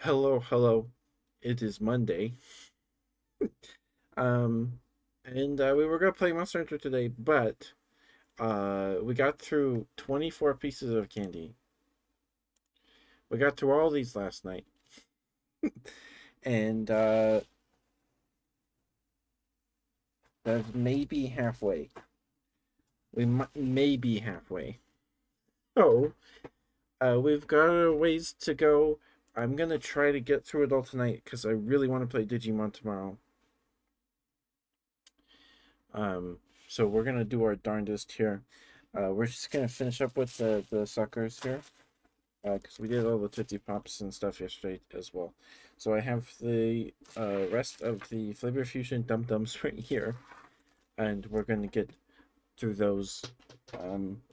Hello, hello. It is Monday. Um, and we were gonna play Monster Hunter today, but we got through 24 pieces of candy. We got through all these last night, and that's maybe halfway. We might maybe halfway. So, we've got a ways to go. I'm gonna try to get through it all tonight because I really want to play Digimon tomorrow. Um, so we're gonna do our darndest here. We're just gonna finish up with the suckers here, because we did all the Tootsie Pops and stuff yesterday as well. So I have the rest of the Flavor Fusion Dum Dums right here, and we're gonna get through those. Um,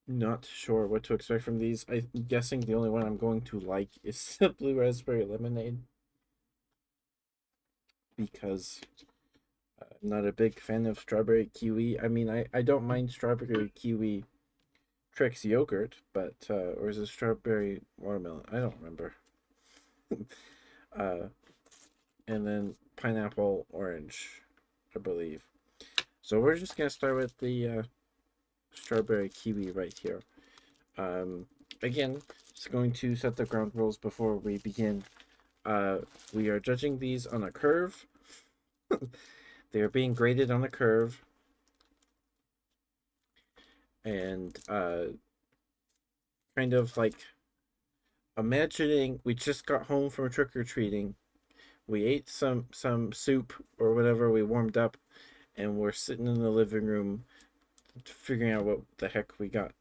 not sure what to expect from these. I'm guessing the only one I'm going to like is the Blue Raspberry Lemonade because I'm not a big fan of strawberry kiwi. I mean, I don't mind strawberry kiwi Trix yogurt, but or is it strawberry watermelon? I don't remember. uh, and then pineapple orange, I believe. So we're just gonna start with the strawberry kiwi right here. Um, Again, just going to set the ground rules before we begin. Uh, we are judging these on a curve. They are being graded on a curve, and kind of like imagining we just got home from trick or treating. We ate some soup or whatever we warmed up, and we're sitting in the living room figuring out what the heck we got.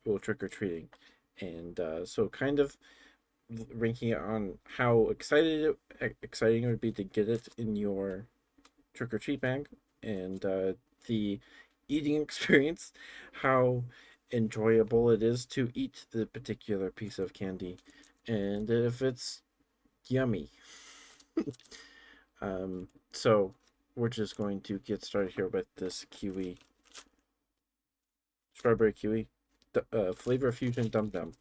Well, trick or treating, and so kind of ranking it on how exciting it would be to get it in your trick or treat bag, and the eating experience, how enjoyable it is to eat the particular piece of candy, and if it's yummy. So we're just going to get started here with this kiwi, strawberry kiwi, flavor fusion dum dum.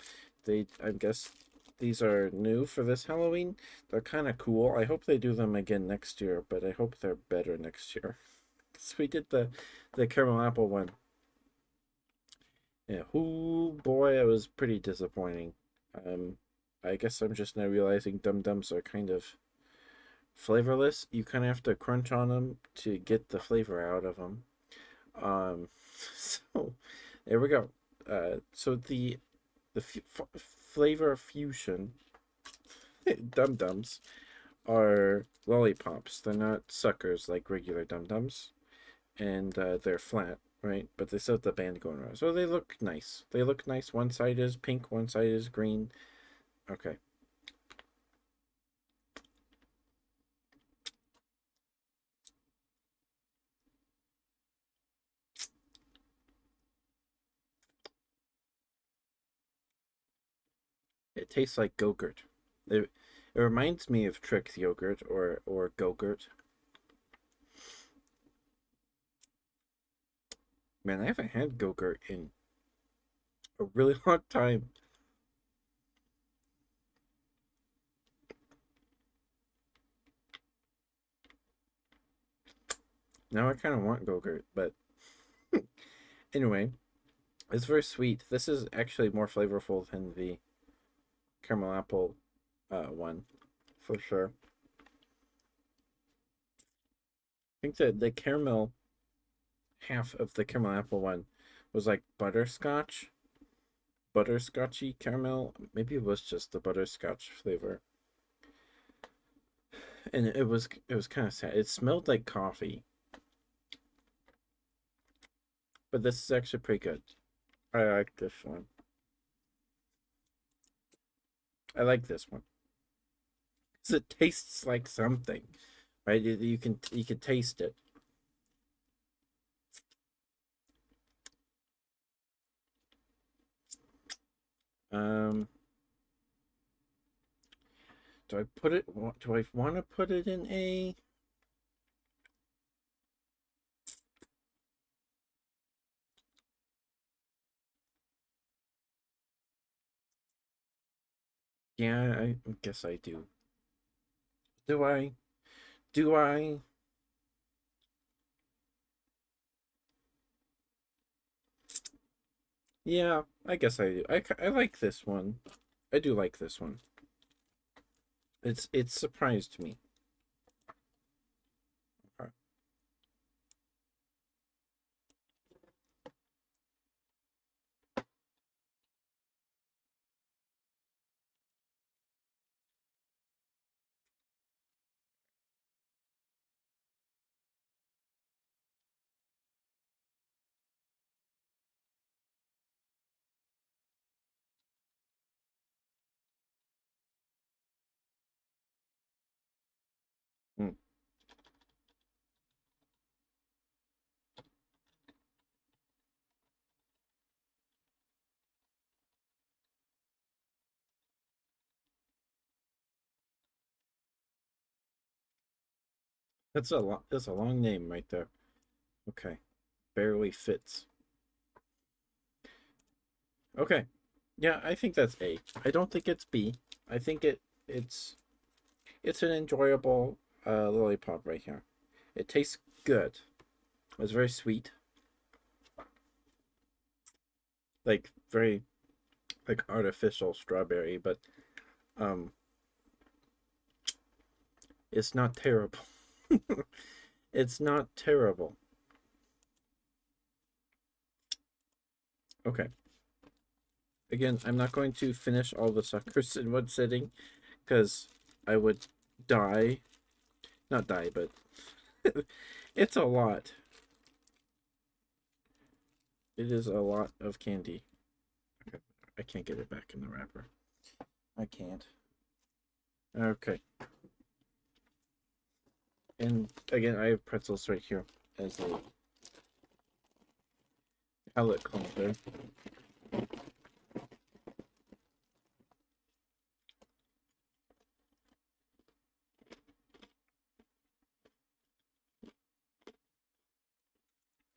I guess these are new for this Halloween. They're kind of cool. I hope they do them again next year, but I hope they're better next year. Cause we did the caramel apple one. Yeah, oh boy, it was pretty disappointing. Um, I guess I'm just now realizing dum dums are kind of flavorless. You kind of have to crunch on them to get the flavor out of them. Um, so there we go. So the flavor fusion dum dums are lollipops. They're not suckers like regular dum dums, and they're flat, right? But they still have the band going around, so they look nice. They look nice. One side is pink, one side is green. Okay. It tastes like Go-Gurt. It reminds me of Trix yogurt or Go-Gurt. Man, I haven't had Go-Gurt in a really long time. Now I kind of want Go-Gurt, but anyway, it's very sweet. This is actually more flavorful than the caramel apple one, for sure. I think that the caramel half of the caramel apple one was like butterscotchy caramel. Maybe it was just the butterscotch flavor, and it was kind of sad. It smelled like coffee, but this is actually pretty good. I like this one. I like this one because it tastes like something, right? You can taste it. Um, do I put it? Do I want to put it in a? Yeah, I guess I do. Do I? Do I? Yeah, I guess I do. I like this one. I do like this one. It's surprised me. Uh, mm. That's a long name right there. Okay, barely fits. Okay, yeah, I think that's A. I don't think it's B. I think it's it's an enjoyable lollipop right here. It tastes good. It's very sweet, like very like artificial strawberry, but um, it's not terrible. It's not terrible. Okay. Again, I'm not going to finish all the suckers in one sitting because I would die. Not die, but it's a lot. It is a lot of candy. Okay. I can't get it back in the wrapper. I can't. Okay. And again, I have pretzels right here as a palate cleanser.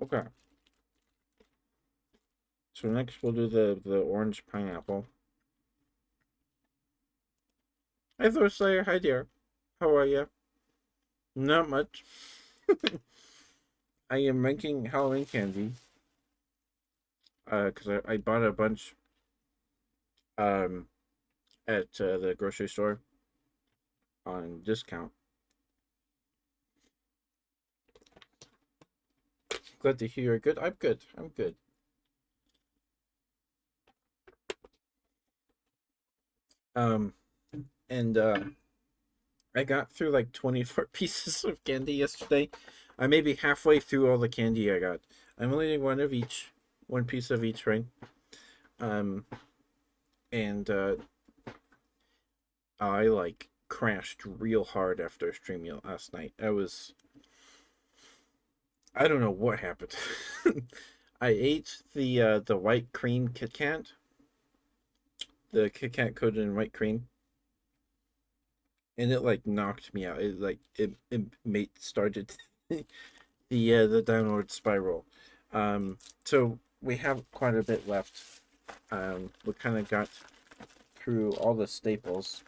Okay. So next we'll do the orange pineapple. Hi Thorslayer, hi dear. How are you? Not much. I am making Halloween candy. Because I bought a bunch um at the grocery store on discount. Glad to hear you're good. I'm good. I'm good. Um, and I got through like 24 pieces of candy yesterday. I may be halfway through all the candy I got. I'm only eating one of each, one piece of each, right? Um, and I like crashed real hard after streaming last night. I don't know what happened. I ate the white cream Kit Kat, the Kit Kat coated in white cream, and it like knocked me out. It made started the downward spiral. So we have quite a bit left. We kind of got through all the staples.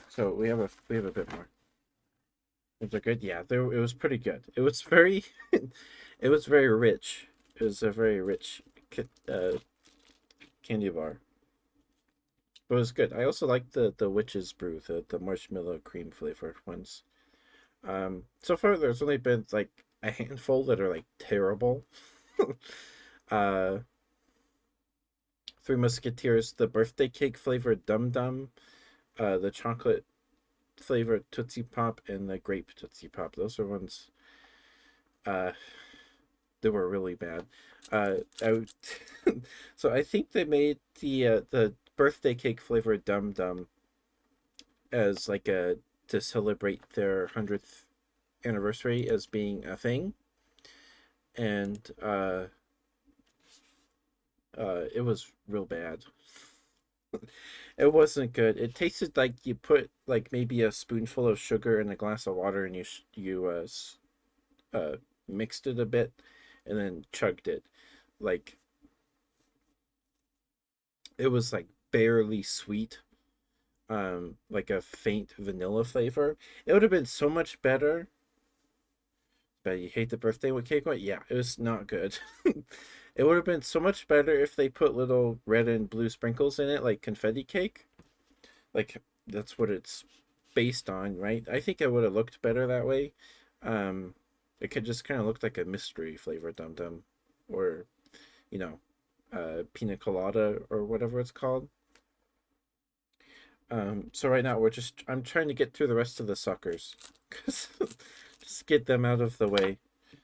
So we have a bit more. Was it good? Yeah, there it was pretty good. It was very, it was very rich. It was a very rich candy bar. It was good. I also like the witch's brew, the marshmallow cream flavored ones. So far there's only been like a handful that are like terrible. uh, Three Musketeers, the birthday cake flavored Dum Dum, the chocolate flavored Tootsie Pop, and the grape Tootsie Pop. Those are ones uh that were really bad. I so I think they made the birthday cake flavored Dum Dum as like a to celebrate their 100th anniversary as being a thing, and it was real bad. It wasn't good. It tasted like you put like maybe a spoonful of sugar in a glass of water and uh mixed it a bit and then chugged it. Like it was like barely sweet, like a faint vanilla flavor. It would have been so much better. But you hate the birthday cake one? Yeah, it was not good. It would have been so much better if they put little red and blue sprinkles in it, like confetti cake. Like that's what it's based on, right? I think it would have looked better that way. Um, it could just kind of look like a mystery flavor dum dum, or you know, pina colada or whatever it's called. So right now I'm trying to get through the rest of the suckers, cause just get them out of the way.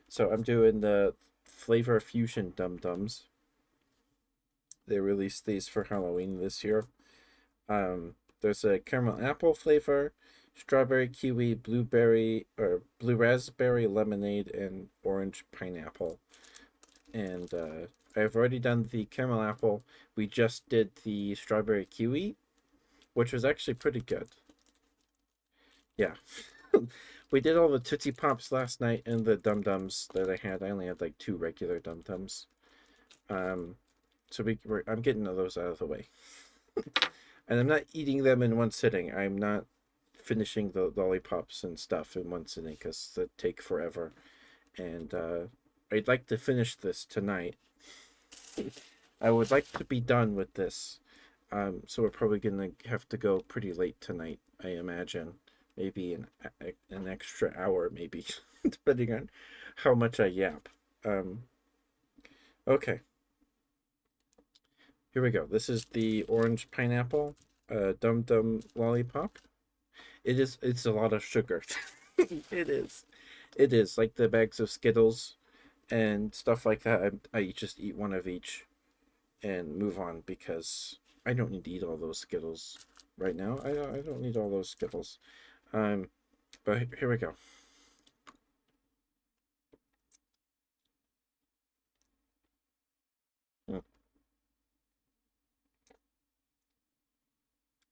So I'm doing the flavor fusion dum dums. They released these for Halloween this year. There's a caramel apple flavor, strawberry kiwi, blueberry or blue raspberry lemonade, and orange pineapple. And I've already done the caramel apple. We just did the strawberry kiwi, which was actually pretty good. Yeah. We did all the Tootsie Pops last night and the Dum Dums that I had. I only had like two regular Dum Dums. Um, I'm getting those out of the way. And I'm not eating them in one sitting. I'm not finishing the lollipops and stuff in one sitting because that take forever. And I'd like to finish this tonight. I would like to be done with this. So we're probably gonna have to go pretty late tonight, I imagine. Maybe an extra hour, maybe, depending on how much I yap. Um, okay, here we go. This is the orange pineapple Dum Dum lollipop. It's a lot of sugar. It is. It is like the bags of Skittles and stuff like that. I just eat one of each and move on because I don't need to eat all those Skittles right now. I don't need all those Skittles. Um, but here we go. Mm.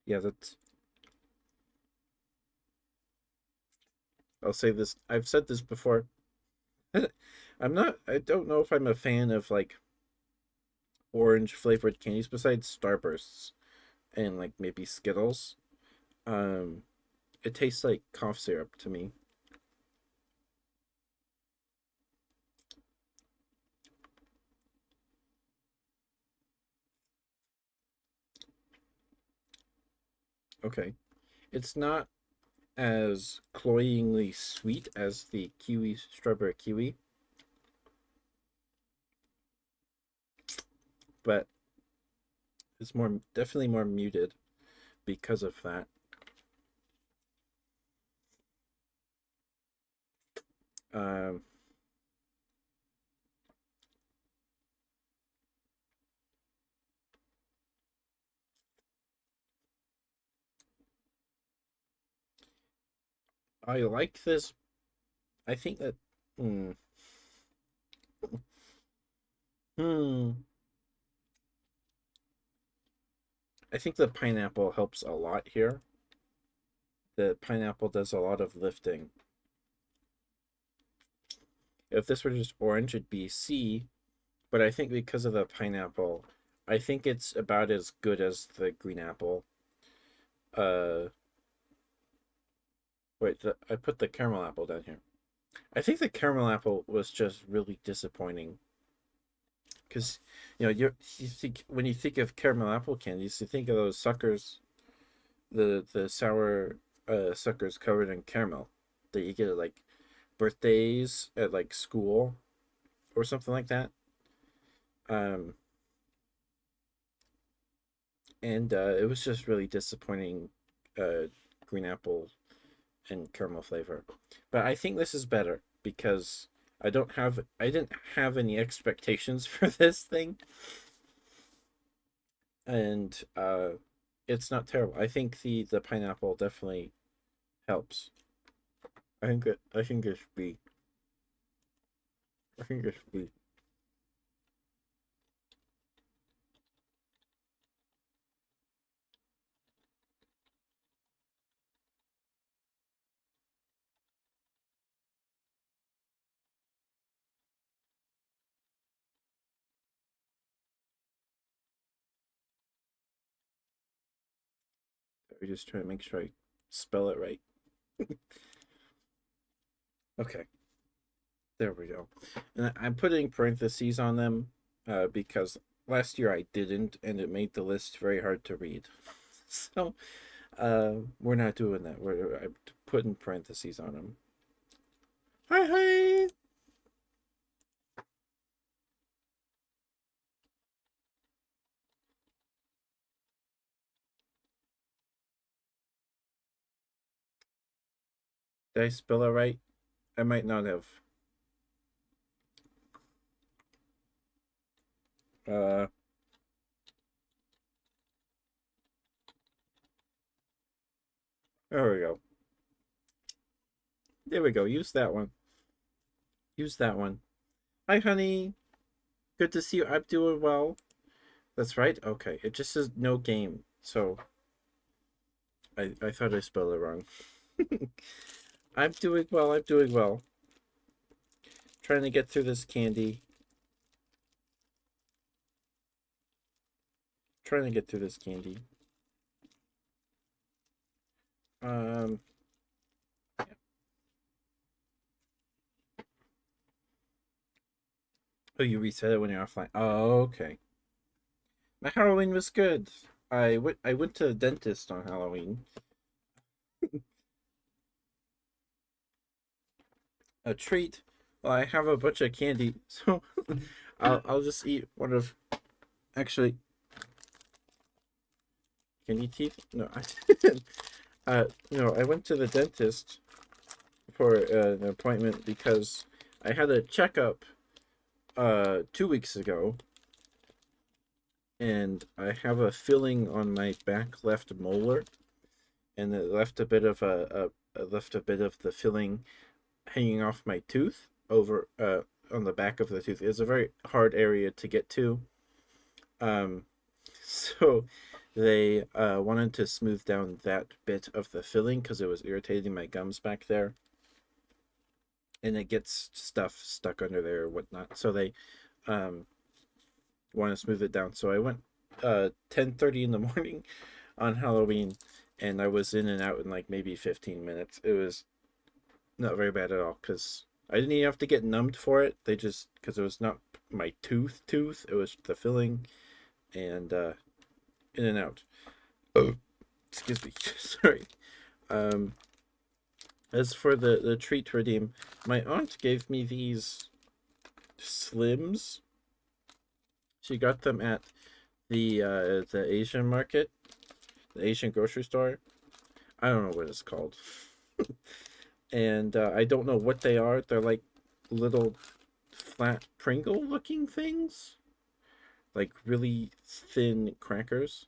Yeah, that's. I'll say this. I've said this before. I'm not. I don't know if I'm a fan of like orange flavored candies besides Starbursts and like maybe Skittles. Um, it tastes like cough syrup to me. Okay, it's not as cloyingly sweet as the kiwi strawberry kiwi, but it's more definitely more muted because of that. Um, I like this. I think that. Hmm. Hmm. I think the pineapple helps a lot here. The pineapple does a lot of lifting. If this were just orange, it'd be C, but I think because of the pineapple, I think it's about as good as the green apple. Uh, I put the caramel apple down here. I think the caramel apple was just really disappointing because you think when you think of caramel apple candies, you think of those suckers, the sour suckers covered in caramel that you get at like birthdays at like school or something like that. Um, and it was just really disappointing. Uh, green apple and caramel flavor, but I think this is better because I didn't have any expectations for this thing, and it's not terrible. I think the pineapple definitely helps. I think it should be. I think it should be. I just try to make sure I spell it right. Okay, there we go. And I'm putting parentheses on them because last year I didn't, and it made the list very hard to read. So we're not doing that. I'm putting parentheses on them. Hi, hi. Did I spell it right? I might not have. Uh, there we go. There we go. Use that one. Use that one. Hi, honey. Good to see you. I'm doing well. That's right. Okay. It just says no game. So I thought I spelled it wrong. I'm doing well. I'm doing well. Trying to get through this candy. Trying to get through this candy. Yeah. Oh, you reset it when you're offline. Oh, okay. My Halloween was good. I went to the dentist on Halloween. A treat. Well, I have a bunch of candy, so I'll just eat one of. Actually, candy teeth? No, no. I went to the dentist for an appointment because I had a checkup 2 weeks ago, and I have a filling on my back left molar, and it left a bit of left a bit of the filling hanging off my tooth over on the back of the tooth. It's a very hard area to get to. Um, so they wanted to smooth down that bit of the filling because it was irritating my gums back there, and it gets stuff stuck under there or whatnot. So they um want to smooth it down. So I went 10:30 in the morning on Halloween, and I was in and out in like maybe 15 minutes. It was not very bad at all because I didn't even have to get numbed for it. They just because it was not my tooth, it was the filling, and in and out. Oh, excuse me. Sorry. Um, as for the treat to redeem, my aunt gave me these Slims. She got them at the Asian market, the Asian grocery store. I don't know what it's called, and I don't know what they are. They're like little flat Pringle looking things, like really thin crackers.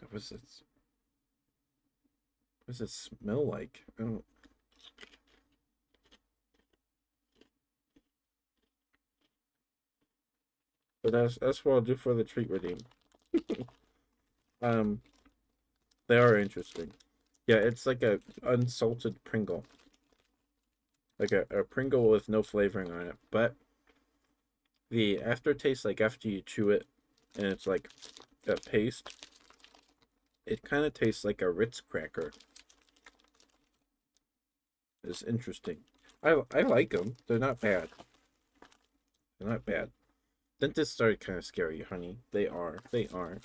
What was it? What does it smell like? I don't. But that's what I'll do for the treat redeem. Um, they are interesting. Yeah, it's like a unsalted Pringle, like a Pringle with no flavoring on it. But the aftertaste, like after you chew it, and it's like a paste, it kind of tastes like a Ritz cracker. It's interesting. I like them. They're not bad. They're not bad. Dentists are kind of scary, honey. They are. They are.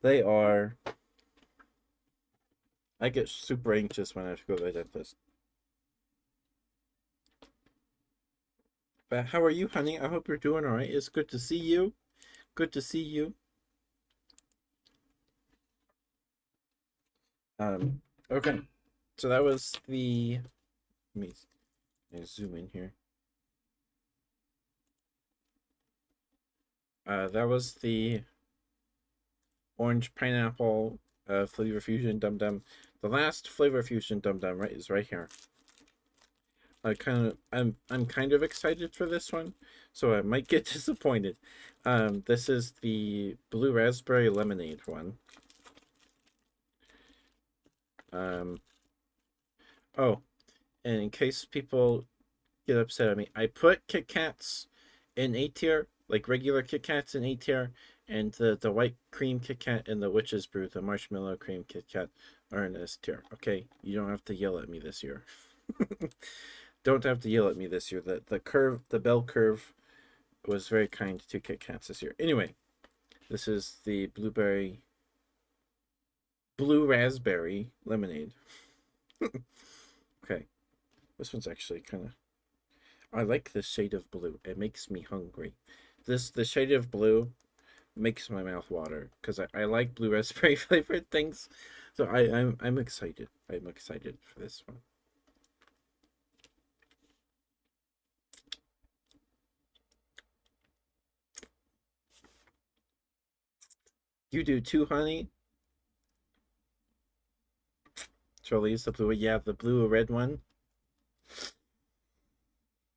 They are. I get super anxious when I have to go to the dentist. But how are you, honey? I hope you're doing all right. It's good to see you. Good to see you. Okay. So that was the. Let me zoom in here. That was the orange pineapple flavor fusion dum dum. The last flavor fusion dum dum right is right here. I'm kind of excited for this one, so I might get disappointed. This is the blue raspberry lemonade one. Oh, and in case people get upset at me, I put Kit Kats in A tier, like regular Kit Kats in A tier, And the white cream Kit Kat and the Witch's Brew, the marshmallow cream Kit Kat, are in S tier. Okay, you don't have to yell at me this year. Don't have to yell at me this year. The bell curve was very kind to Kit Kats this year. Anyway, this is the blue raspberry lemonade. Okay, this one's actually kind of. I like this shade of blue. It makes me hungry. The shade of blue makes my mouth water because I like blue raspberry flavored things. So I'm excited. I'm excited for this one. You do too, honey. Charlie's the blue. Yeah, the blue red one.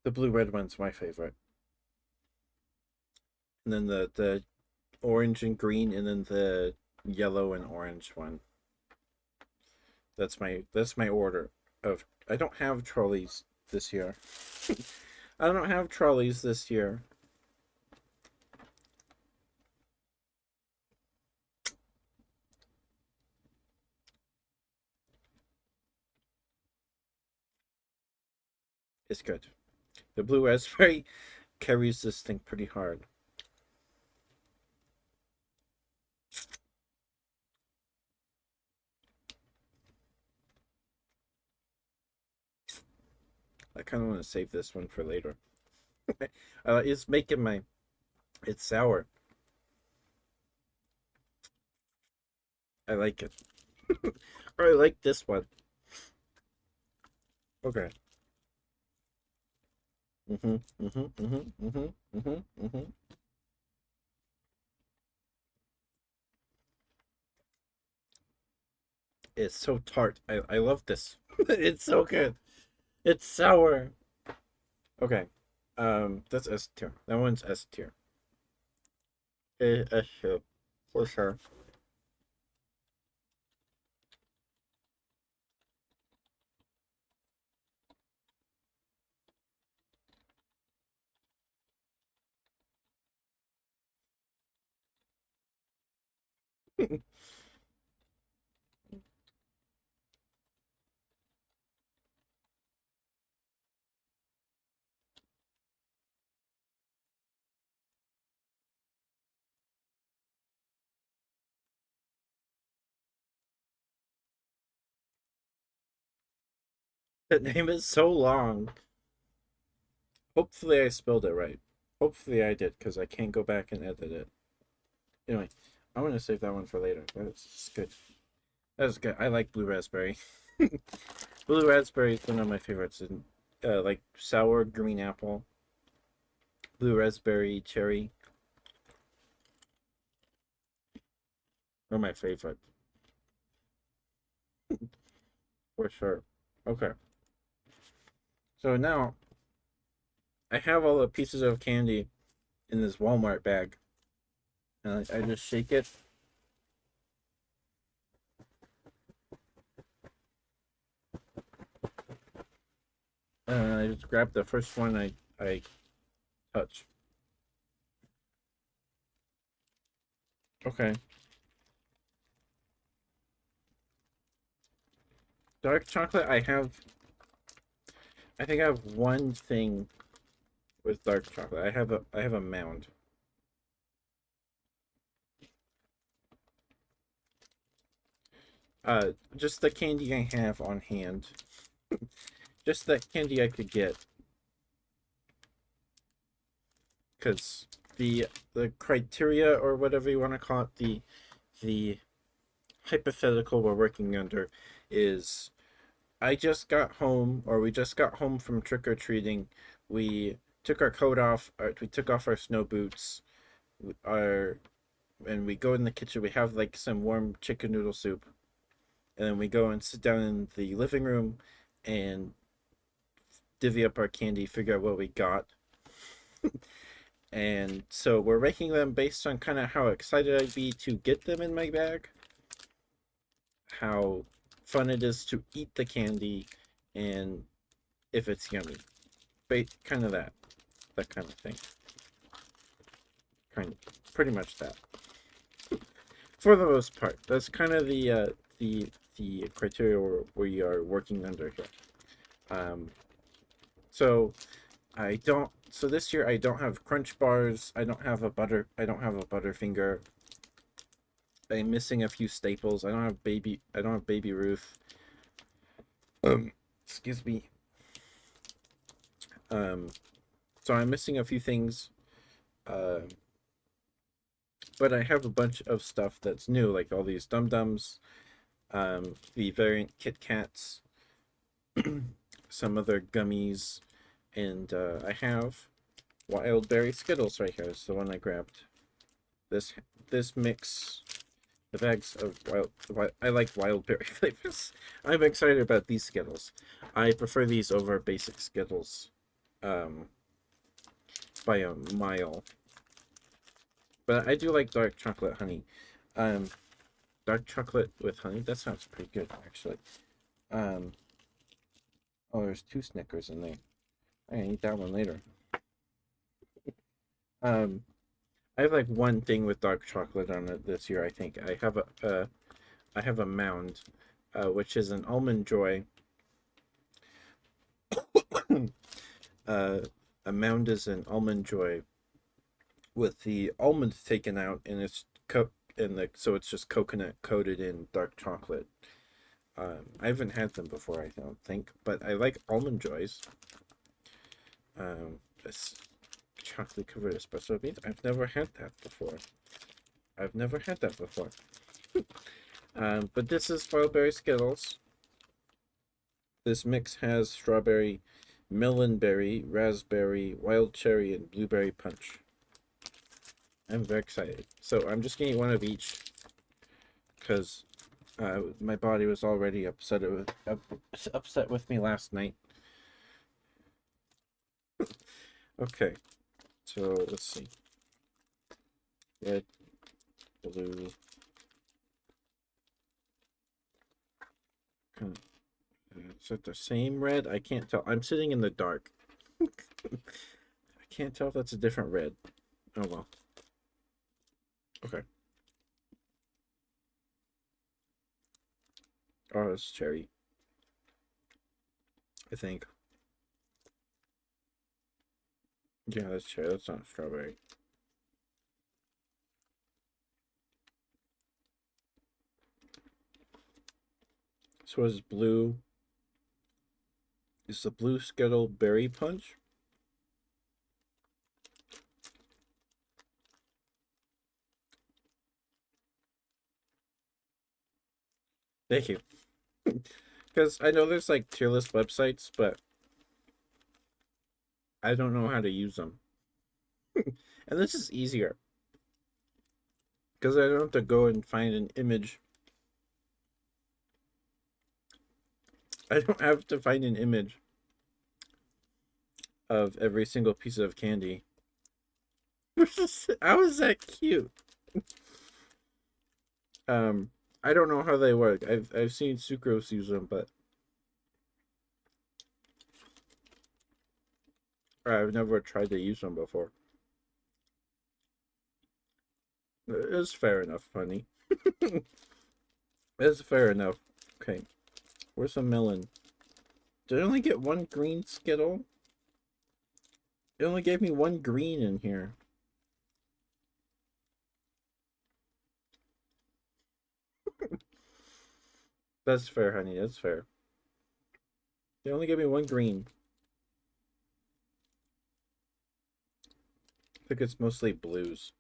The blue red one's my favorite. And then the orange and green, and then the yellow and orange one. That's my order of. I don't have trolleys this year. I don't have trolleys this year. It's good. The blue raspberry carries this thing pretty hard. I kind of want to save this one for later. It's making my. It's sour. I like it. I like this one. Okay. Mhm. Mhm. Mhm. Mhm. Mhm. Mhm. It's so tart. I love this. It's so good. It's sour. Okay. That's S tier. That one's S tier. S tier. For sure. The name is so long. Hopefully I spelled it right. Hopefully I did, because I can't go back and edit it. Anyway, I want to save that one for later. That's good. That's good. I like blue raspberry. Blue raspberry is one of my favorites. And like sour green apple, blue raspberry, cherry are my favorite for sure. Okay, so now I have all the pieces of candy in this Walmart bag, and I just shake it. And I just grab the first one I touch. Okay. Dark chocolate, I think I have one thing with dark chocolate. I have a mound. Just the candy I have on hand. Just the candy I could get. Because the criteria, or whatever you want to call it, the hypothetical we're working under is I just got home, or we just got home from trick or treating. We took our coat off, or we took off our snow boots, our and we go in the kitchen. We have like some warm chicken noodle soup, and then we go and sit down in the living room and divvy up our candy, figure out what we got. And so we're ranking them based on kind of how excited I'd be to get them in my bag, how fun it is to eat the candy, and if it's yummy. Kind of that kind of thing. Kind of, pretty much that. For the most part, that's kind of the criteria we are working under here. So I don't. So this year I don't have crunch bars. I don't have a butter. I don't have a Butterfinger. I'm missing a few staples. I don't have baby. I don't have Baby Ruth. Excuse me. So I'm missing a few things. But I have a bunch of stuff that's new, like all these Dum Dums, the variant Kit Kats, some other gummies, and I have Wild Berry Skittles right here. It's the one I grabbed. This mix, the bags of I like wild berry flavors. I'm excited about these Skittles. I prefer these over basic Skittles, by a mile. But I do like dark chocolate honey. Dark chocolate with honey. That sounds pretty good, actually. Oh, there's 2 Snickers in there. I can eat that one later. I have like one thing with dark chocolate on it this year. I think I have a Mound, which is an Almond Joy. A Mound is an Almond Joy with the almonds taken out, and it's so it's just coconut coated in dark chocolate. I haven't had them before, I don't think, but I like Almond Joys. This chocolate covered espresso beans. I've never had that before. But this is Wild Berry Skittles. This mix has strawberry, melonberry, raspberry, wild cherry, and blueberry punch. I'm very excited. So I'm just gonna eat one of each because my body was already upset with me last night. Okay, so let's see. Red, blue. Is it the same red? I can't tell. I'm sitting in the dark. I can't tell if that's a different red. Oh well. Okay. Oh, it's cherry. I think. Yeah, that's cherry. That's not strawberry. So is blue. Is the blue Skittle berry punch? Thank you. Because I know there's like tier list websites, but I don't know how to use them. And this is easier. Because I don't have to go and find an image. I don't have to find an image of every single piece of candy. How is that cute? I don't know how they work. I've seen Sucrose use them, but I've never tried to use them before. It's fair enough, honey. It's fair enough. Okay. Where's the melon? Did I only get one green Skittle? It only gave me one green in here. That's fair, honey. That's fair. They only gave me one green. I think it's mostly blues,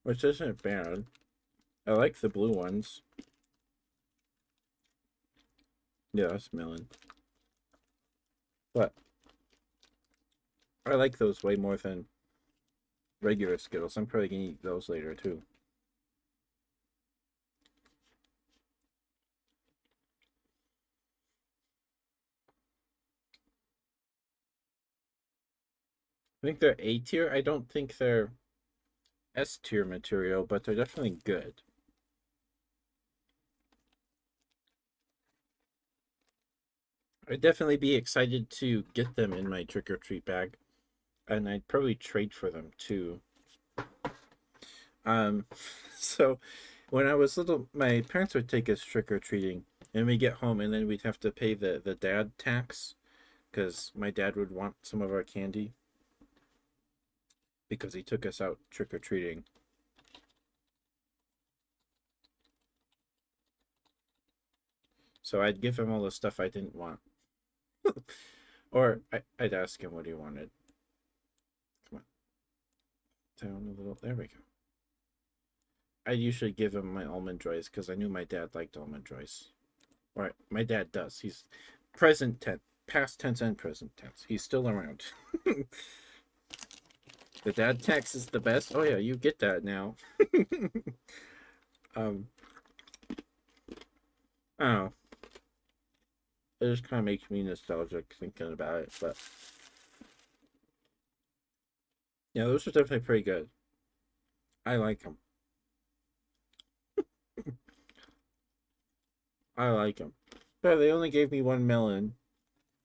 which isn't bad. I like the blue ones. Yeah, that's melon. But I like those way more than regular Skittles. I'm probably gonna eat those later too. I think they're A tier. I don't think they're S tier material, but they're definitely good. I'd definitely be excited to get them in my trick or treat bag, and I'd probably trade for them too. So When I was little, my parents would take us trick or treating, and we get home, and then we'd have to pay the dad tax because my dad would want some of our candy because he took us out trick or treating. So I'd give him all the stuff I didn't want, or I'd ask him what he wanted. Come on, down a little. There we go. I'd usually give him my almond joys because I knew my dad liked almond joys. Or my dad does. He's present tense, past tense and present tense. He's still around. The dad tax is the best. Oh yeah, you get that now. um, oh, it just kind of makes me nostalgic thinking about it. But yeah, those are definitely pretty good. I like them. I like them. But they only gave me one melon,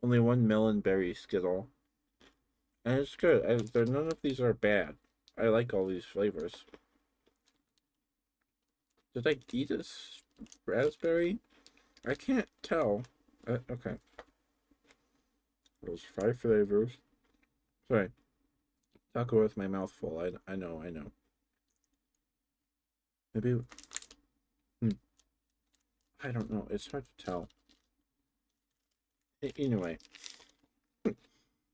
only one melon berry Skittle, and it's good. None of these are bad. I like all these flavors. Did I eat this raspberry? I can't tell. Okay. Those 5 flavors. Sorry. Taco with my mouth full. I know. Maybe. I don't know. It's hard to tell. Anyway.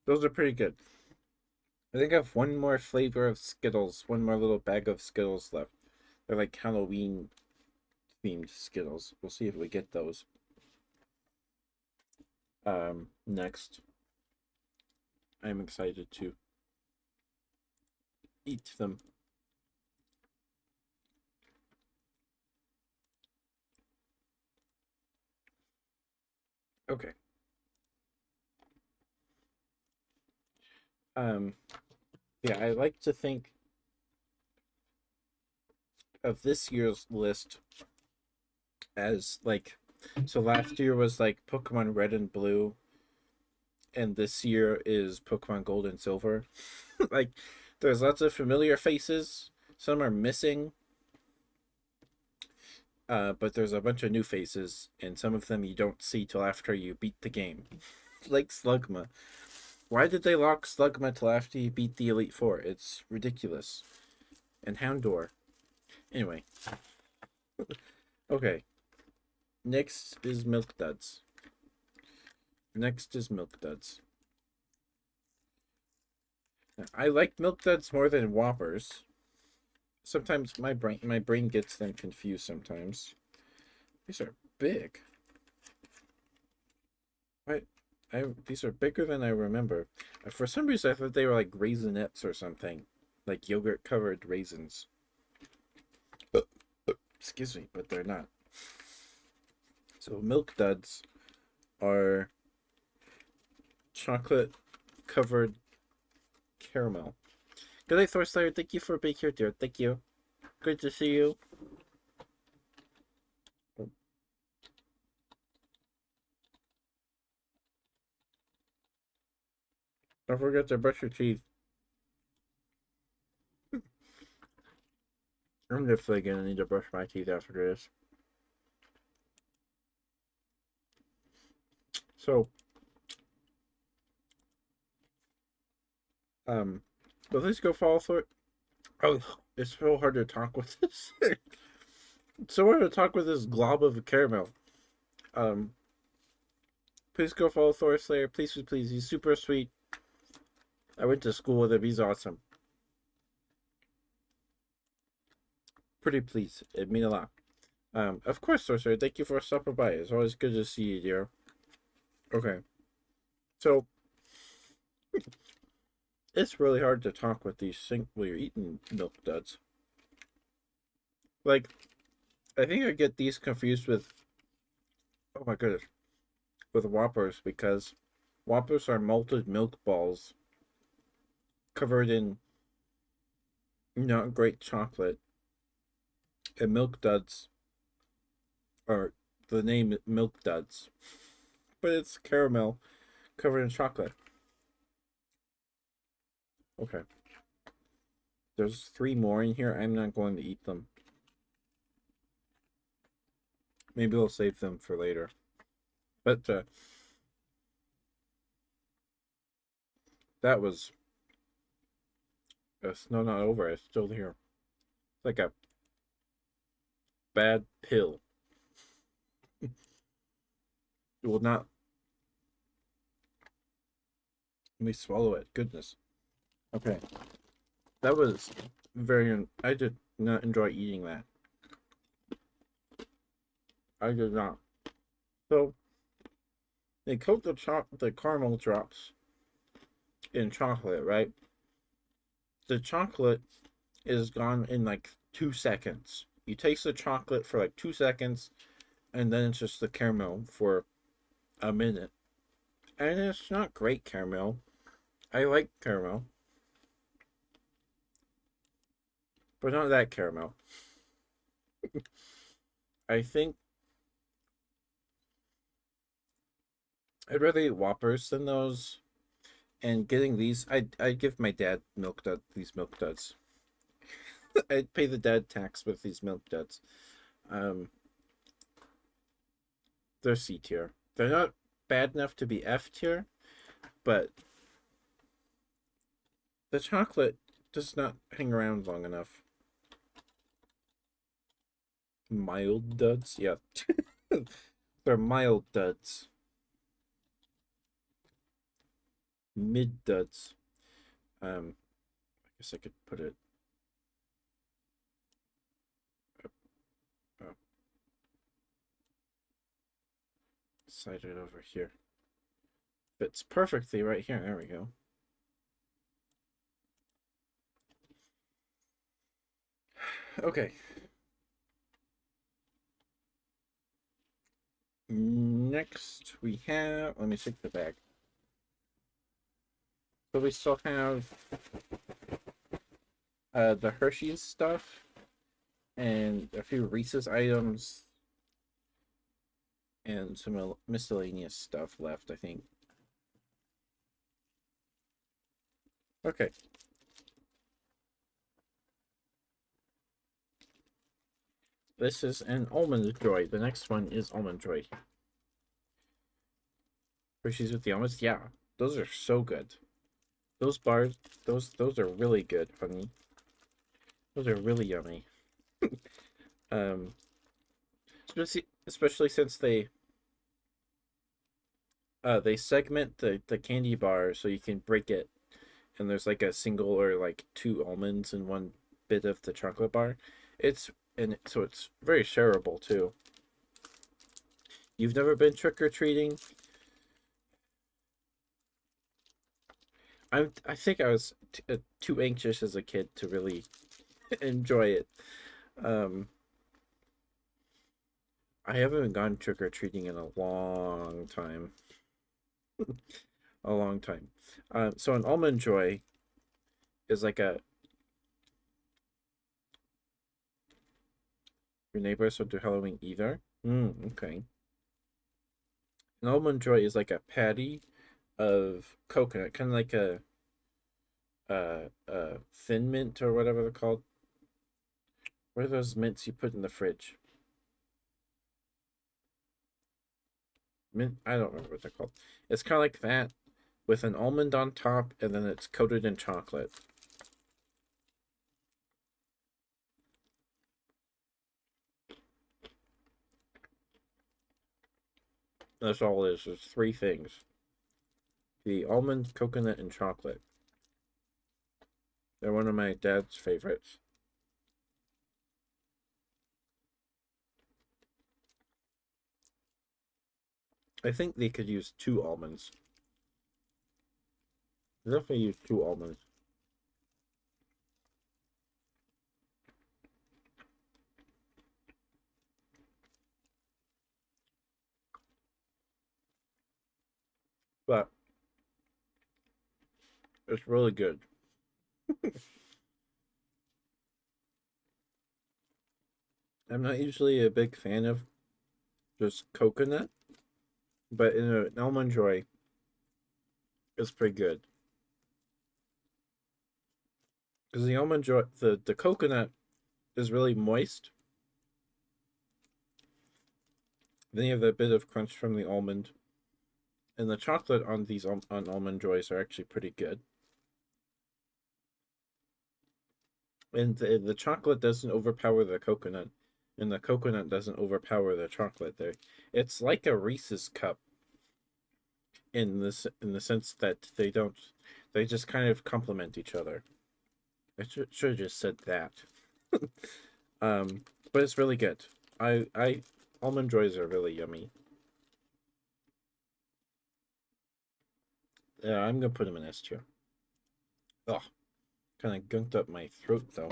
Those are pretty good. I think I have one more flavor of Skittles. One more little bag of Skittles left. They're like Halloween themed Skittles. We'll see if we get those. Next. I'm excited to eat them. Okay. Yeah, I like to think of this year's list as like, so last year was like Pokemon Red and Blue, and this year is Pokemon Gold and Silver. Like, there's lots of familiar faces. Some are missing, but there's a bunch of new faces, and some of them you don't see till after you beat the game. Like Slugma. Why did they lock Slugma till after you beat the Elite Four? It's ridiculous. And Houndour. Anyway. Okay. Next is Milk Duds. I like Milk Duds more than Whoppers. Sometimes my brain gets them confused sometimes. These are big. What? These are bigger than I remember. For some reason I thought they were like Raisinets or something. Like yogurt covered raisins. Excuse me, but they're not. So Milk Duds are chocolate covered caramel. Good day, Thorslayer. Thank you for being here, dear. Thank you. Good to see you. Don't forget to brush your teeth. I'm definitely gonna need to brush my teeth after this. So, will this go follow through? Oh, it's so hard to talk with this. It's so hard to talk with this glob of caramel. Um, please go follow Thor Slayer. Please. He's super sweet. I went to school with him. He's awesome. Pretty please. It means a lot. Of course, Thor Slayer. Thank you for stopping by. It's always good to see you, dear. Okay. So, it's really hard to talk with these while you're eating Milk Duds. Like, I think I get these confused with, oh my goodness, with Whoppers, because Whoppers are malted milk balls covered in not great chocolate, and Milk Duds are the name Milk Duds, but it's caramel covered in chocolate. Okay. There's 3 more in here. I'm not going to eat them. Maybe we'll save them for later. But that was no, not over. It's still here. It's like a bad pill. It will not let me swallow it. Goodness. Okay, that was very. I did not enjoy eating that. I did not. So they coat the caramel drops in chocolate, right? The chocolate is gone in like 2 seconds. You taste the chocolate for like 2 seconds, and then it's just the caramel for a minute. And it's not great caramel. I like caramel, but not that caramel. I think I'd rather eat Whoppers than those. And getting these, I'd give my dad these milk duds. I'd pay the dad tax with these milk duds. Um, they're C tier. They're not bad enough to be F tier, but the chocolate does not hang around long enough. Mild duds, yeah. They're mild duds. Mid duds. I guess I could put it up, slide it over here. Fits perfectly right here. There we go. Okay. Next we have, let me shake the bag. So we still have the Hershey's stuff and a few Reese's items and some miscellaneous stuff left, I think. Okay. This is an Almond Joy. The next one is Almond Joy. Hershey's with the almonds? Yeah. Those are so good. Those bars, those are really good, honey. Those are really yummy. Um, especially since they segment the candy bar so you can break it, and there's like a single or like two almonds in one bit of the chocolate bar. So it's very shareable too. You've never been trick or treating? I think I was too anxious as a kid to really enjoy it. Um, I haven't gone trick or treating in a long time. A long time. So an almond joy is like a your neighbors don't do Halloween either. Okay. An almond joy is like a patty of coconut, kind of like a thin mint or whatever they're called. What are those mints you put in the fridge? Mint, I don't remember what they're called. It's kind of like that with an almond on top, and then it's coated in chocolate. That's all it is. There's three things: the almond, coconut, and chocolate. They're one of my dad's favorites. I think they could use two almonds. Definitely use two almonds. But it's really good. I'm not usually a big fan of just coconut, but in an almond joy, it's pretty good. Because the almond joy, the coconut is really moist, Then you have that bit of crunch from the almond, and the chocolate on these on Almond Joys are actually pretty good. And the chocolate doesn't overpower the coconut, and the coconut doesn't overpower the chocolate. There, it's like a Reese's cup in the sense that they just kind of complement each other. I should have just said that. But it's really good. I Almond Joys are really yummy. Yeah, I'm gonna put them in S tier. Oh, kind of gunked up my throat though.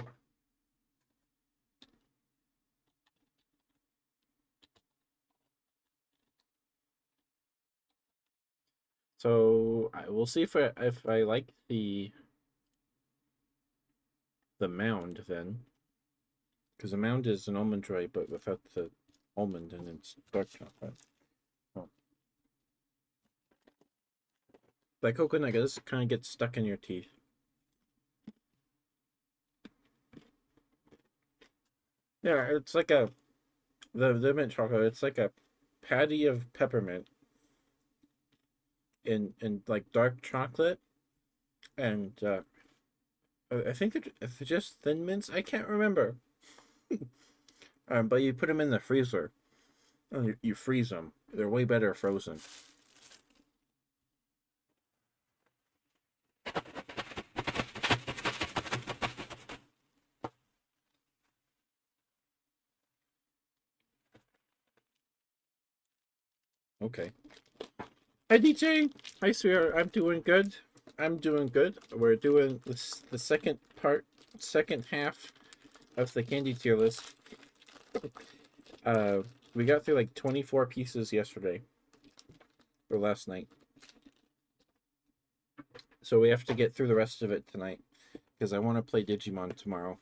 So I will see if I like the mound then, because the mound is an almond joy but without the almond and it's dark chocolate. Oh. That coconut just kind of gets stuck in your teeth. Yeah, it's like the mint chocolate. It's like a patty of peppermint in like dark chocolate, and I think it's just thin mints. I can't remember. But you put them in the freezer, and you freeze them. They're way better frozen. Okay. Hi DJ. Hi sweetheart. I'm doing good. I'm doing good. We're doing the second half of the candy tier list. Uh, we got through like 24 pieces yesterday or last night, so we have to get through the rest of it tonight because I want to play Digimon tomorrow.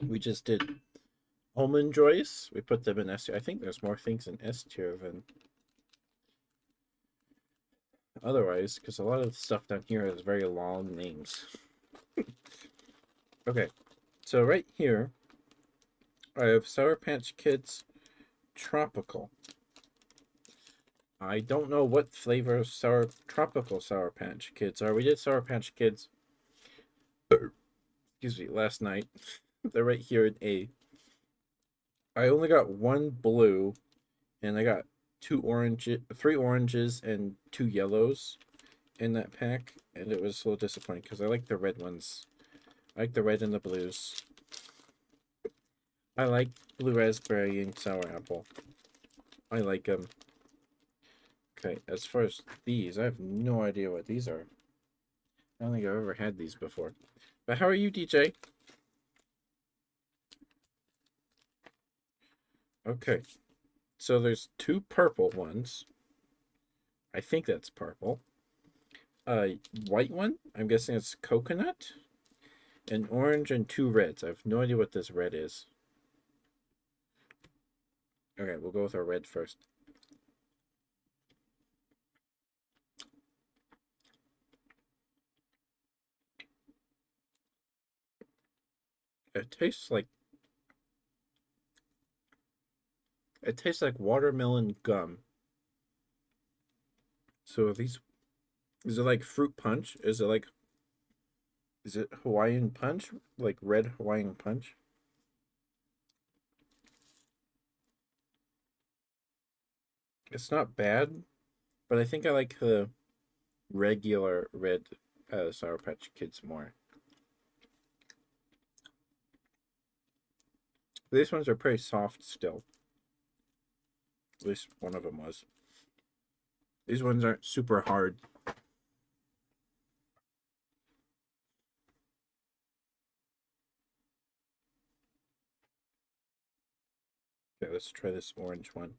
We just did Almond Joys. We put them in S tier. I think there's more things in S tier than otherwise, because a lot of the stuff down here has very long names. Okay, so right here, I have Sour Patch Kids Tropical. I don't know what flavor tropical Sour Patch Kids are. We did Sour Patch Kids, excuse me, last night. They're right here in A. I only got one blue, and I got three oranges, and two yellows in that pack, and it was a little disappointing because I like the red ones. I like the red and the blues. I like blue raspberry and sour apple. I like them. Okay, as far as these, I have no idea what these are. I don't think I've ever had these before. But how are you, DJ? Okay, so there's two purple ones. I think that's purple. White one, I'm guessing it's coconut. An orange and two reds. I have no idea what this red is. Okay, we'll go with our red first. It tastes like watermelon gum. So is it like fruit punch? Is it Hawaiian punch? Like red Hawaiian punch? It's not bad, but I think I like the regular red Sour Patch Kids more. These ones are pretty soft still. At least one of them was. These ones aren't super hard. Okay, let's try this orange one.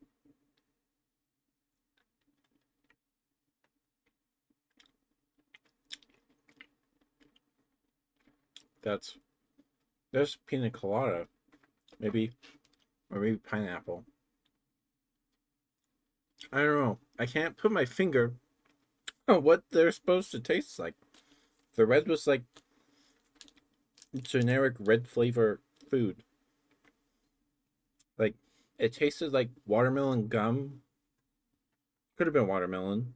There's pina colada, maybe, or maybe pineapple. I don't know. I can't put my finger on what they're supposed to taste like. The red was like generic red flavor food. Like, it tasted like watermelon gum. Could have been watermelon.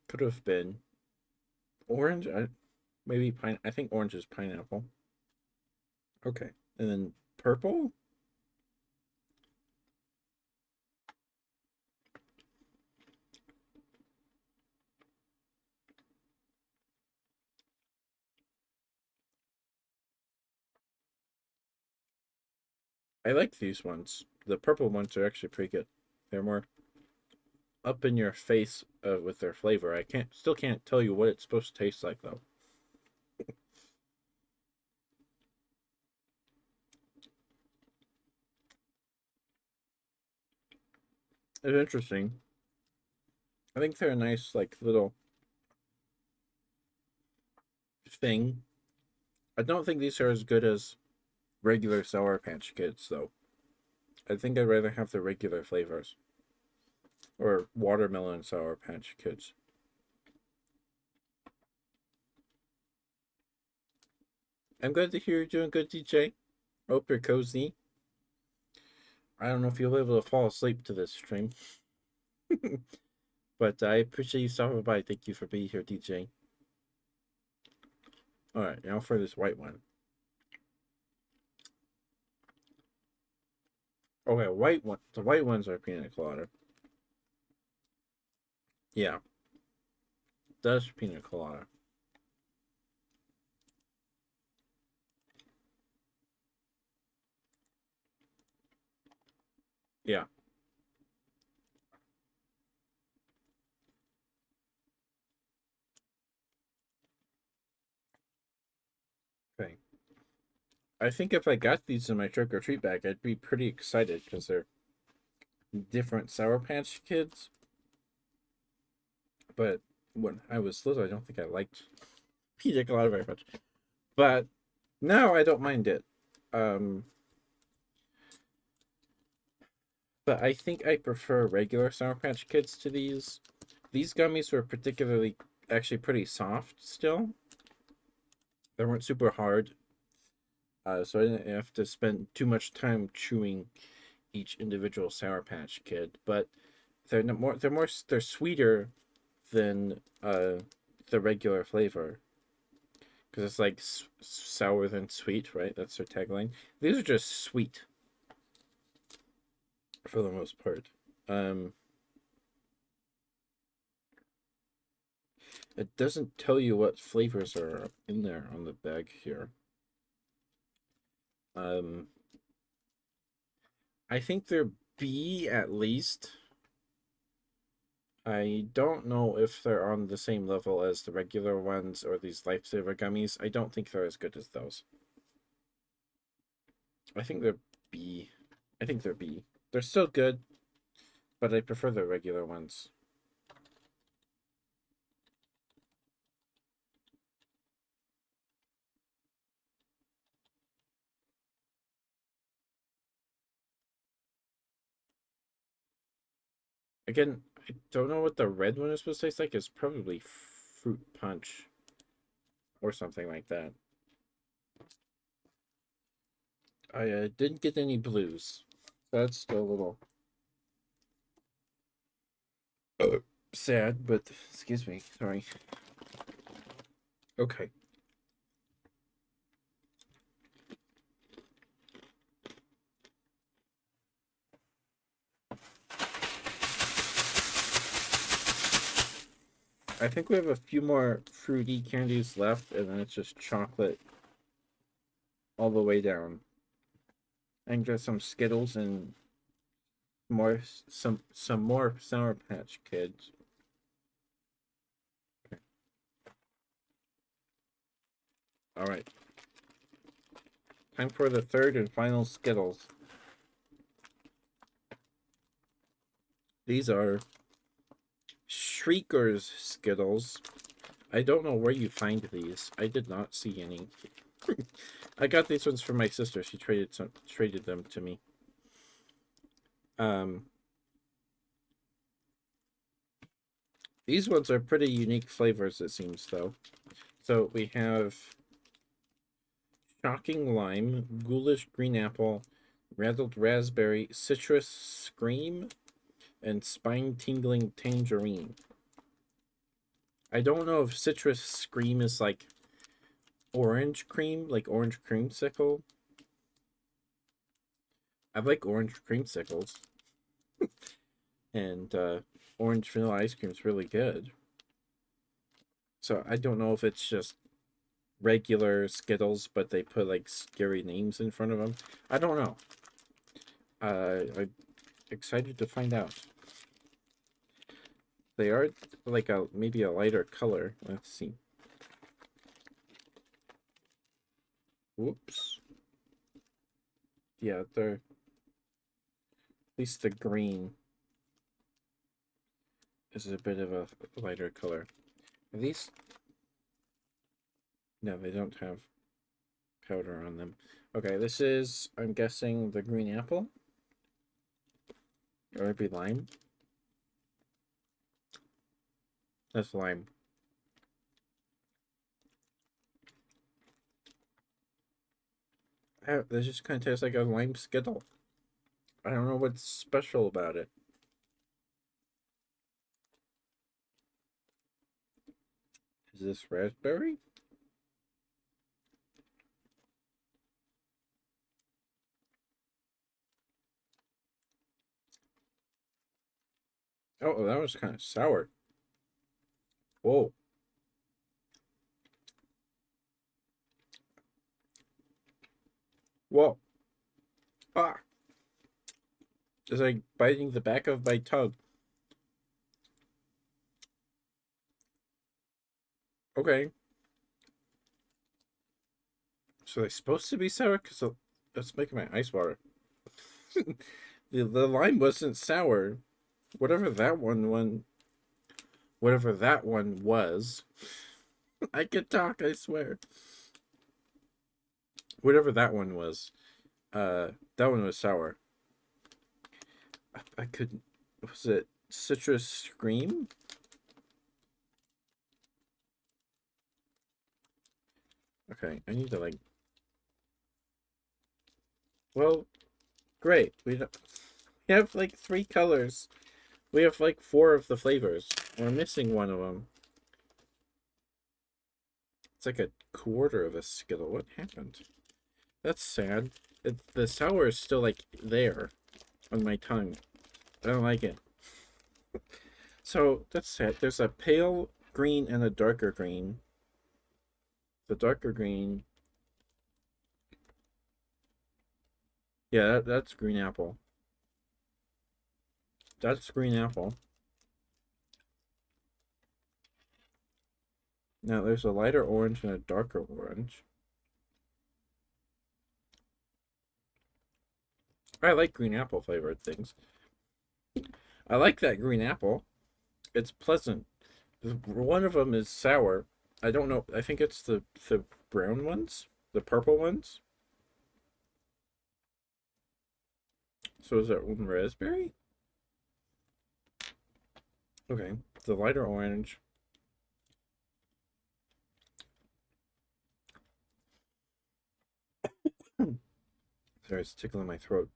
Could have been orange. Maybe pine. I think orange is pineapple. Okay, and then purple. I like these ones. The purple ones are actually pretty good. They're more up in your face with their flavor. I still can't tell you what it's supposed to taste like though. It's interesting. I think they're a nice like little thing. I don't think these are as good as regular Sour Patch Kids though. I think I'd rather have the regular flavors or watermelon Sour Patch Kids. I'm glad to hear you're doing good, DJ. Hope you're cozy. I don't know if you'll be able to fall asleep to this stream, but I appreciate you stopping by. Thank you for being here, DJ. All right, now for this white one. Okay, white one. The white ones are pina colada. Yeah, that's pina colada. Yeah. Okay. I think if I got these in my trick or treat bag, I'd be pretty excited because they're different Sour Patch Kids. But when I was little, I don't think I liked pina colada very much. But now I don't mind it. Um, but I think I prefer regular Sour Patch Kids to these. These gummies were particularly actually pretty soft still. They weren't super hard. So I didn't have to spend too much time chewing each individual Sour Patch Kid. But they're sweeter than the regular flavor because it's like sour than sweet, right? That's their tagline. These are just sweet for the most part. Um, it doesn't tell you what flavors are in there on the bag here. Um, I think they're B at least. I don't know if they're on the same level as the regular ones or these Lifesaver gummies. I don't think they're as good as those. I think they're B. I think they're B. They're still good, but I prefer the regular ones. Again, I don't know what the red one is supposed to taste like. It's probably fruit punch or something like that. I didn't get any blues. That's still a little sad, but excuse me. Sorry. Okay. I think we have a few more fruity candies left, and then it's just chocolate all the way down. And just some Skittles and some more Sour Patch Kids. Okay. All right. Time for the third and final Skittles. These are Shrieker's Skittles. I don't know where you find these. I did not see any. I got these ones from my sister. She traded them to me. Um, these ones are pretty unique flavors, it seems, though. So we have shocking lime, ghoulish green apple, rattled raspberry, citrus scream, and spine tingling tangerine. I don't know if citrus scream is like orange cream, like orange creamsicle. I like orange creamsicles, and orange vanilla ice cream is really good. So I don't know if it's just regular Skittles, but they put like scary names in front of them. I don't know. I'm excited to find out. They are like a maybe a lighter color. Let's see. Whoops. Yeah, they're at least the green is a bit of a lighter color. Are these? No, they don't have powder on them. Okay, this is, I'm guessing, the green apple. Or it'd be lime. That's lime. This just kind of tastes like a lime Skittle. I don't know what's special about it. Is this raspberry? Oh, that was kind of sour. Whoa. Whoa. Ah. It's like biting the back of my tongue. Okay. So they're supposed to be sour? Because that's making my ice water. The lime wasn't sour. Whatever that whatever that one was. I can talk, I swear. Whatever that one was. That one was sour. I couldn't. Was it Citrus Scream? Okay, I need to like. Well, great. We have like 3 colors. We have like 4 of the flavors. We're missing one of them. It's like a quarter of a Skittle. What happened? That's sad. The sour is still like there on my tongue. I don't like it. So that's sad. There's a pale green and a darker green. The darker green. Yeah, that's green apple. That's green apple. Now there's a lighter orange and a darker orange. I like green apple flavored things. I like that green apple. It's pleasant. One of them is sour. I don't know. I think it's the brown ones, the purple ones. So is that one raspberry? Okay, the lighter orange. Sorry, it's tickling my throat.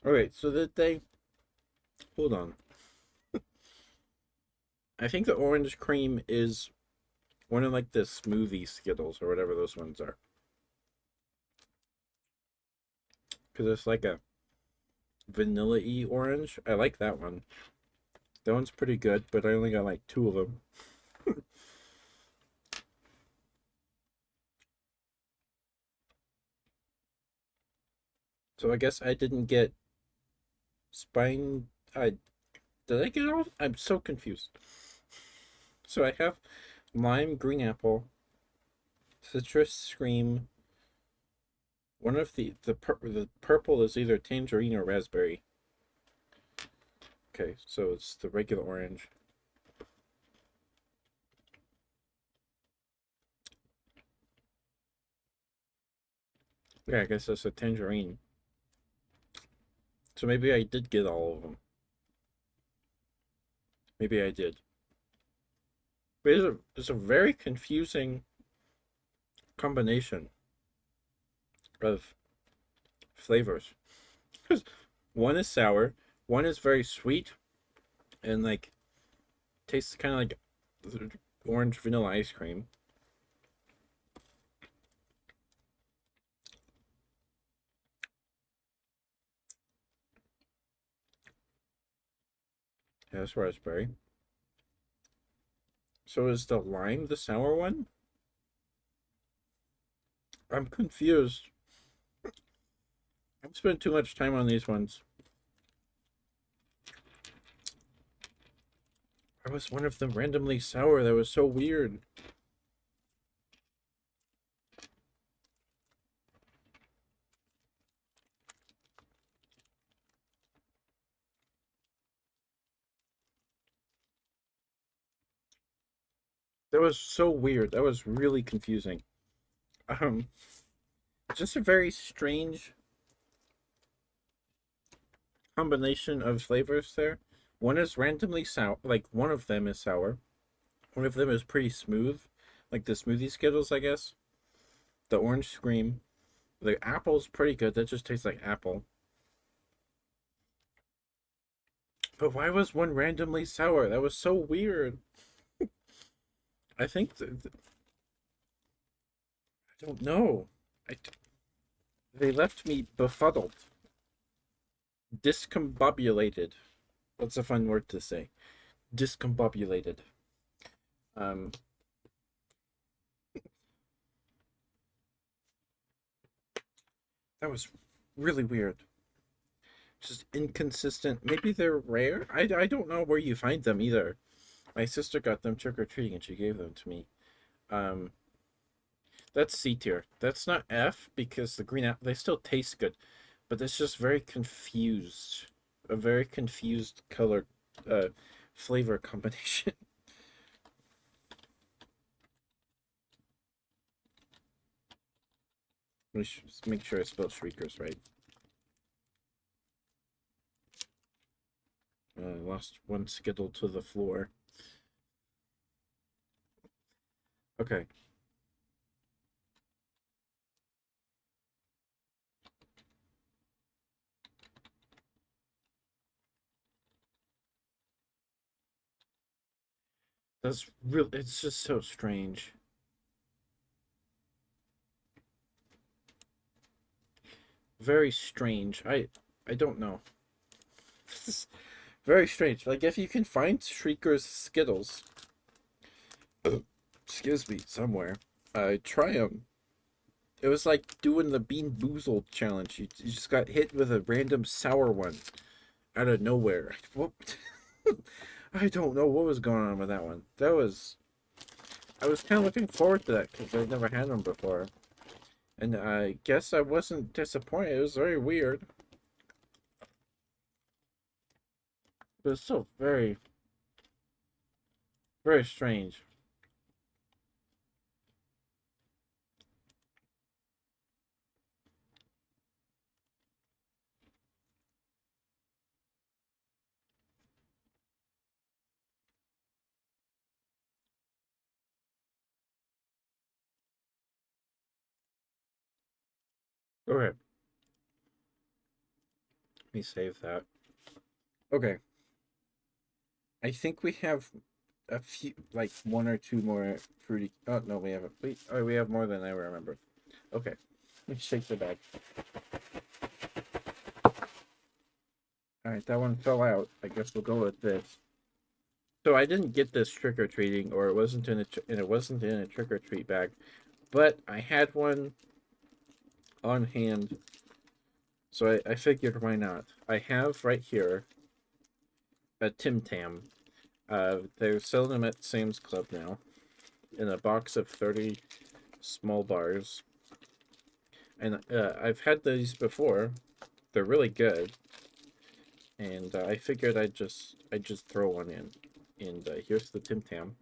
Okay, so that they hold on. I think the orange cream is one of like the smoothie Skittles or whatever those ones are. Because it's like a vanilla-y orange. I like that one. That one's pretty good, but I only got like 2 of them. So I guess I didn't get spine. Did I get all? I'm so confused. So I have lime, green apple, citrus scream. One of the purple is either tangerine or raspberry. Okay, so it's the regular orange. Yeah, I guess that's a tangerine. So maybe I did get all of them. Maybe I did. But it's a very confusing combination of flavors. Because one is sour, one is very sweet, and like tastes kind of like orange vanilla ice cream. Yeah, that's raspberry. So is the lime the sour one? I'm confused. I've spent too much time on these ones. Why was one of them randomly sour? That was so weird. That was so weird. That was really confusing. Um, just a very strange combination of flavors there. One is randomly sour, like one of them is sour. One of them is pretty smooth, like the smoothie Skittles, I guess. The orange scream. The apple's pretty good. That just tastes like apple. But why was one randomly sour? That was so weird. I think I don't know. I, they left me befuddled, discombobulated. That's a fun word to say. Discombobulated. Um, that was really weird. Just inconsistent. Maybe they're rare. I don't know where you find them either. My sister got them trick or treating and she gave them to me. Um, that's C tier. That's not F because the green apple they still taste good, but it's just very confused. A very confused color, uh, flavor combination. Let me make sure I spell Shriekers right. Lost one Skittle to the floor. Okay. That's real. It's just so strange. Very strange. I don't know. Very strange. Like if you can find Shrieker's Skittles, excuse me, somewhere, try them. It was like doing the Bean Boozled challenge. You just got hit with a random sour one out of nowhere. What? I don't know what was going on with that one. That was. I was kind of looking forward to that because I'd never had them before. And I guess I wasn't disappointed. It was very weird. But it's still very, very strange. Okay, let me save that. Okay, I think we have a few, like one or two more fruity. Oh no, we haven't. We have more than I remember. Okay, let me shake the bag. All right, that one fell out. I guess we'll go with this. So I didn't get this trick or treating, or it wasn't in a trick or treat bag, but I had one on hand, so I figured why not. I have right here a Tim Tam. They're selling them at Sam's Club now in a box of 30 small bars. And I've had these before. They're really good. And I figured I'd just throw one in. And here's the Tim Tam.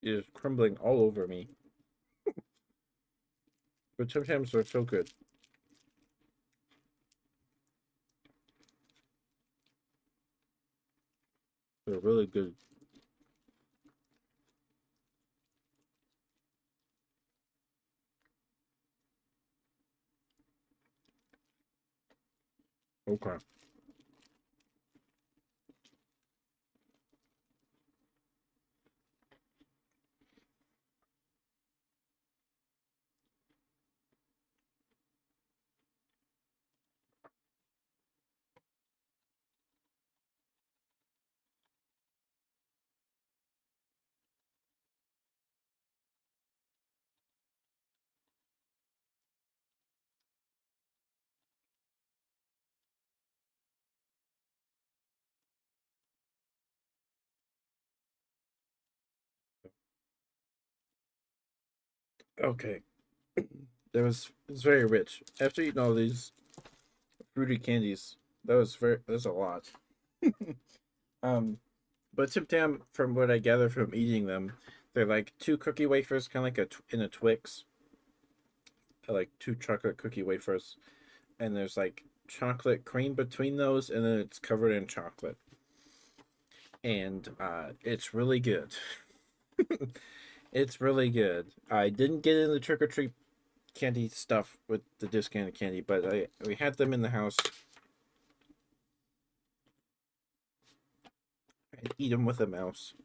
It is crumbling all over me. But Tim Tams are so good. They're really good. Okay. Okay. It's very rich. After eating all these fruity candies, that's a lot. um, but Tim Tam, from what I gather from eating them, they're like two cookie wafers, kind of like in a Twix, like two chocolate cookie wafers, and there's like chocolate cream between those, and then it's covered in chocolate, and it's really good. It's really good. I didn't get in the trick or treat candy stuff with the discounted candy, but we had them in the house. I'd eat them with a mouse.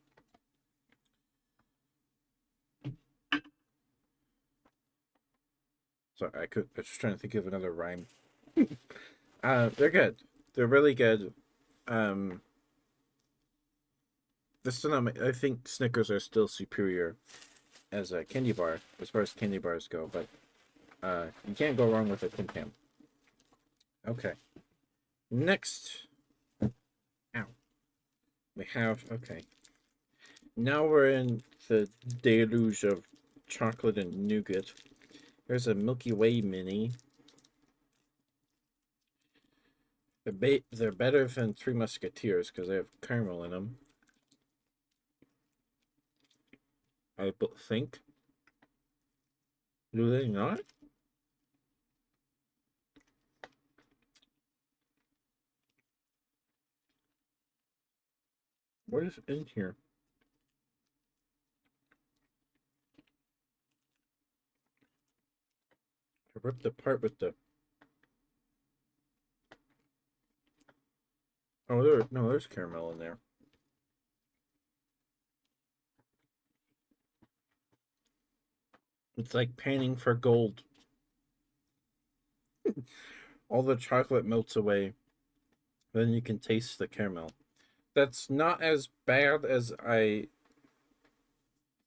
So I was trying to think of another rhyme. They're good. They're really good. Um, this one, I think Snickers are still superior as a candy bar as far as candy bars go, but you can't go wrong with a Tim Tam. Okay, next, ow, we have okay. Now we're in the deluge of chocolate and nougat. There's a Milky Way mini. They're better than Three Musketeers because they have caramel in them. I think. Do they not? What is in here? I ripped apart with the. Oh, there's caramel in there. It's like panning for gold. All the chocolate melts away, then you can taste the caramel. That's not as bad as I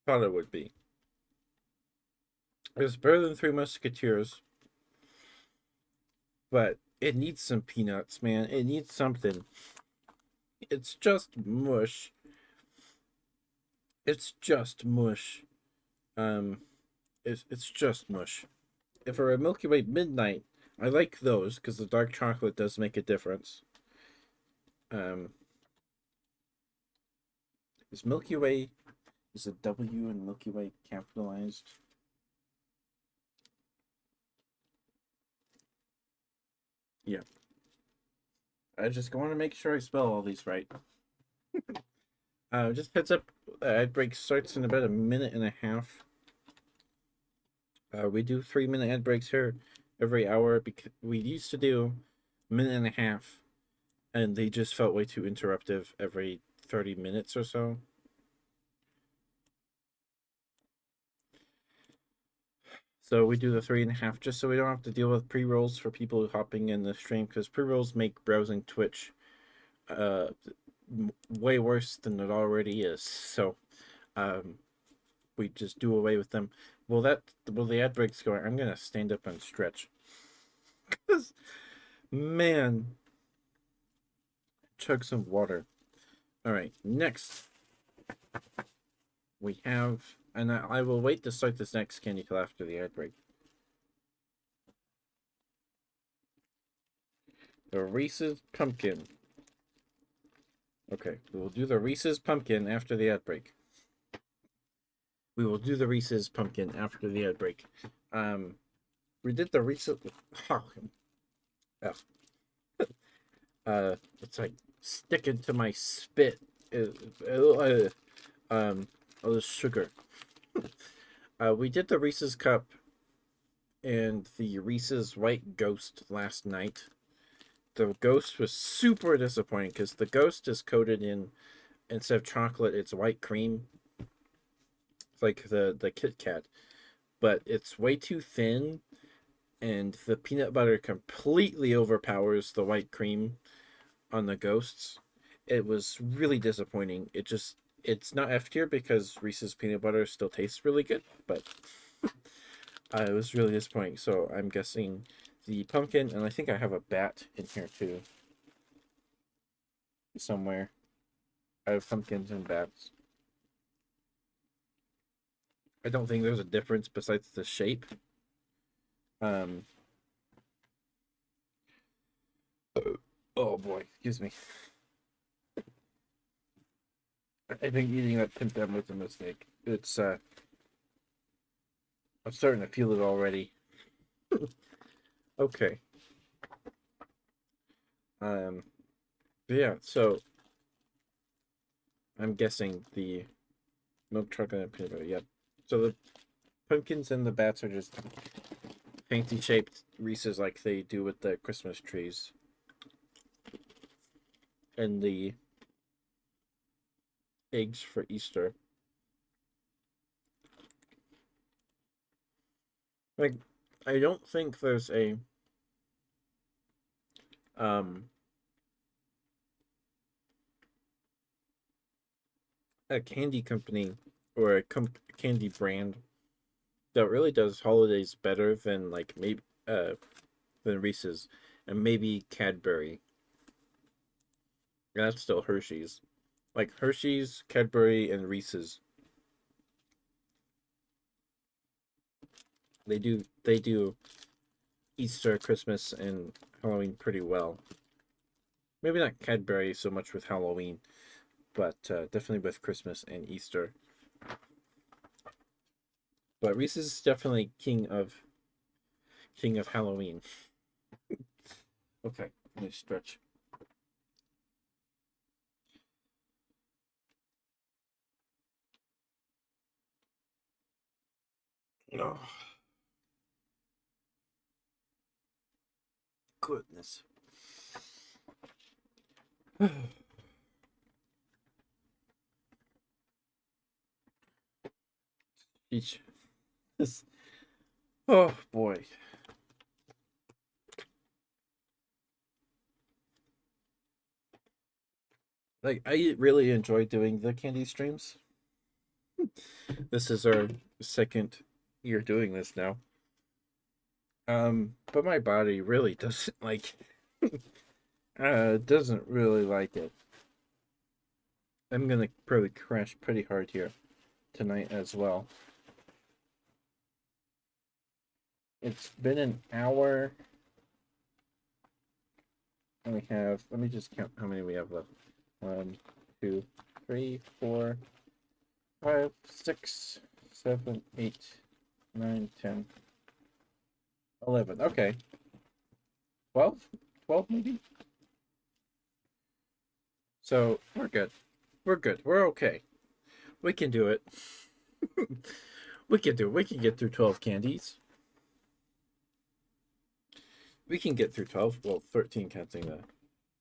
thought it would be. It's better than Three Musketeers, but it needs some peanuts, man. It needs something. It's just mush. It's just mush. Um, it's just mush. If for a Milky Way Midnight, I like those because the dark chocolate does make a difference. Um, is Milky Way is a W in Milky Way capitalized? Yeah. I just want to make sure I spell all these right. Just heads up, ad break starts in about a minute and a half. We do 3 minute ad breaks here every hour because we used to do a minute and a half, and they just felt way too interruptive every 30 minutes or so. So we do the 3.5 just so we don't have to deal with pre-rolls for people hopping in the stream because pre-rolls make browsing Twitch uh way worse than it already is. So um we just do away with them. Well, the ad break's going. I'm gonna stand up and stretch. Cause man, chug some water. All right, next we have, and I will wait to start this next candy till after the ad break. The Reese's Pumpkin. Okay, we will do the Reese's Pumpkin after the ad break. We will do the Reese's Pumpkin after the ad break. We did the Reese's. Oh, it's like sticking to my spit. all this sugar. We did the Reese's Cup and the Reese's White Ghost last night. The Ghost was super disappointing because the Ghost is coated in, instead of chocolate, it's white cream, like the Kit Kat, but it's way too thin, and the peanut butter completely overpowers the white cream on the Ghosts. It was really disappointing. It's not F tier because Reese's peanut butter still tastes really good, but it was really disappointing. So I'm guessing the pumpkin, and I think I have a bat in here too, somewhere. I have pumpkins and bats. I don't think there's a difference besides the shape. Um. Oh boy, excuse me. I think eating that Tim Tam was a mistake. I'm starting to feel it already. Okay. Um. Yeah. So I'm guessing the milk chocolate and peanut butter. Yep. So the pumpkins and the bats are just fancy shaped Reese's like they do with the Christmas trees. And the eggs for Easter. Like, I don't think there's um a candy company or a candy brand that really does holidays better than like maybe than Reese's and maybe Cadbury. And that's still Hershey's. Like Hershey's, Cadbury, and Reese's. They do Easter, Christmas, and Halloween pretty well. Maybe not Cadbury so much with Halloween, but definitely with Christmas and Easter. But Reese's is definitely king of Halloween. Okay, let me stretch. Oh, goodness. Each this. Oh boy. Like I really enjoy doing the candy streams. This is our second year doing this now. But my body really doesn't like doesn't really like it. I'm gonna probably crash pretty hard here tonight as well. It's been an hour and we have, let me just count how many we have left. 1, 2, 3, 4, 5, 6, 7, 8, 9, 10, 11. Okay. 12? 12 maybe? So we're good. We're good. We're okay. We can do it. We can do it. We can get through 12 candies. We can get through 12. Well, 13 counting the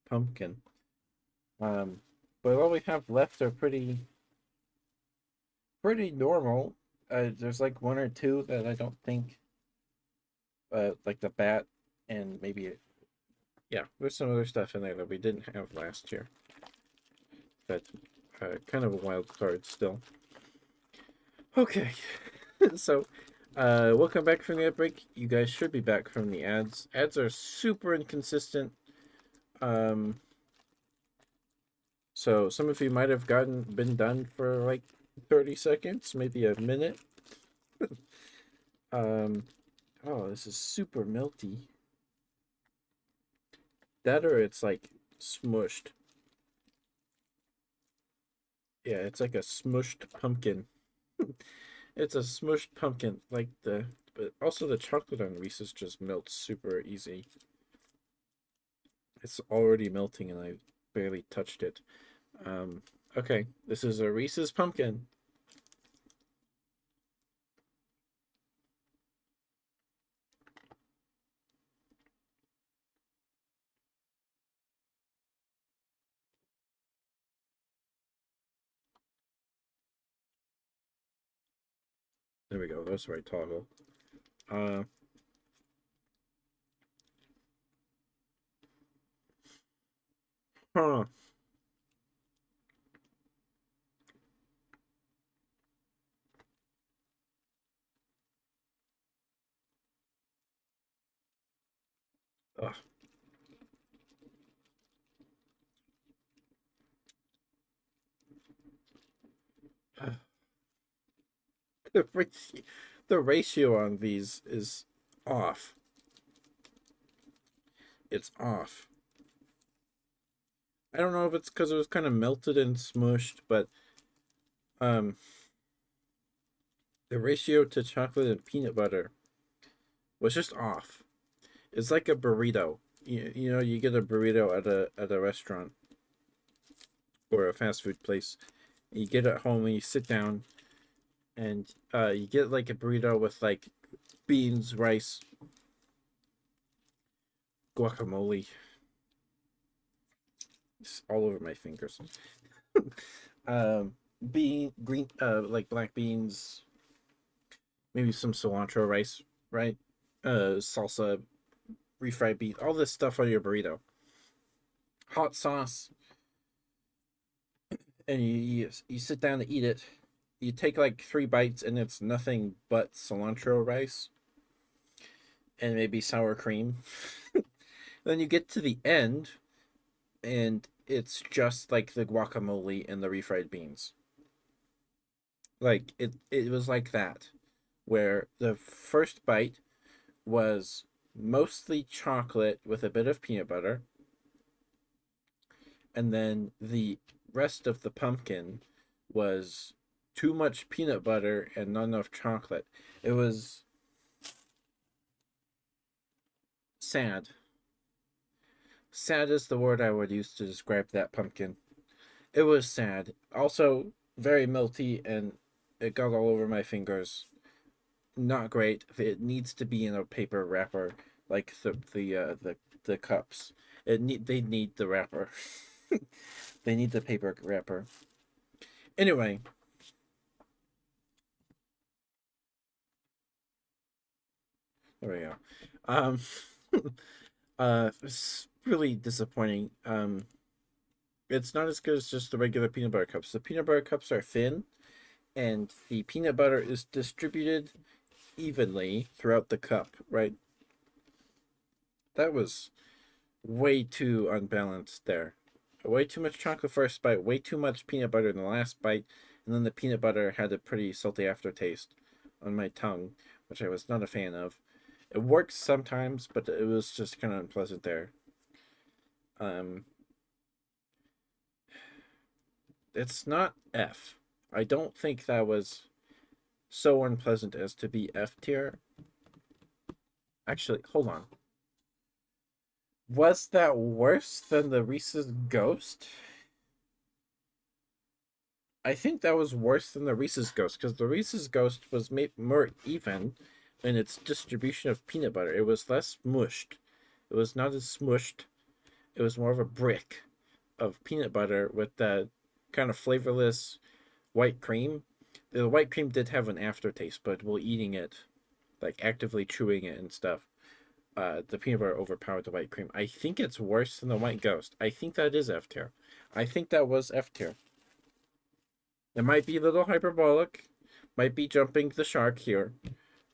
pumpkin. Um, but all we have left are pretty normal. There's like one or two that I don't think, like the bat and maybe, yeah, there's some other stuff in there that we didn't have last year. But kind of a wild card still. Okay, so welcome back from the ad break. You guys should be back from the ads. Ads are super inconsistent. Um, so some of you might have been done for like 30 seconds, maybe a minute. um, oh, this is super melty. That or it's like smushed. Yeah, it's like a smushed pumpkin. It's a smushed pumpkin, like but also the chocolate on Reese's just melts super easy. It's already melting and I barely touched it. Um, Okay, this is a Reese's pumpkin. There we go. That's the right toggle. Uh, huh. Ugh. The ratio, the ratio on these is off. It's off. I don't know if it's because it was kind of melted and smushed, but um, the ratio to chocolate and peanut butter was just off. It's like a burrito. You know, you get a burrito at a restaurant or a fast food place. You get it home and you sit down and you get like a burrito with like beans, rice, guacamole. It's all over my fingers. Green, like black beans, maybe some cilantro rice, right? Salsa, refried beef, all this stuff on your burrito. Hot sauce, and you sit down to eat it. You take like 3 bites, and it's nothing but cilantro rice and maybe sour cream. Then you get to the end, and it's just like the guacamole and the refried beans. Like it was like that, where the first bite was mostly chocolate with a bit of peanut butter, and then the rest of the pumpkin was too much peanut butter and not enough chocolate. It was sad. Sad is the word I would use to describe that pumpkin. It was sad. Also, very melty and it got all over my fingers. Not great. It needs to be in a paper wrapper, like the cups. They need the wrapper. They need the paper wrapper. Anyway, there we go. Um, it's really disappointing. It's not as good as just the regular peanut butter cups. The peanut butter cups are thin, and the peanut butter is distributed evenly throughout the cup. Right? That was way too unbalanced there. Way too much chocolate first bite, way too much peanut butter in the last bite, and then the peanut butter had a pretty salty aftertaste on my tongue, which I was not a fan of. It works sometimes, but it was just kind of unpleasant there. Um, it's not F. I don't think that was so unpleasant as to be F tier. Actually, hold on. Was that worse than the Reese's Ghost? I think that was worse than the Reese's Ghost because the Reese's Ghost was made more even in its distribution of peanut butter. It was less mushed. It was not as smushed. It was more of a brick of peanut butter with that kind of flavorless white cream. The white cream did have an aftertaste, but while eating it, like actively chewing it and stuff, the peanut butter overpowered the white cream. I think it's worse than the White Ghost. I think that is F tier. I think that was F tier. It might be a little hyperbolic, might be jumping the shark here,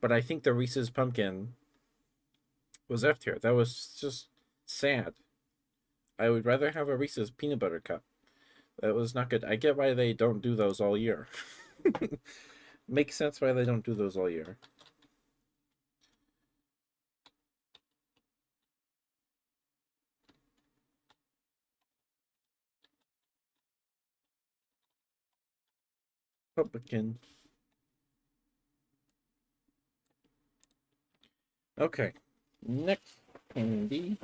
but I think the Reese's pumpkin was F tier. That was just sad. I would rather have a Reese's peanut butter cup. That was not good. I get why they don't do those all year. Makes sense why they don't do those all year. Pumpkin. Okay. Next candy.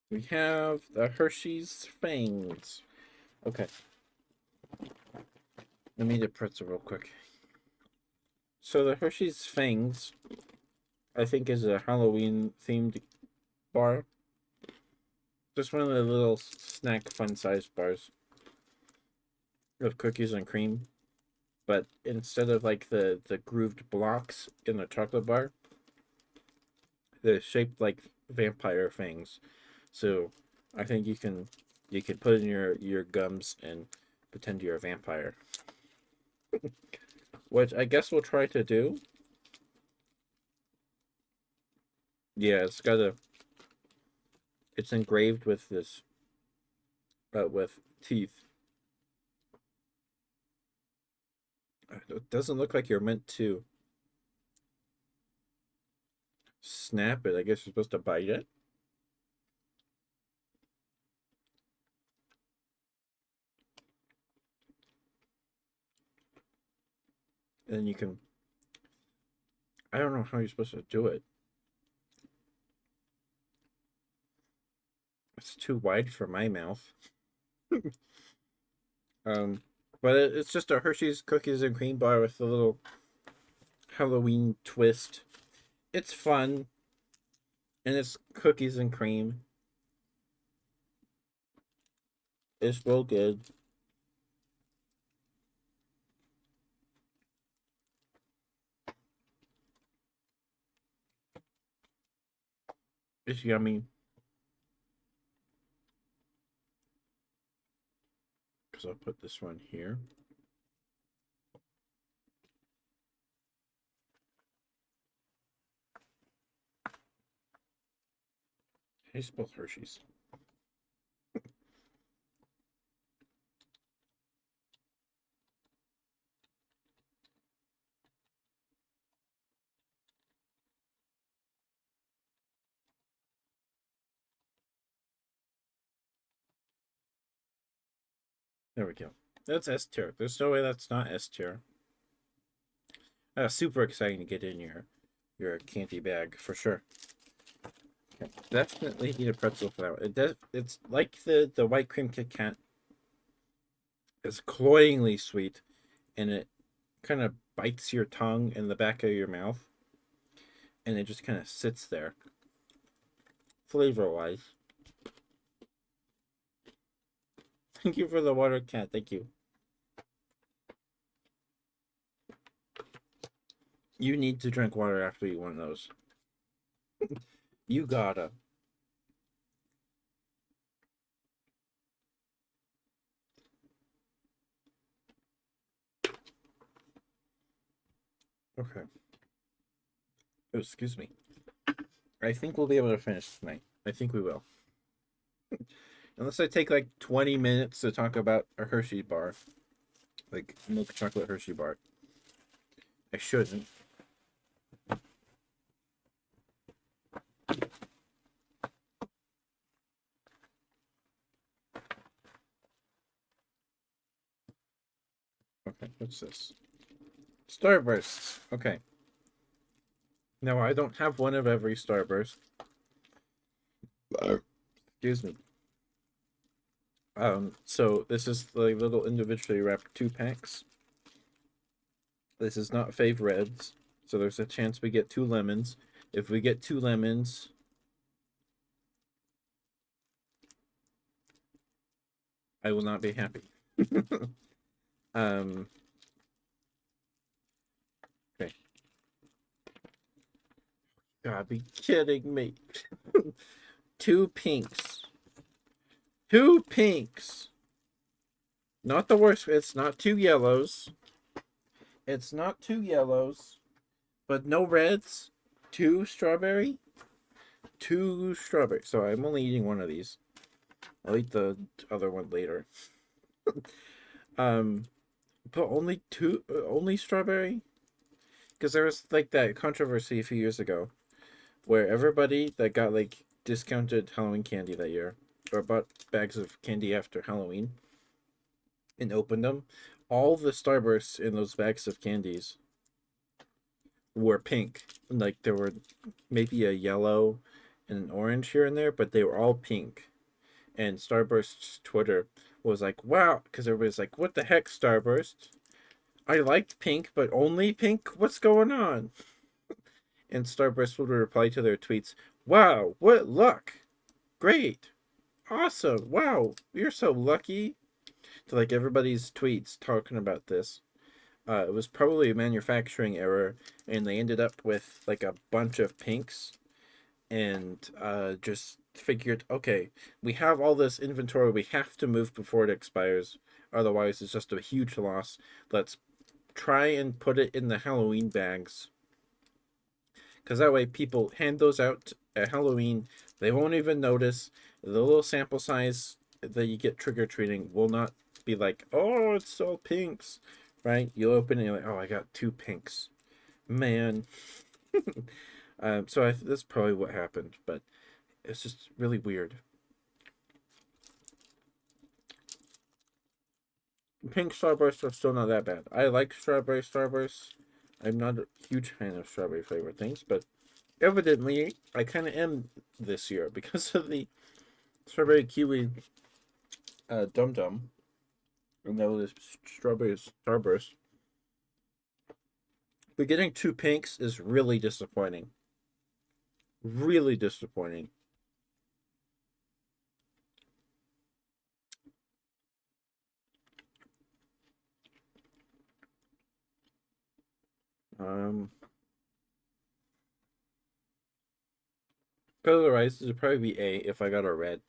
We have the Hershey's Fangs. Okay. Let me eat a pretzel real quick. So the Hershey's Fangs, I think, is a Halloween themed bar. Just one of the little snack fun sized bars of cookies and cream. But instead of like the grooved blocks in the chocolate bar, they're shaped like vampire fangs. So I think you can put in your gums and pretend you're a vampire. Which I guess we'll try to do. Yeah, it's engraved with this with teeth. It doesn't look like you're meant to snap it. I guess you're supposed to bite it. And then you can. I don't know how you're supposed to do it. It's too wide for my mouth. um, but it's just a Hershey's cookies and cream bar with a little Halloween twist. It's fun, and it's cookies and cream. It's real good. It's yummy. Because I'll put this one here. Tastes both Hershey's. There we go. That's S tier. There's no way that's not S tier. Super exciting to get in your candy bag for sure. Okay. Definitely need a pretzel for that one. It's like the white cream Kit Kat. It's cloyingly sweet, and it kind of bites your tongue in the back of your mouth, and it just kind of sits there. Flavor wise. Thank you for the water, cat. Thank you. You need to drink water after you one of those. You gotta. Okay. Oh, excuse me. I think we'll be able to finish tonight. I think we will. Unless I take like 20 minutes to talk about a Hershey bar. Like milk chocolate Hershey bar. I shouldn't. Okay, what's this? Starbursts. Okay. Now I don't have one of every Starburst. Excuse me. So this is the little individually wrapped 2 packs. This is not Fave Reds, so there's a chance we get 2 lemons. If we get 2 lemons, I will not be happy. Okay. Gotta be kidding me. 2 pinks. 2 pinks. Not the worst. It's not 2 yellows. It's not 2 yellows. But no reds. 2 strawberry. 2 strawberry. So I'm only eating one of these. I'll eat the other one later. But only 2. Only strawberry. Because there was like that controversy a few years ago, where everybody that got like discounted Halloween candy that year, or bought bags of candy after Halloween, and opened them, all the Starbursts in those bags of candies were pink. Like there were maybe a yellow and an orange here and there, but they were all pink. And Starburst's Twitter was like, wow, because everybody's like, what the heck, Starburst? I liked pink, but only pink? What's going on? And Starburst would reply to their tweets, wow, what luck! Great! Awesome! Wow, you're so lucky! To like everybody's tweets talking about this. It was probably a manufacturing error, and they ended up with like a bunch of pinks, and just figured, okay, we have all this inventory, we have to move before it expires, otherwise it's just a huge loss. Let's try and put it in the Halloween bags, because that way people hand those out at Halloween, they won't even notice. The little sample size that you get trick-or-treating will not be like, oh, it's all pinks, right? You'll open it and you're like, oh, I got 2 pinks, man. So that's probably what happened, but it's just really weird. Pink Starbursts are still not that bad. I like strawberry Starbursts. I'm not a huge fan of strawberry flavored things, but evidently I kind of am this year because of the strawberry kiwi Dum Dum. And that was strawberry Starburst. But getting 2 pinks is really disappointing. Really disappointing. Um, because of the rice, it would probably be A if I got a red.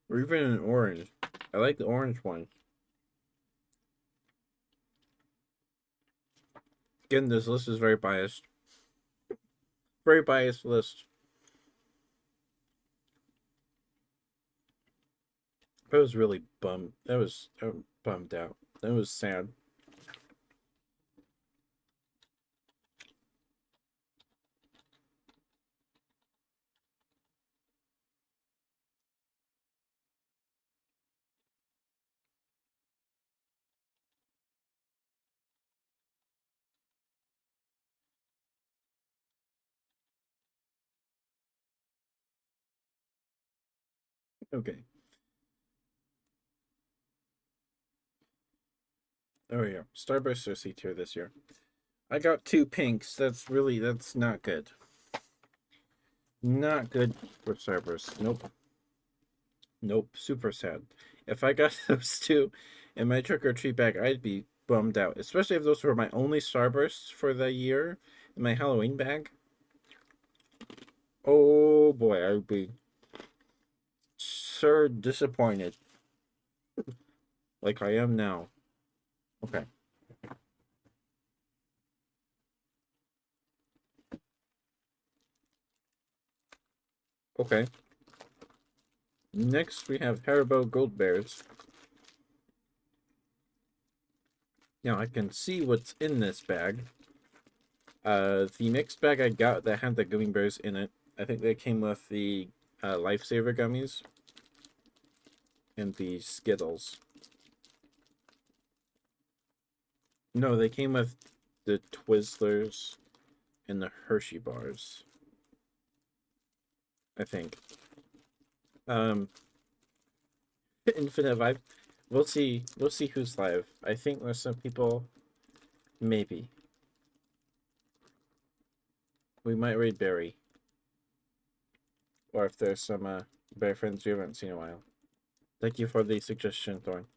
Or even an orange. I like the orange one. Again, this list is very biased. Very biased list. I was really bummed. I was bummed out. That was sad. Okay. Oh yeah. Starburst are C tier this year. I got 2 pinks. That's not good. Not good for Starburst. Nope. Nope. Super sad. If I got those 2 in my trick or treat bag, I'd be bummed out. Especially if those were my only Starbursts for the year in my Halloween bag. Oh boy, I'd be so disappointed. Like I am now. Okay. Okay. Next we have Haribo Gold Bears. Now I can see what's in this bag. The mixed bag I got that had the gummy bears in it. I think they came with the Lifesaver gummies and the Skittles. No, they came with the Twizzlers and the Hershey bars. I think. Infinite Vibe. We'll see. We'll see who's live. I think there's some people. Maybe. We might raid Barry. Or if there's some bear friends we haven't seen in a while. Thank you for the suggestion, Thorn.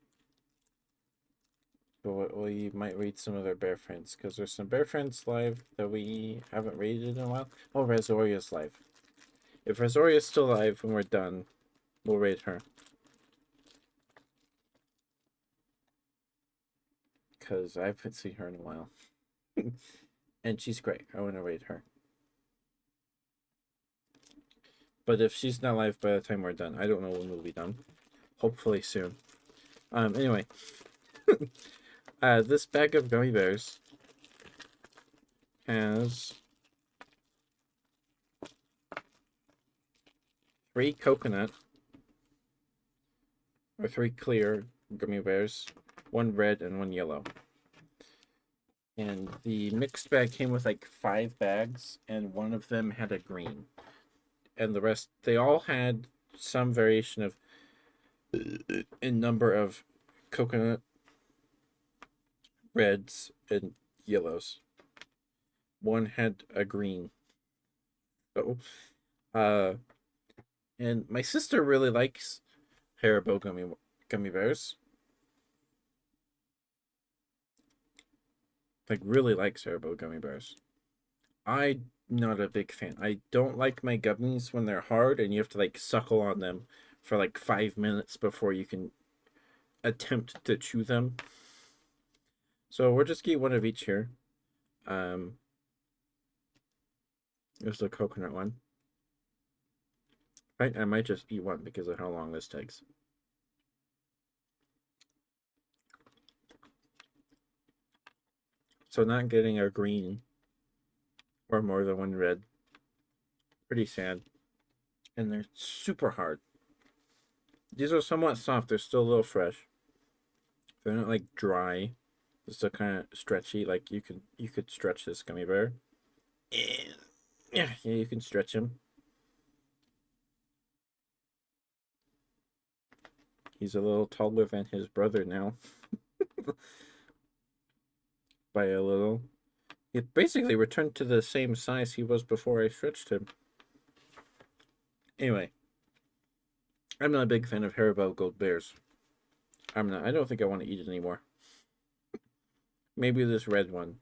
But we might raid some of their bear friends, because there's some bear friends live that we haven't raided in a while. Oh, Razoria's live. If Razoria's still live when we're done, we'll raid her. Because I haven't seen her in a while. And she's great. I want to raid her. But if she's not live by the time we're done, I don't know when we'll be done. Hopefully soon. Anyway. This bag of gummy bears has 3 coconut or 3 clear gummy bears, 1 red and 1 yellow. And the mixed bag came with like 5 bags, and one of them had a green. And the rest, they all had some variation of in number of coconut, reds, and yellows. One had a green. So, uh, and my sister really likes Haribo gummy bears. Like really likes Haribo gummy bears. I'm not a big fan. I don't like my gummies when they're hard and you have to like suckle on them for like 5 minutes before you can attempt to chew them. So we'll just get one of each here. Um, There's the coconut one. I might just eat one because of how long this takes. So not getting a green or more than one red. Pretty sad. And they're super hard. These are somewhat soft. They're still a little fresh. They're not like dry. They're still kind of stretchy. Like you could stretch this gummy bear. Yeah, you can stretch him. He's a little taller than his brother now. By a little. He basically returned to the same size he was before I stretched him. Anyway, I'm not a big fan of Haribo Gold Bears. I'm not. I don't think I want to eat it anymore. Maybe this red one.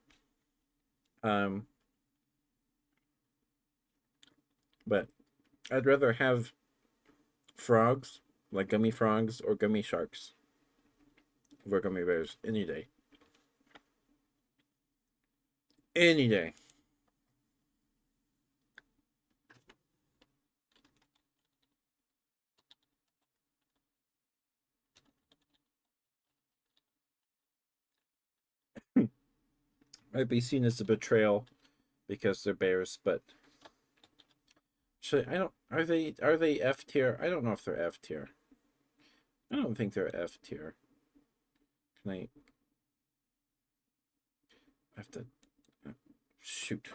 But I'd rather have frogs, like gummy frogs or gummy sharks, over gummy bears any day. Any day. Might be seen as a betrayal because they're bears, but actually, I don't. Are they F tier? I don't know if they're F tier. I don't think they're F tier. Can I have to shoot?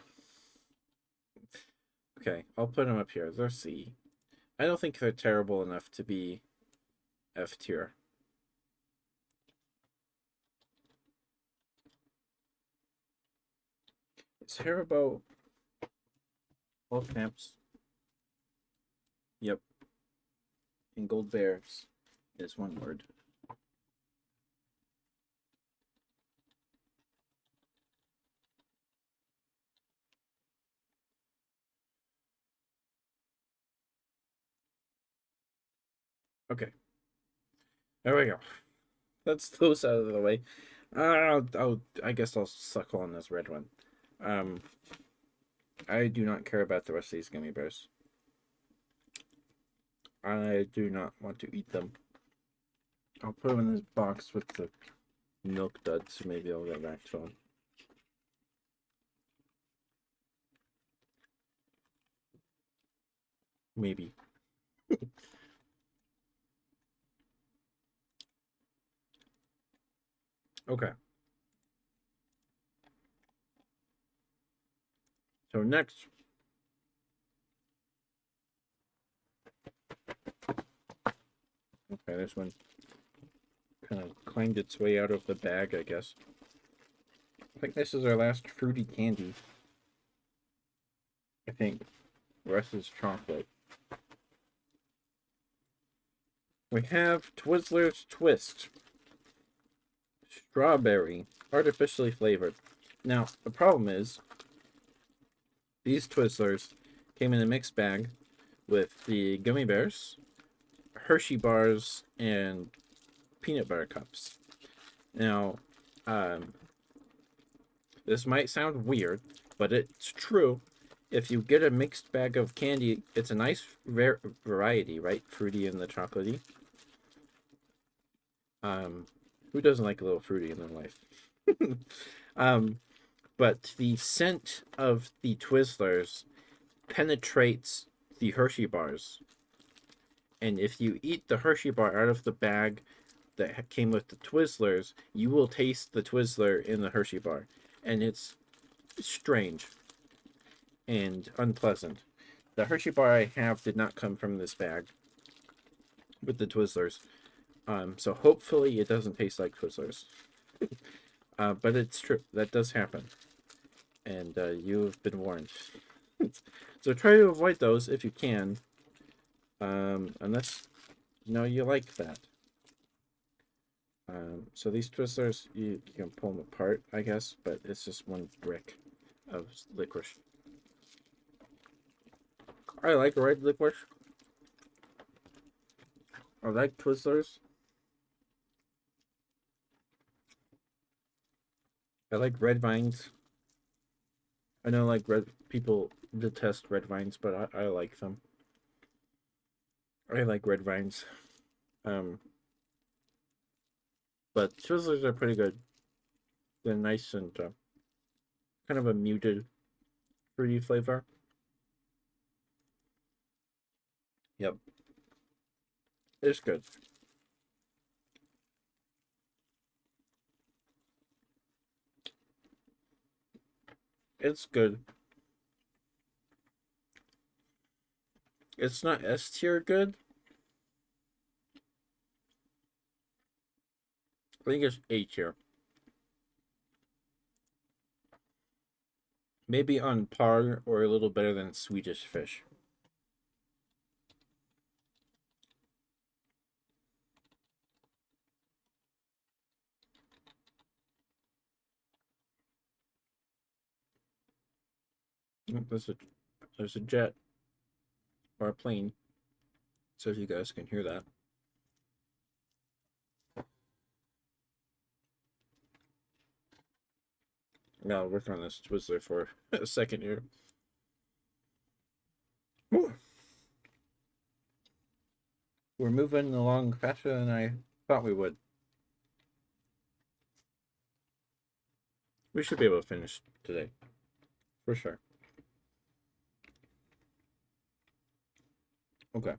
Okay, I'll put them up here. They're C. I don't think they're terrible enough to be F tier. Is Haribo all caps? Yep. And gold bears is one word. Okay. There we go. That's those out of the way. I guess I'll suckle on this red one. Um, I do not care about the rest of these gummy bears. I do not want to eat them. I'll put them in this box with the milk duds. Maybe I'll get back to them. Maybe. Okay. So next. Okay, this one kind of climbed its way out of the bag, I guess. I think this is our last fruity candy. I think. The rest is chocolate. We have Twizzlers Twist. Strawberry. Artificially flavored. Now, the problem is, these Twizzlers came in a mixed bag with the gummy bears, Hershey bars, and peanut butter cups. Now, this might sound weird, but it's true. If you get a mixed bag of candy, it's a nice variety, right? Fruity and the chocolatey. Who doesn't like a little fruity in their life? But the scent of the Twizzlers penetrates the Hershey bars. And if you eat the Hershey bar out of the bag that came with the Twizzlers, you will taste the Twizzler in the Hershey bar. and it's strange and unpleasant. The Hershey bar I have did not come from this bag with the Twizzlers. So hopefully it doesn't taste like Twizzlers. But it's true. That does happen. And you've been warned. So try to avoid those if you can. Unless, you like that. So these Twizzlers, you can pull them apart, I guess. But it's just one brick of licorice. I like red licorice. I like Twizzlers. I like red vines. I know like red people detest red vines, but I like them. I like red vines. Um, but Twizzlers are pretty good. They're nice and kind of a muted, fruity flavor. Yep, it's good. It's good. It's not S tier good. I think it's A tier. Maybe on par or a little better than Swedish Fish. There's a jet or a plane. So if you guys can hear that. Now I'll work on this Twizzler for a second here. Whew. We're moving along faster than I thought we would. We should be able to finish today. For sure. Okay.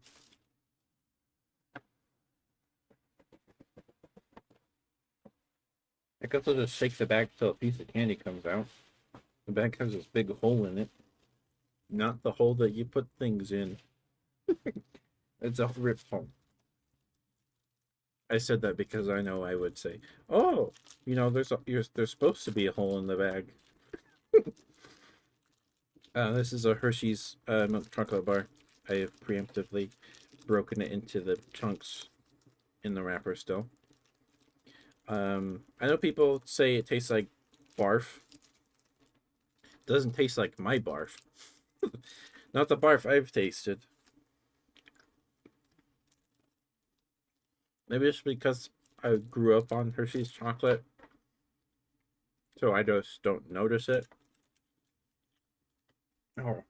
I guess I'll just shake the bag till a piece of candy comes out. The bag has this big hole in it. Not the hole that you put things in. It's a ripped hole. I said that because I know I would say, "Oh, there's supposed to be a hole in the bag." This is a Hershey's milk chocolate bar. I have preemptively broken it into the chunks in the wrapper still. I know people say it tastes like barf. It doesn't taste like my barf. Not the barf I've tasted. Maybe it's because I grew up on Hershey's chocolate, so I just don't notice it. Oh,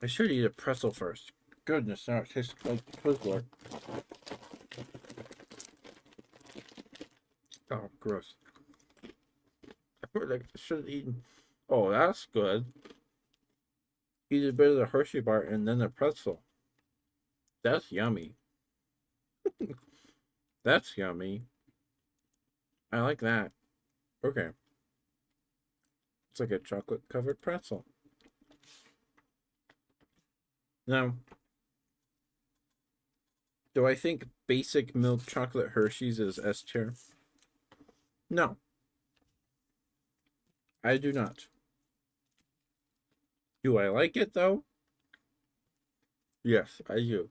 I should eat a pretzel first. Goodness, now it tastes like Twizzler. Oh, gross. I should have eaten. Oh, that's good. Eat a bit of the Hershey bar and then the pretzel. That's yummy. That's yummy. I like that. Okay. It's like a chocolate covered pretzel. Now, do I think basic milk chocolate Hershey's is S tier? No, I do not. Do I like it though? Yes, I do.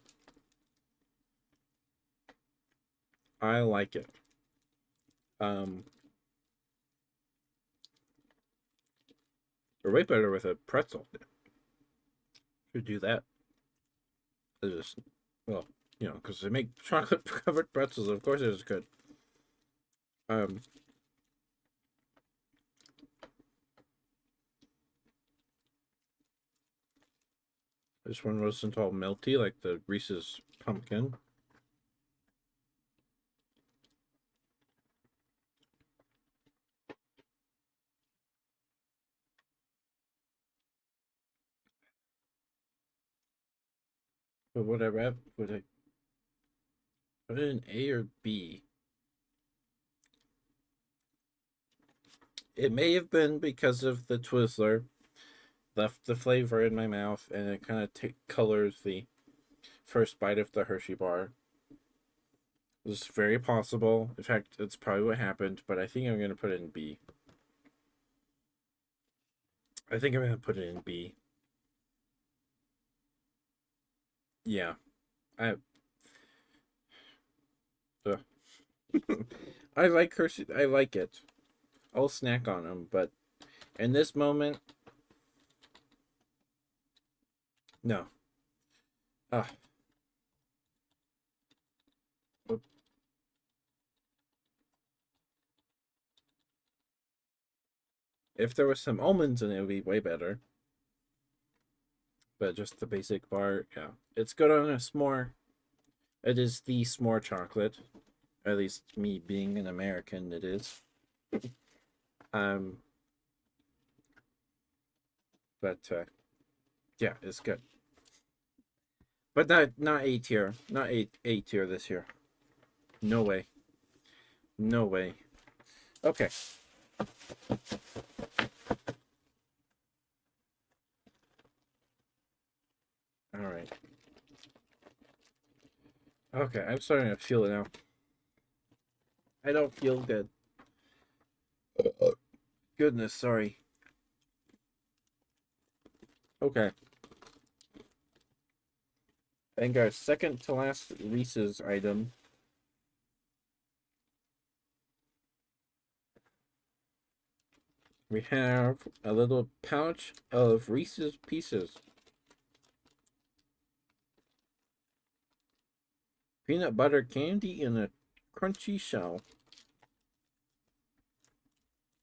I like it. Um, they're way better with a pretzel. Should do that. It's just, well, because they make chocolate covered pretzels. Of course, it's good. Um, this one wasn't all melty like the Reese's pumpkin. But would I put it in A or B? It may have been because of the Twizzler left the flavor in my mouth, and it kind of colors the first bite of the Hershey bar. It's very possible. In fact, it's probably what happened, but I think I'm going to put it in B. I think I'm going to put it in B. Yeah. I I like Hershey. I like it. I'll snack on them, but in this moment, no. Ah. If there was some almonds in it, it would be way better. But just the basic bar, yeah. It's good on a s'more. It is the s'more chocolate. At least me being an American, it is. um, but yeah, it's good. But not A tier, not A tier this year. No way, no way. Okay. All right. Okay, I'm starting to feel it now. I don't feel good. Goodness, sorry. Okay. I think our second to last Reese's item. We have a little pouch of Reese's Pieces. Peanut butter candy in a crunchy shell.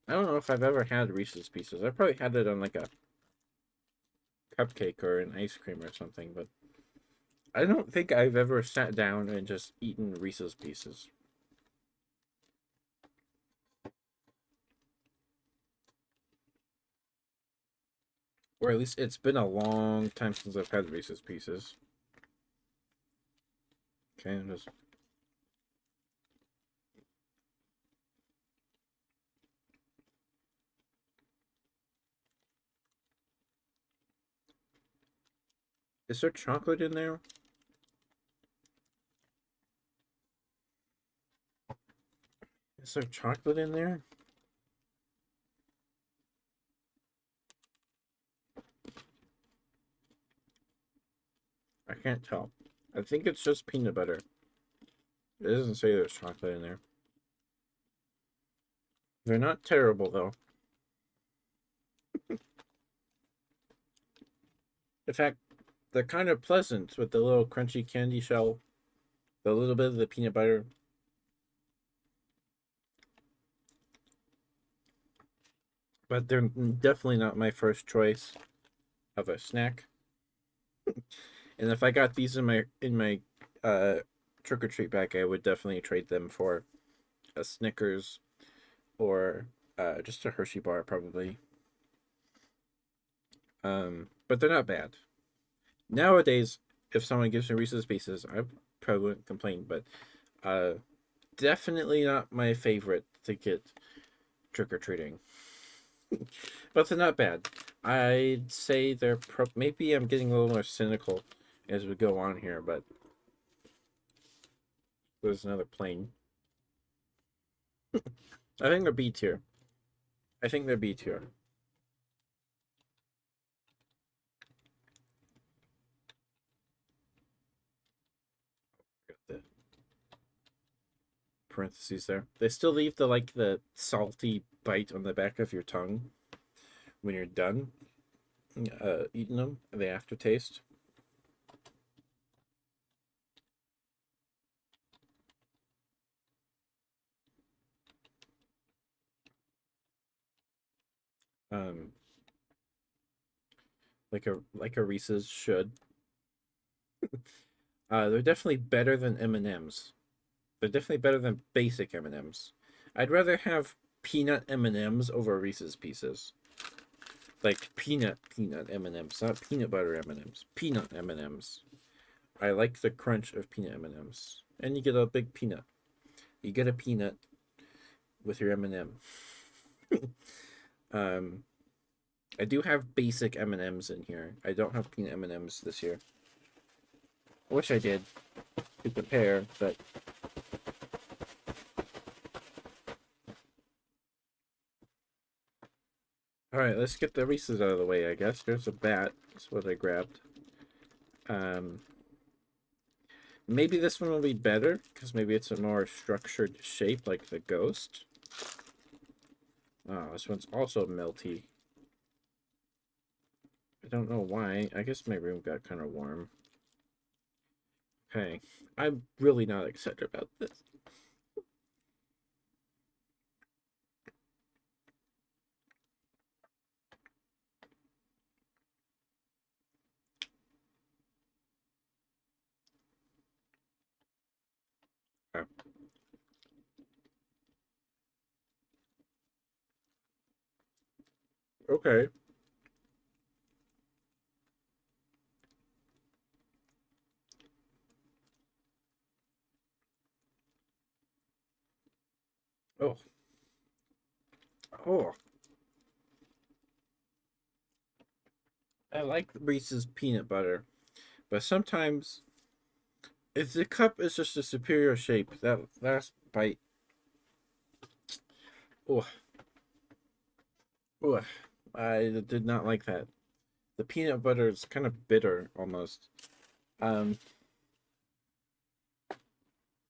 I don't know if I've ever had Reese's Pieces. I probably had it on like a cupcake or an ice cream or something, but I don't think I've ever sat down and just eaten Reese's Pieces. Or at least it's been a long time since I've had Reese's Pieces. Okay, and just... Is there chocolate in there? Is there chocolate in there? I can't tell. I think it's just peanut butter. It doesn't say there's chocolate in there. They're not terrible, though. In fact, they're kind of pleasant with the little crunchy candy shell, the little bit of the peanut butter. But they're definitely not my first choice of a snack. And if I got these in my trick or treat bag, I would definitely trade them for a Snickers or just a Hershey bar, probably. But they're not bad. Nowadays, if someone gives me Reese's Pieces, I probably wouldn't complain. But definitely not my favorite to get trick or treating. But they're not bad. I'd say they're maybe I'm getting a little more cynical as we go on here, but there's another plane. I think they're B tier. I think they're B tier. Got the parentheses there. They still leave the salty bite on the back of your tongue when you're done eating them. The aftertaste. Um, like a Reese's should. They're definitely better than M&Ms. They're definitely better than basic M&Ms. I'd rather have peanut M&Ms over Reese's Pieces. Like peanut M&Ms, not peanut butter M&Ms. Peanut M&Ms. I like the crunch of peanut M&Ms. And you get a big peanut. You get a peanut with your M&M. Um, I do have basic M&Ms in here. I don't have peanut M&Ms this year. I wish I did to compare, but all right, let's get the Reese's out of the way, I guess. Here's a bat. That's what I grabbed. Um, maybe this one will be better, because maybe it's a more structured shape, like the ghost. Oh, this one's also melty. I don't know why. I guess my room got kind of warm. Okay. I'm really not excited about this. Okay. Oh. Oh. I like Reese's peanut butter, but sometimes if the cup is just a superior shape, that last bite. Oh. Oh. I did not like that. The peanut butter is kind of bitter almost. Um,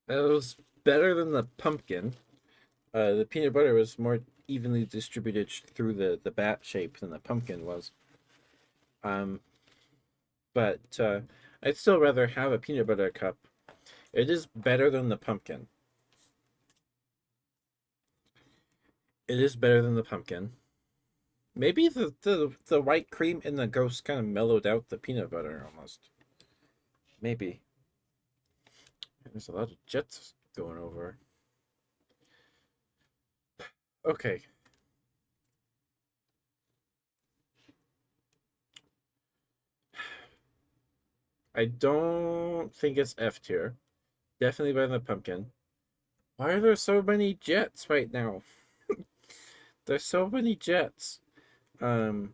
it was better than the pumpkin. The peanut butter was more evenly distributed through the bat shape than the pumpkin was. Um, but I'd still rather have a peanut butter cup. It is better than the pumpkin. It is better than the pumpkin. Maybe the white cream in the ghost kind of mellowed out the peanut butter almost. Maybe. There's a lot of jets going over. Okay. I don't think it's F tier. Definitely better than the pumpkin. Why are there so many jets right now? There's so many jets. Um,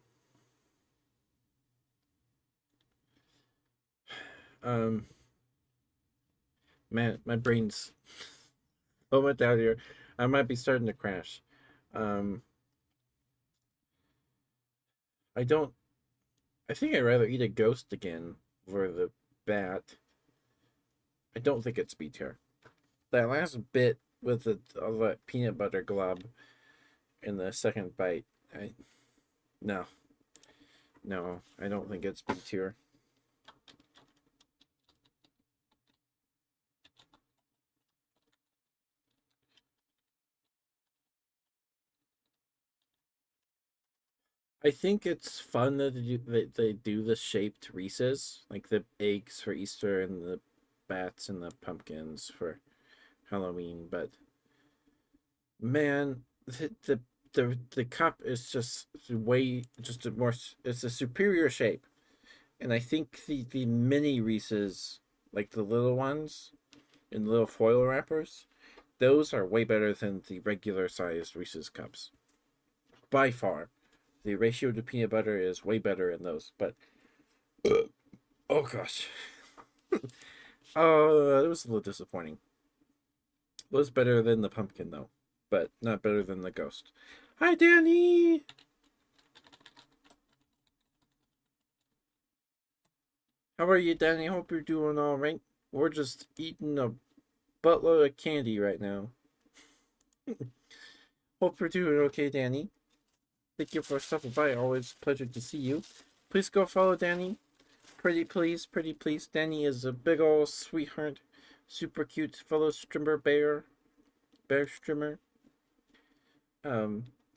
um, man, my brain's almost out here. I might be starting to crash. Um, I don't. I think I'd rather eat a ghost again over the bat. I don't think it's B tier. That last bit with all that peanut butter glob in the second bite, no, no, I don't think it's B tier. I think it's fun that they do the shaped Reese's, like the eggs for Easter and the bats and the pumpkins for Halloween. But man, the cup is just way just a more it's a superior shape, and I think the mini Reese's, like the little ones in little foil wrappers, those are way better than the regular sized Reese's cups by far. The ratio to peanut butter is way better in those. But oh gosh, it was a little disappointing. It was better than the pumpkin though, but not better than the ghost. Hi, Danny. How are you, Danny? Hope you're doing all right. We're just eating a buttload of candy right now. Hope you're doing okay, Danny. Thank you for stopping by. Always a pleasure to see you. Please go follow Danny. Pretty please, pretty please. Danny is a big old sweetheart. Super cute fellow strimmer bear strimmer.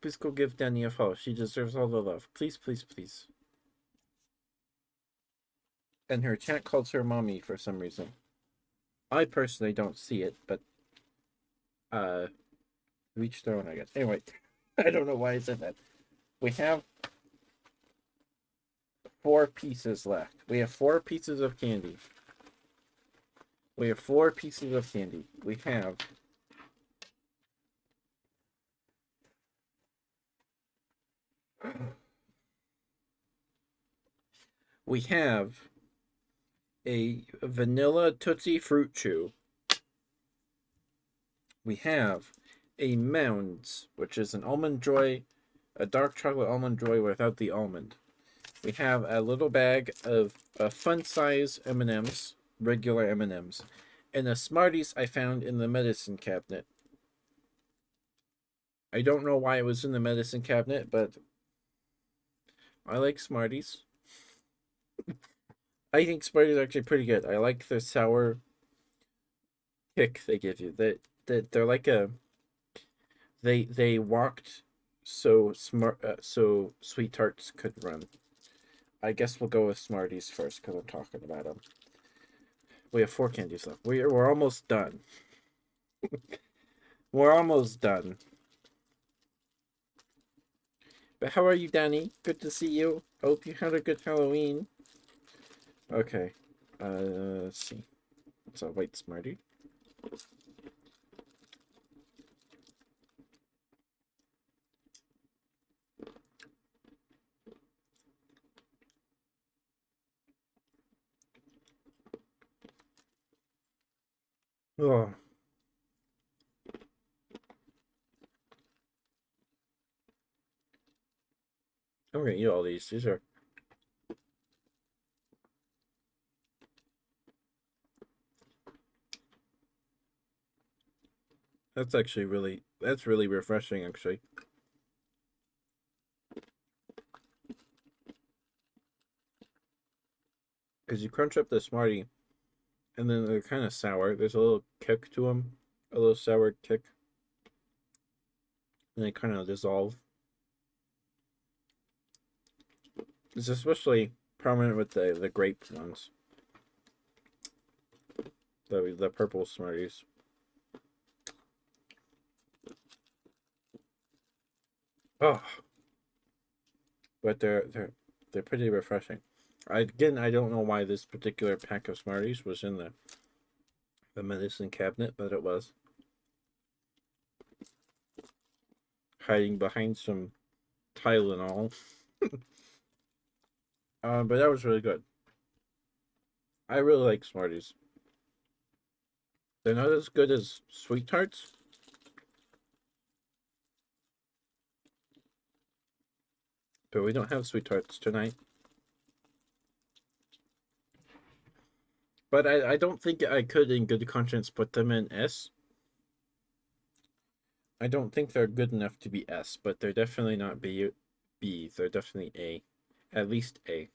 Please go give Danny a follow. She deserves all the love. Please, please, please. And her chat calls her mommy for some reason. I personally don't see it, but reach their own, I guess. Anyway, I don't know why I said that. We have 4 pieces left. We have 4 pieces of candy. We have 4 pieces of candy. We have We have a vanilla Tootsie Fruit Chew. We have a Mounds, which is an almond joy, a dark chocolate almond joy without the almond. We have a little bag of fun size M&Ms, regular M&Ms, and a Smarties I found in the medicine cabinet. I don't know why it was in the medicine cabinet, but I like Smarties. I think Smarties are actually pretty good. I like the sour kick they give you. That they're like a they walked so smart so sweet tarts could run. I guess we'll go with Smarties first because I'm talking about them. We have 4 candies left. We're almost done. We're almost done. But how are you, Danny? Good to see you. Hope you had a good Halloween. Okay. Let's see. It's a white Smartie. Oh. I'm gonna eat all these. These are that's really refreshing actually. Because you crunch up the Smartie and then they're kind of sour. There's a little kick to them, a little sour kick. And they kind of dissolve. It's especially prominent with the grape ones. The purple Smarties. Oh, but they're pretty refreshing. I don't know why this particular pack of Smarties was in the medicine cabinet, but it was. Hiding behind some Tylenol. But that was really good. I really like Smarties. They're not as good as Sweet Tarts. But we don't have Sweet Tarts tonight. But I don't think I could in good conscience put them in S. I don't think they're good enough to be S, but they're definitely not B. They're definitely A. At least A.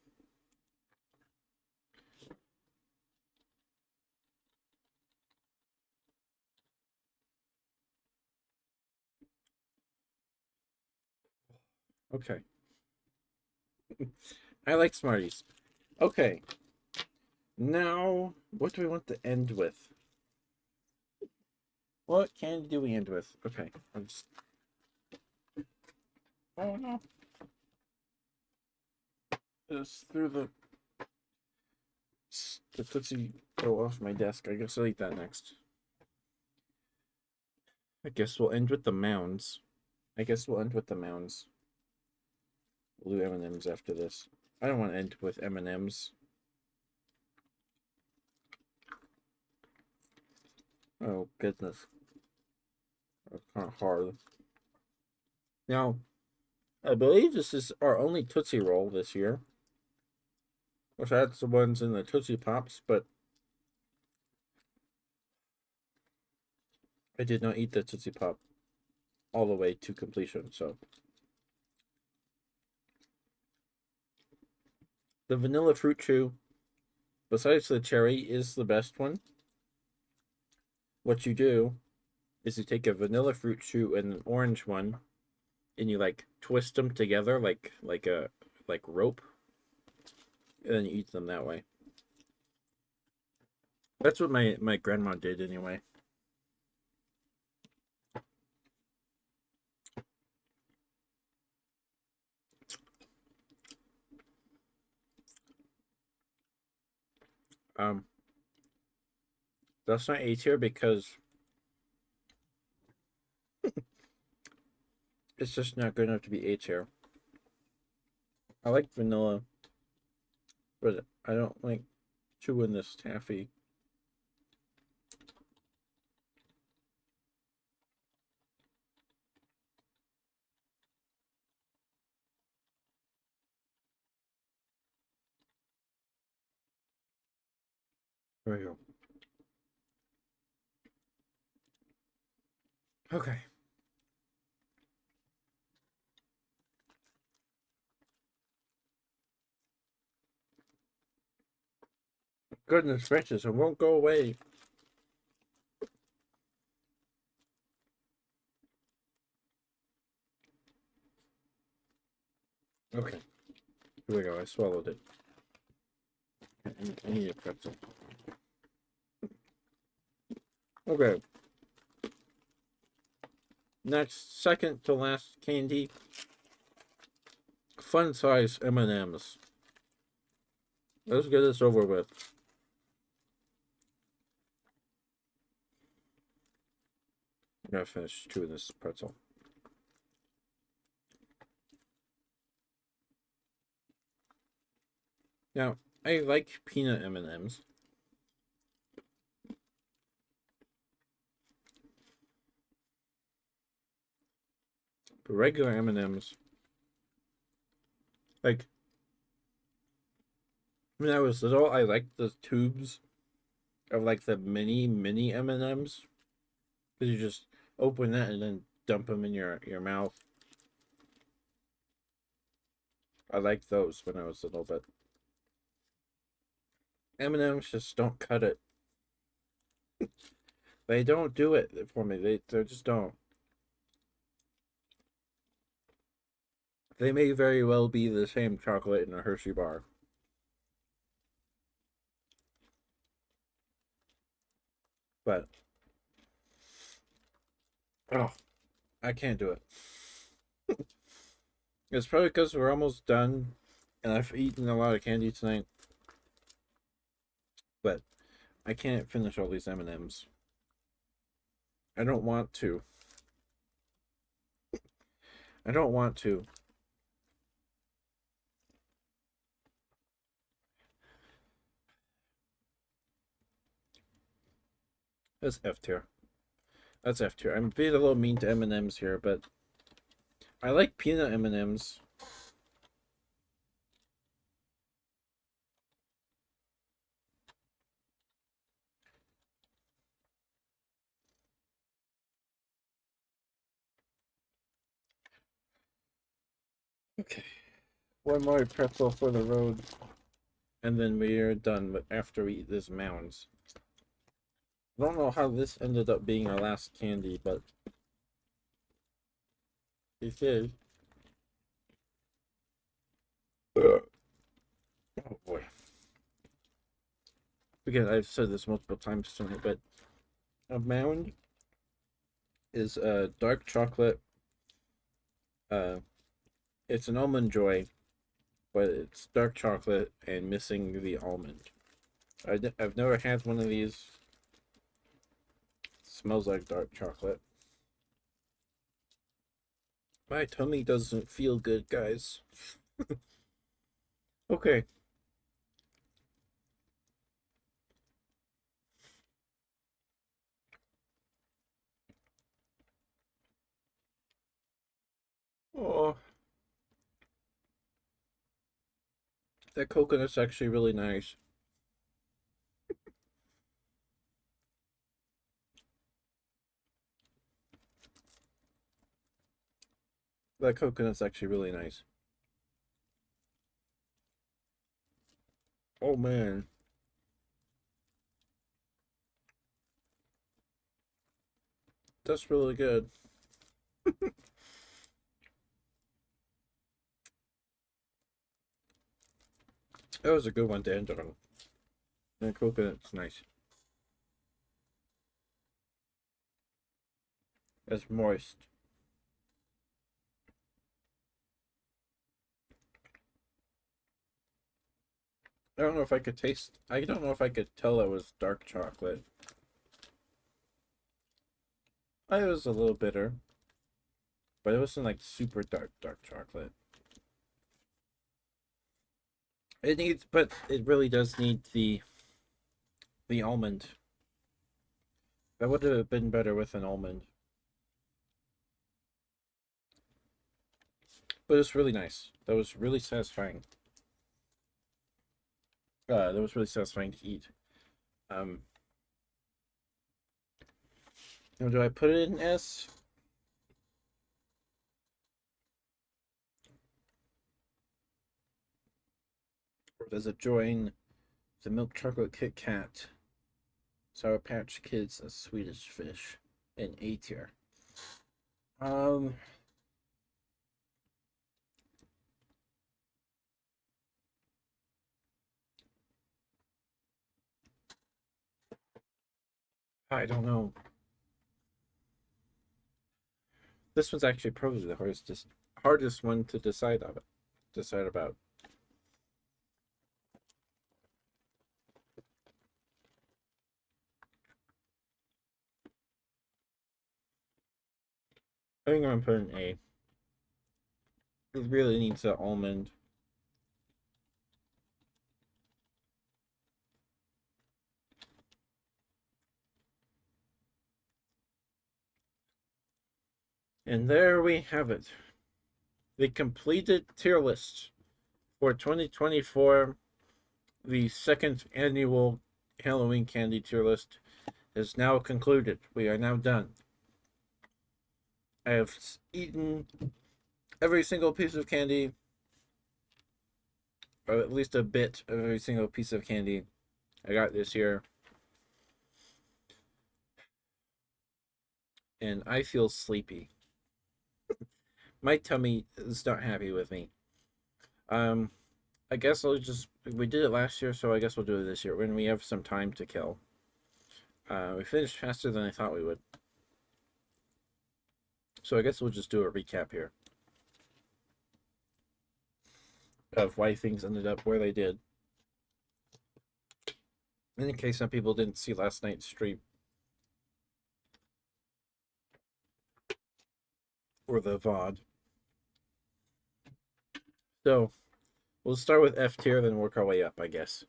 Okay. I like Smarties. Okay. Now, what do we want to end with? What candy do we end with? Okay. I'm just... Oh no. Just threw the Tootsie Roll off my desk. I guess I'll eat that next. I guess we'll end with the Mounds. I guess we'll end with the Mounds. We'll do M&Ms after this. I don't want to end with M&Ms. Oh, goodness. That's kind of hard. Now, I believe this is our only Tootsie Roll this year. Which that's the ones in the Tootsie Pops, but I did not eat the Tootsie Pop all the way to completion, so. The Vanilla Fruit Chew, besides the cherry, is the best one. What you do is you take a Vanilla Fruit Chew and an orange one, and you like twist them together like rope, and then you eat them that way. That's what my grandma did anyway. Um, that's not A tier because it's just not good enough to be A tier. I like vanilla. but I don't like chewing this taffy. There we go. Okay. Goodness gracious, it won't go away. Okay. Here we go. I swallowed it. I need a pretzel. Okay. Next, second to last candy. Fun size M&Ms. Let's get this over with. I'm gonna finish chewing this pretzel. Now, I like peanut M&Ms. But regular M&Ms, like, when I was little, I liked the tubes of like the mini M&Ms. Because you just open that and then dump them in your mouth. I liked those when I was little, but M&Ms just don't cut it. They don't do it for me. They just don't. They may very well be the same chocolate in a Hershey bar. But oh, I can't do it. It's probably because we're almost done and I've eaten a lot of candy tonight. But I can't finish all these M&Ms. I don't want to. I don't want to. That's F tier. That's F tier. I'm being a little mean to M&Ms here, but I like peanut M&Ms. Okay. One more pretzel for the road. And then we are done with after we eat this Mounds. I don't know how this ended up being our last candy, but it did. Oh boy. Again, I've said this multiple times tonight, but a Mound is a dark chocolate. Uh, it's an almond joy, but it's dark chocolate and missing the almond. I've never had one of these. It smells like dark chocolate. My tummy doesn't feel good, guys. Okay. Oh, that coconut's actually really nice. That coconut's actually really nice. Oh man. That's really good. That was a good one to end on. And coconut's nice. It's moist. I don't know if I could taste. I don't know if I could tell it was dark chocolate. It was a little bitter, but it wasn't like super dark chocolate. It needs, but it really does need the almond. That would have been better with an almond. But it's really nice. That was really satisfying. That was really satisfying to eat. Um, now do I put it in S? Or does it join the milk chocolate Kit Kat, Sour Patch Kids, a Swedish Fish in A tier? Um, I don't know. This one's actually probably the hardest one to decide about. I think I'm gonna put an A. It really needs an almond. And there we have it. The completed tier list for 2024. The second annual Halloween candy tier list is now concluded. We are now done. I have eaten every single piece of candy, or at least a bit of every single piece of candy I got this year. And I feel sleepy. My tummy is not happy with me. Um, I guess we did it last year, so I guess we'll do it this year when we have some time to kill. We finished faster than I thought we would. So I guess we'll just do a recap here of why things ended up where they did. In case some people didn't see last night's stream or the VOD. So we'll start with F tier, then work our way up, I guess.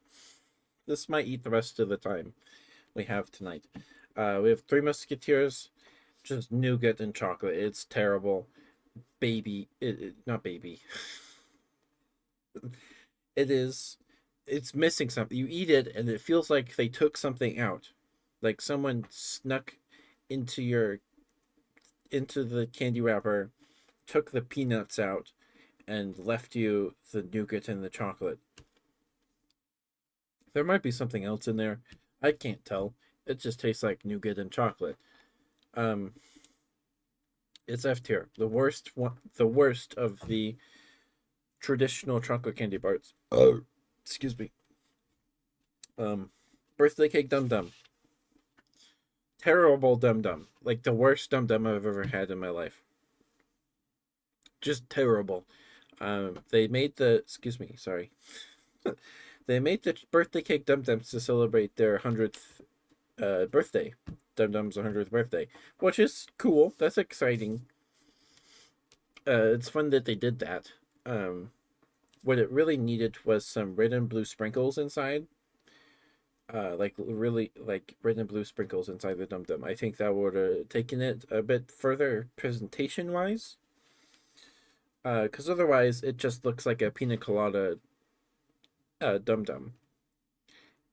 This might eat the rest of the time we have tonight. We have Three Musketeers, just nougat and chocolate. It's terrible. Not baby. It is. It's missing something. You eat it, and it feels like they took something out, like someone snuck into the candy wrapper, took the peanuts out, and left you the nougat and the chocolate. There might be something else in there. I can't tell. It just tastes like nougat and chocolate. Um, it's F tier. The worst of the traditional chocolate candy bars. Oh, excuse me. Birthday cake dum dum. Terrible dum dum. Like the worst dum dum I've ever had in my life. Just terrible. They made the excuse me, sorry. They made the birthday cake dum dums to celebrate their 100th birthday. Dum Dum's 100th birthday, which is cool. That's exciting. It's fun that they did that. What it really needed was some red and blue sprinkles inside. Like really like red and blue sprinkles inside the Dum Dum. I think that would have taken it a bit further presentation wise. Because otherwise it just looks like a pina colada Dum Dum,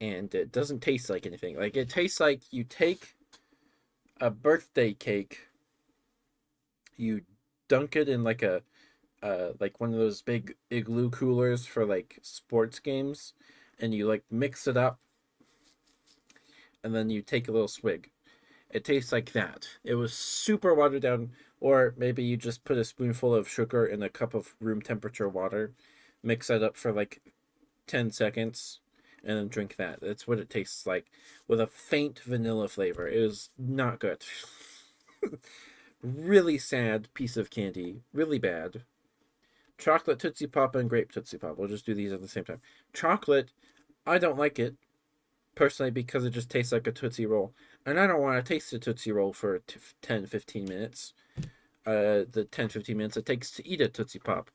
and it doesn't taste like anything. Like it tastes like you take a birthday cake, you dunk it in like one of those big igloo coolers for like sports games, and you like mix it up, and then you take a little swig. It tastes like that. It was super watered down, or maybe you just put a spoonful of sugar in a cup of room temperature water, mix that up for like 10 seconds, and then drink that. That's what it tastes like with a faint vanilla flavor. It is not good. Really sad piece of candy. Really bad. Chocolate Tootsie Pop and grape Tootsie Pop. We'll just do these at the same time. Chocolate, I don't like it personally because it just tastes like a Tootsie Roll. And I don't want to taste a Tootsie Roll for 10, 15 minutes. The 10, 15 minutes it takes to eat a Tootsie Pop.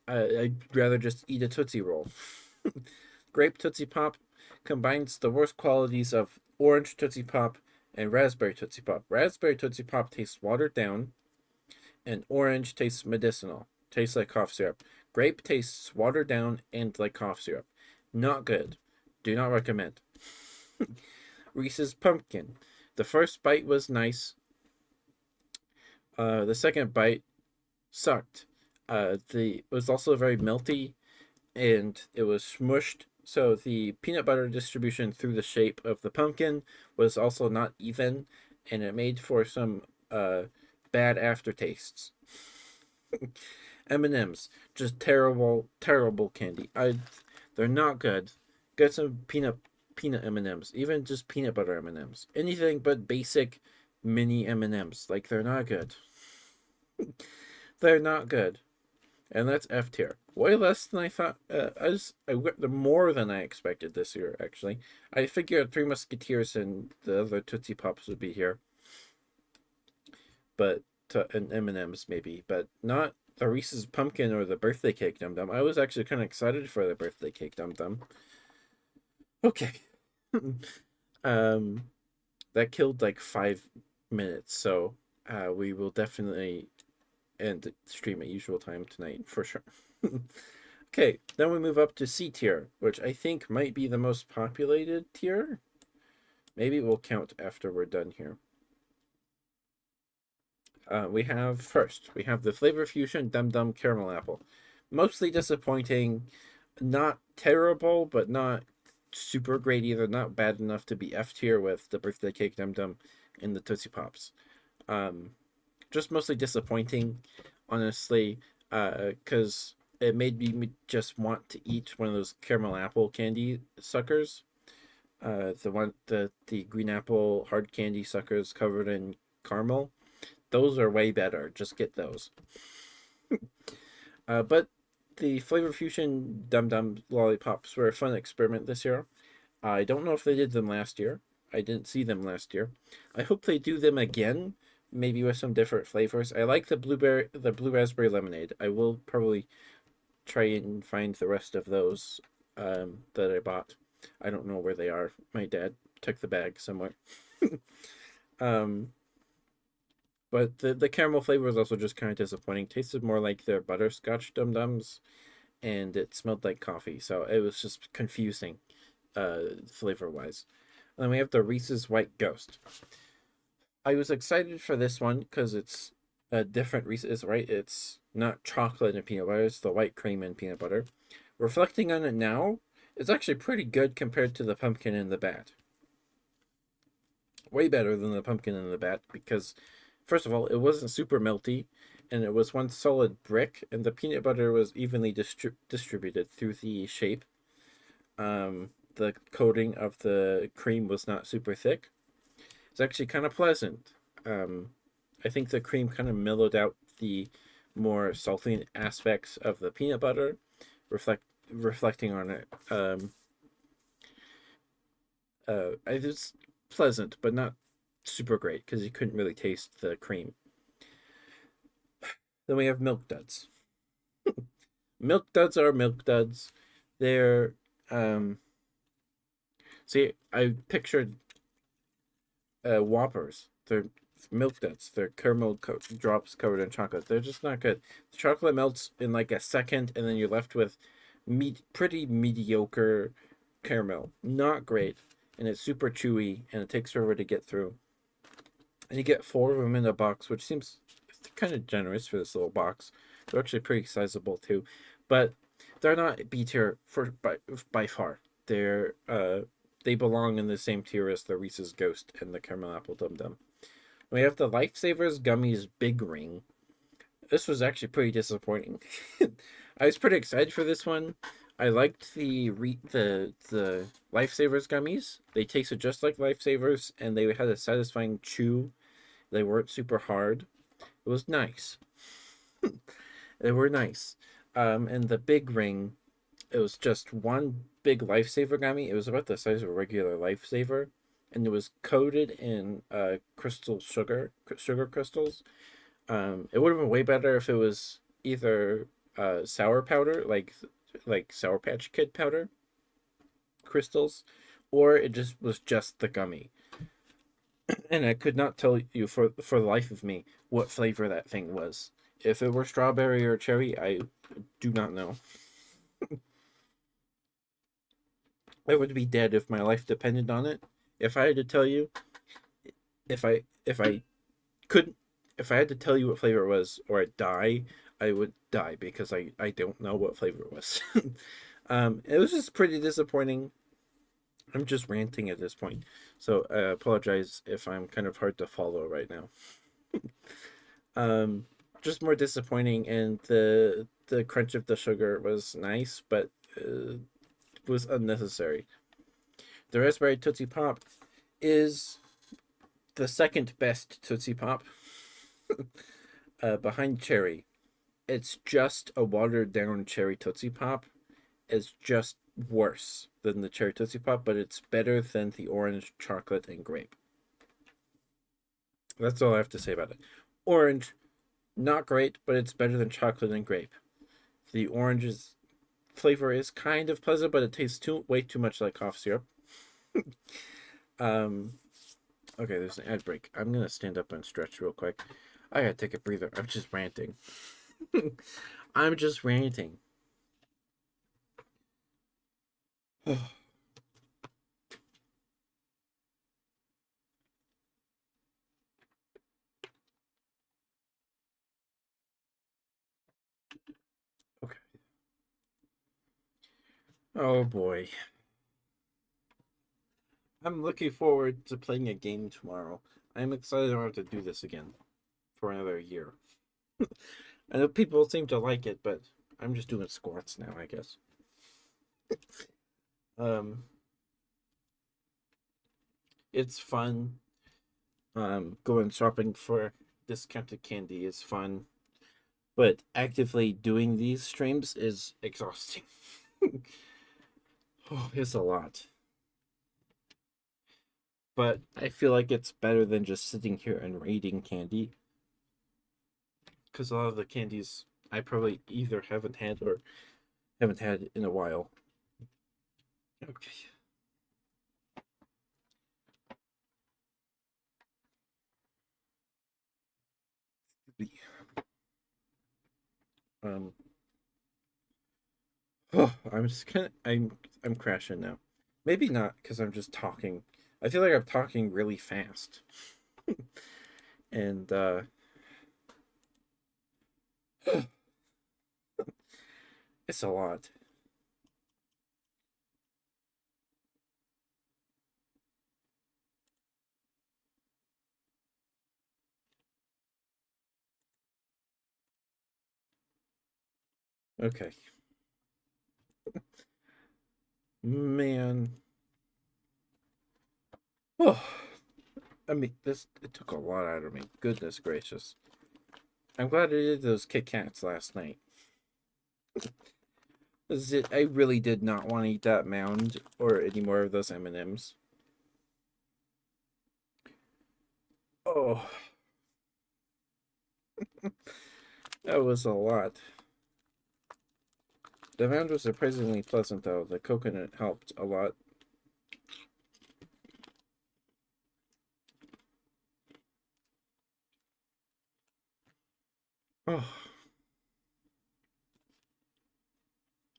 I'd rather just eat a Tootsie Roll. Grape Tootsie Pop combines the worst qualities of orange Tootsie Pop and raspberry Tootsie Pop. Raspberry Tootsie Pop tastes watered down, and orange tastes medicinal, tastes like cough syrup. Grape tastes watered down and like cough syrup. Not good. Do not recommend. Reese's Pumpkin. The first bite was nice. The second bite sucked. The it was also very melty and it was smushed. So the peanut butter distribution through the shape of the pumpkin was also not even, and it made for some bad aftertastes. M&Ms, just terrible, terrible candy. They're not good. Get some peanut M&Ms, even just peanut butter M&Ms. Anything but basic mini M&Ms. Like they're not good. They're not good. And that's F tier. Way less than I thought. The more than I expected this year. Actually, I figured Three Musketeers and the other Tootsie Pops would be here, but and M and M's maybe, but not the Reese's Pumpkin or the birthday cake Dum Dum. I was actually kind of excited for the birthday cake Dum Dum. Okay, um, that killed like 5 minutes, so we will definitely end the stream at usual time tonight for sure. Okay, then we move up to C tier, which I think might be the most populated tier. Maybe we'll count after we're done here. We have the Flavor Fusion Dum Dum Caramel Apple. Mostly disappointing, not terrible, but not super great either. Not bad enough to be F tier with the birthday cake Dum Dum and the Tootsie Pops. Just mostly disappointing, honestly, because it made me just want to eat one of those caramel apple candy suckers. The green apple hard candy suckers covered in caramel. Those are way better. Just get those. But the Flavor Fusion Dum Dum lollipops were a fun experiment this year. I don't know if they did them last year. I didn't see them last year. I hope they do them again, maybe with some different flavors. I like the blue raspberry lemonade. I will probably try and find the rest of those that I bought. I don't know where they are. My dad took the bag somewhere. um, but the caramel flavor was also just kind of disappointing. Tasted more like their butterscotch Dum Dums, and it smelled like coffee. So it was just confusing, flavor wise. And then we have the Reese's White Ghost. I was excited for this one because it's a different Reese's, right? It's not chocolate and peanut butter, it's the white cream and peanut butter. Reflecting on it now, it's actually pretty good compared to the pumpkin and the bat. Way better than the pumpkin and the bat because, first of all, it wasn't super melty and it was one solid brick, and the peanut butter was evenly distributed through the shape. The coating of the cream was not super thick. It's actually kind of pleasant. I think the cream kind of mellowed out the more salty aspects of the peanut butter, reflecting on it. It's pleasant, but not super great because you couldn't really taste the cream. Then we have Milk Duds. Milk Duds are Milk Duds. They're see, I pictured Whoppers. They're Milk Duds. They're caramel drops covered in chocolate. They're just not good. The chocolate melts in like a second, and then you're left with pretty mediocre caramel. Not great, and it's super chewy, and it takes forever to get through. And you get 4 of them in a box, which seems kind of generous for this little box. They're actually pretty sizable too, but they're not B tier for by far. They belong in the same tier as the Reese's Ghost and the Caramel Apple Dum Dum. We have the Lifesavers Gummies Big Ring. This was actually pretty disappointing. I was pretty excited for this one. I liked the Lifesavers gummies. They tasted just like Lifesavers, and they had a satisfying chew. They weren't super hard. It was nice. They were nice. And the Big Ring, it was just one big Lifesaver gummy. It was about the size of a regular Lifesaver, and it was coated in crystal sugar crystals. It would have been way better if it was either sour powder, like like Sour Patch Kid powder crystals, or it just was just the gummy. And I could not tell you for the life of me what flavor that thing was. If it were strawberry or cherry, I do not know. I would be dead if my life depended on it. If I had to tell you, if I couldn't, if I had to tell you what flavor it was, or I'd die, I would die because I don't know what flavor it was. It was just pretty disappointing. I'm just ranting at this point, so I apologize if I'm kind of hard to follow right now. Um, just more disappointing, and the crunch of the sugar was nice, but was unnecessary. The raspberry Tootsie Pop is the second best Tootsie Pop, behind cherry. It's just a watered down cherry Tootsie Pop. It's just worse than the cherry Tootsie Pop, but it's better than the orange, chocolate, and grape. That's all I have to say about it. Orange, not great, but it's better than chocolate and grape. The orange's flavor is kind of pleasant, but it tastes way too much like cough syrup. um, okay, there's an ad break. I'm gonna stand up and stretch real quick. I gotta take a breather. I'm just ranting. I'm just ranting. Okay. Oh boy. I'm looking forward to playing a game tomorrow. I'm excited I don't have to do this again for another year. I know people seem to like it, but I'm just doing squats now, I guess. Um, it's fun. Going shopping for discounted candy is fun, but actively doing these streams is exhausting. Oh, it's a lot. But I feel like it's better than just sitting here and raiding candy, because a lot of the candies I probably either haven't had or haven't had in a while. Okay. Um. Oh, I'm just kind of I'm crashing now. Maybe not because I'm just talking. I feel like I'm talking really fast, and it's a lot. Okay, man. Oh, I mean, this it took a lot out of me. Goodness gracious. I'm glad I did those Kit Kats last night. This is it. I really did not want to eat that mound or any more of those M&Ms. Oh, that was a lot. The mound was surprisingly pleasant, though. The coconut helped a lot. Oh,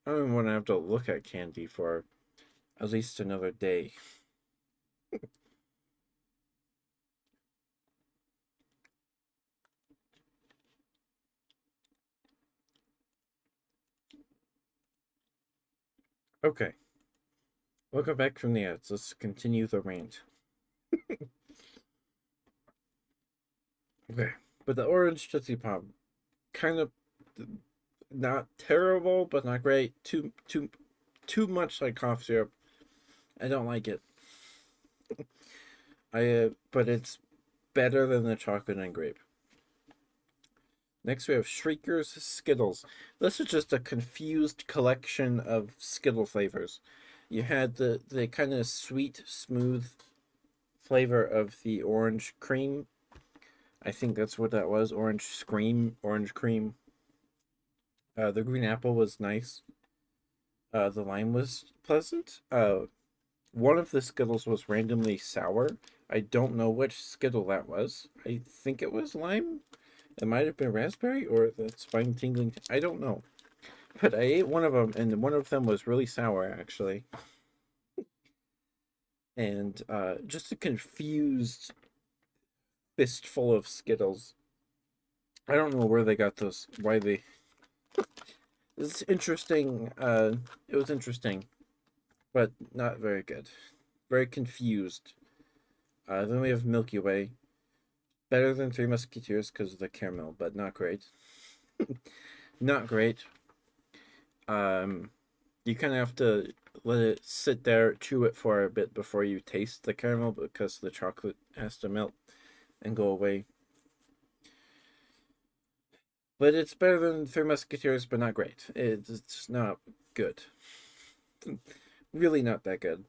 I don't want to have to look at candy for at least another day. Okay, welcome back from the ads. Let's continue the rant. Okay, but the orange Tootsie Pop, kind of not terrible, but not great. Too much like cough syrup. I don't like it. But it's better than the chocolate and grape. Next we have Shriekers Skittles. This is just a confused collection of Skittle flavors. You had the kind of sweet, smooth flavor of the orange cream. I think that's what that was. Orange cream. The green apple was nice. The lime was pleasant. One of the Skittles was randomly sour. I don't know which Skittle that was. I think it was lime. It might have been raspberry or the spine tingling. I don't know. But I ate one of them, and one of them was really sour, actually. And just a confused fistful of Skittles. I don't know where they got those. Why they. It's interesting. It was interesting, but not very good. Very confused. Then we have Milky Way. Better than Three Musketeers because of the caramel, but not great. Not great. You kind of have to let it sit there, chew it for a bit before you taste the caramel because the chocolate has to melt and go away. But it's better than Three Musketeers, but not great. It's not good. Really not that good.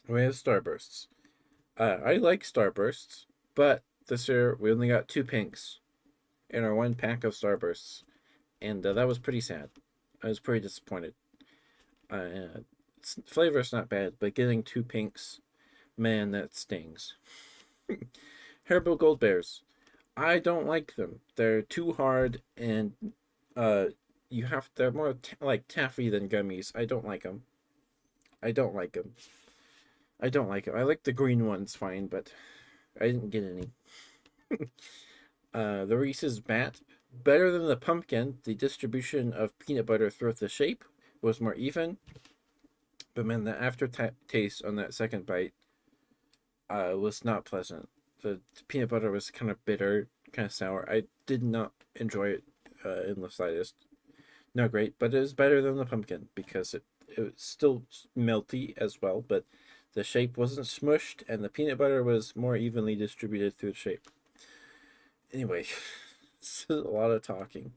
We have Starbursts. I like Starbursts, but this year we only got 2 pinks in our 1 pack of Starbursts, and that was pretty sad. I was pretty disappointed. Flavor's not bad, but getting 2 pinks, man, that stings. Haribo Gold Bears. I don't like them. They're too hard, and they're more like taffy than gummies. I don't like them. I don't like them. I don't like them. I like the green ones fine, but I didn't get any. The Reese's Bat. Better than the pumpkin. The distribution of peanut butter throughout the shape was more even. But man, the aftertaste on that second bite was not pleasant. The peanut butter was kind of bitter, kind of sour. I did not enjoy it in the slightest. Not great, but it was better than the pumpkin because it was still melty as well, but the shape wasn't smushed and the peanut butter was more evenly distributed through the shape. Anyway, this is a lot of talking.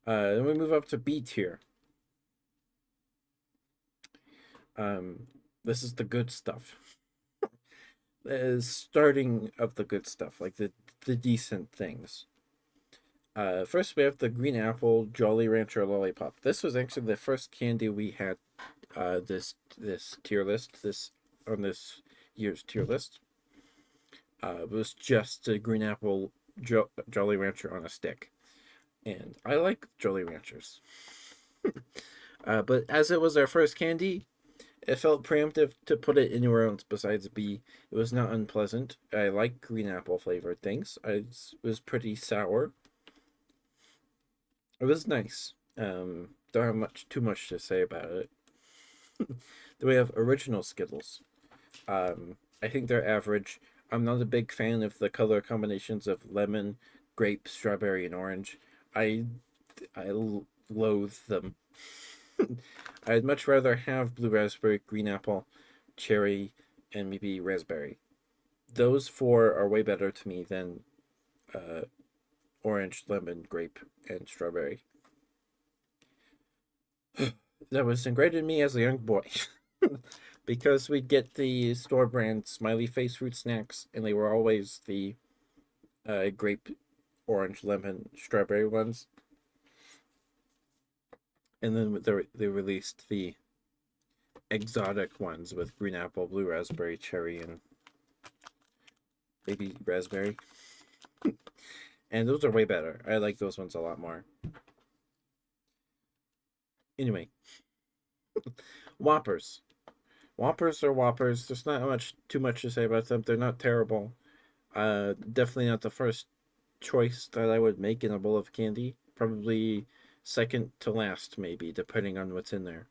Then we move up to B tier. This is the good stuff. Starting of the good stuff, like the decent things. First we have the green apple Jolly Rancher lollipop. This was actually the first candy we had. This tier list, this on this year's tier list. It was just a green apple Jolly Rancher on a stick, and I like Jolly Ranchers. But as it was our first candy, it felt preemptive to put it anywhere else besides B. It was not unpleasant. I like green apple flavored things. It was pretty sour. It was nice. Don't have too much to say about it. Then we have original Skittles. I think they're average. I'm not a big fan of the color combinations of lemon, grape, strawberry, and orange. I loathe them. I'd much rather have blue raspberry, green apple, cherry, and maybe raspberry. Those 4 are way better to me than orange, lemon, grape, and strawberry. That was ingrained in me as a young boy. Because we'd get the store brand smiley face fruit snacks, and they were always the grape, orange, lemon, strawberry ones. And then they released the exotic ones with green apple, blue raspberry, cherry, and maybe raspberry. And those are way better. I like those ones a lot more. Anyway, Whoppers. Whoppers are Whoppers. There's not too much to say about them. They're not terrible. Definitely not the first choice that I would make in a bowl of candy. Probably second to last, maybe, depending on what's in there.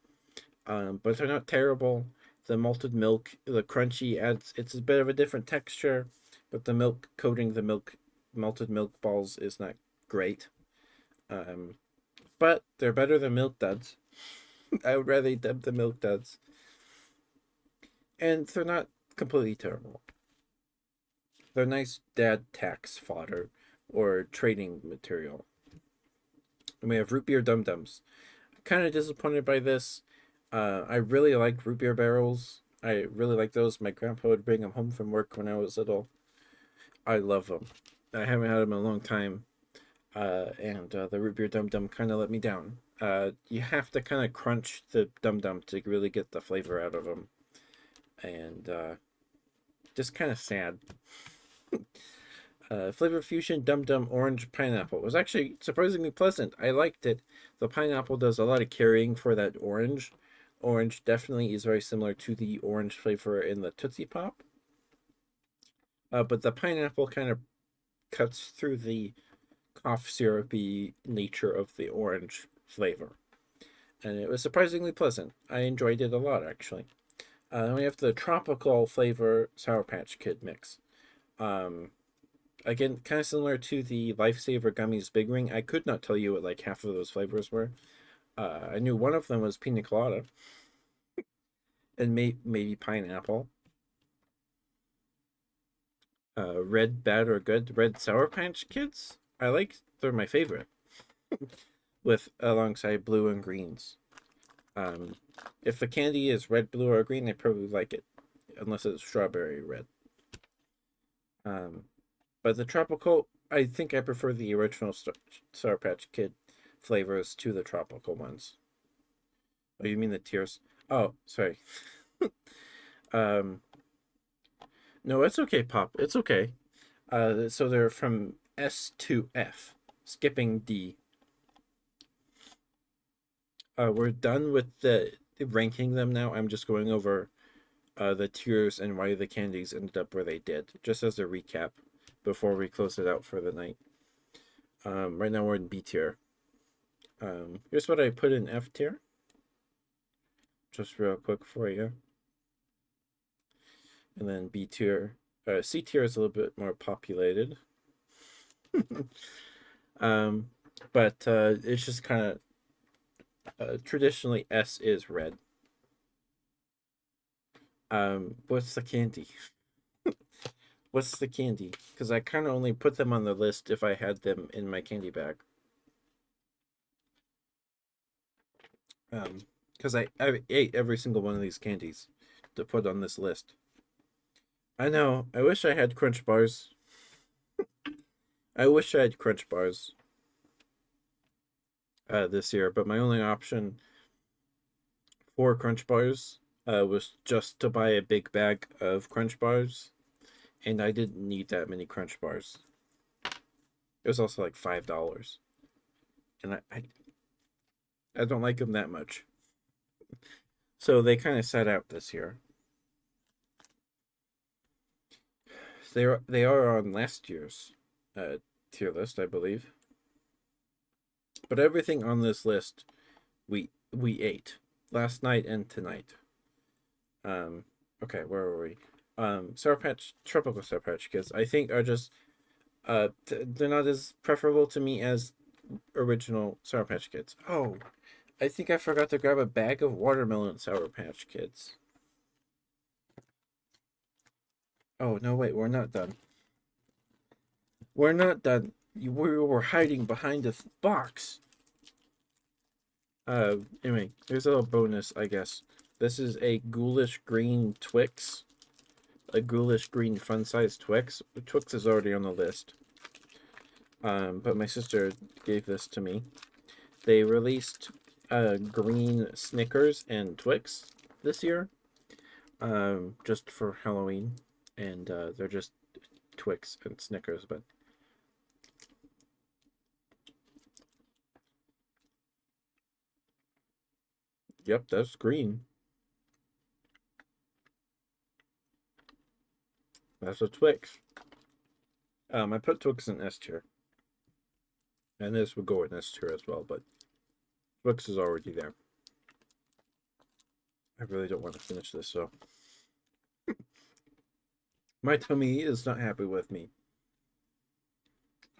But they're not terrible. The malted milk, the crunchy it's a bit of a different texture, but the milk coating the malted milk balls is not great. But they're better than Milk Duds. I would rather eat them than Milk Duds. And they're not completely terrible. They're nice dad tax fodder or trading material. And we have root beer dum dums. Kind of disappointed by this. I really like root beer barrels. I really like those. My grandpa would bring them home from work when I was little. I love them. I haven't had them in a long time. And the root beer dum dum kind of let me down. You have to kind of crunch the Dum Dum to really get the flavor out of them, and just kind of sad. Flavor Fusion Dum Dum Orange Pineapple was actually surprisingly pleasant. I liked it. The pineapple does a lot of carrying for that orange. Orange definitely is very similar to the orange flavor in the Tootsie Pop. But the pineapple kind of cuts through the cough syrupy nature of the orange flavor. And it was surprisingly pleasant. I enjoyed it a lot, actually. Then we have the tropical flavor Sour Patch Kid mix. Um, Again, kind of similar to the Lifesaver Gummies Big Ring. I could not tell you what like half of those flavors were. I knew one of them was pina colada and maybe pineapple. Red Bad or Good Red Sour Patch Kids. They're my favorite. With alongside blue and greens. Um, if the candy is red, blue, or green, I probably like it, unless it's strawberry red. But the tropical, I think I prefer the original Sour Patch Kid flavors to the tropical ones. Oh, you mean the tears? Oh, sorry. um, no, it's okay, Pop. It's okay. So they're from S to F, skipping D. We're done with the ranking them now. I'm just going over the tiers and why the candies ended up where they did, just as a recap before we close it out for the night. Right now we're in B tier. Here's what I put in F tier, just real quick for you. And then B tier, C tier is a little bit more populated. But it's just kind of traditionally S is red. What's the candy? What's the candy? Because I kind of only put them on the list if I had them in my candy bag. Because I ate every single one of these candies to put on this list. I know. I wish I had Crunch Bars. I wish I had Crunch Bars this year, but my only option for Crunch Bars was just to buy a big bag of Crunch Bars, and I didn't need that many Crunch Bars. It was also like $5, and I don't like them that much. So they kind of sat out this year. They are on last year's tier list, I believe. But everything on this list we ate last night and tonight. Okay, where were we? Tropical Sour Patch Kids, I think are just they're not as preferable to me as original Sour Patch Kids. Oh, I think I forgot to grab a bag of watermelon Sour Patch Kids. Oh, no, wait, we're not done. We're not done. We were hiding behind a box. Anyway, here's a little bonus, I guess. This is a ghoulish green Twix. A ghoulish green fun-size Twix. Twix is already on the list. But my sister gave this to me. They released green Snickers and Twix this year. Just for Halloween. And they're just Twix and Snickers, but yep, that's green. That's a Twix. I put Twix in S tier. And this would go in S tier as well, but Twix is already there. I really don't want to finish this, so. My tummy is not happy with me.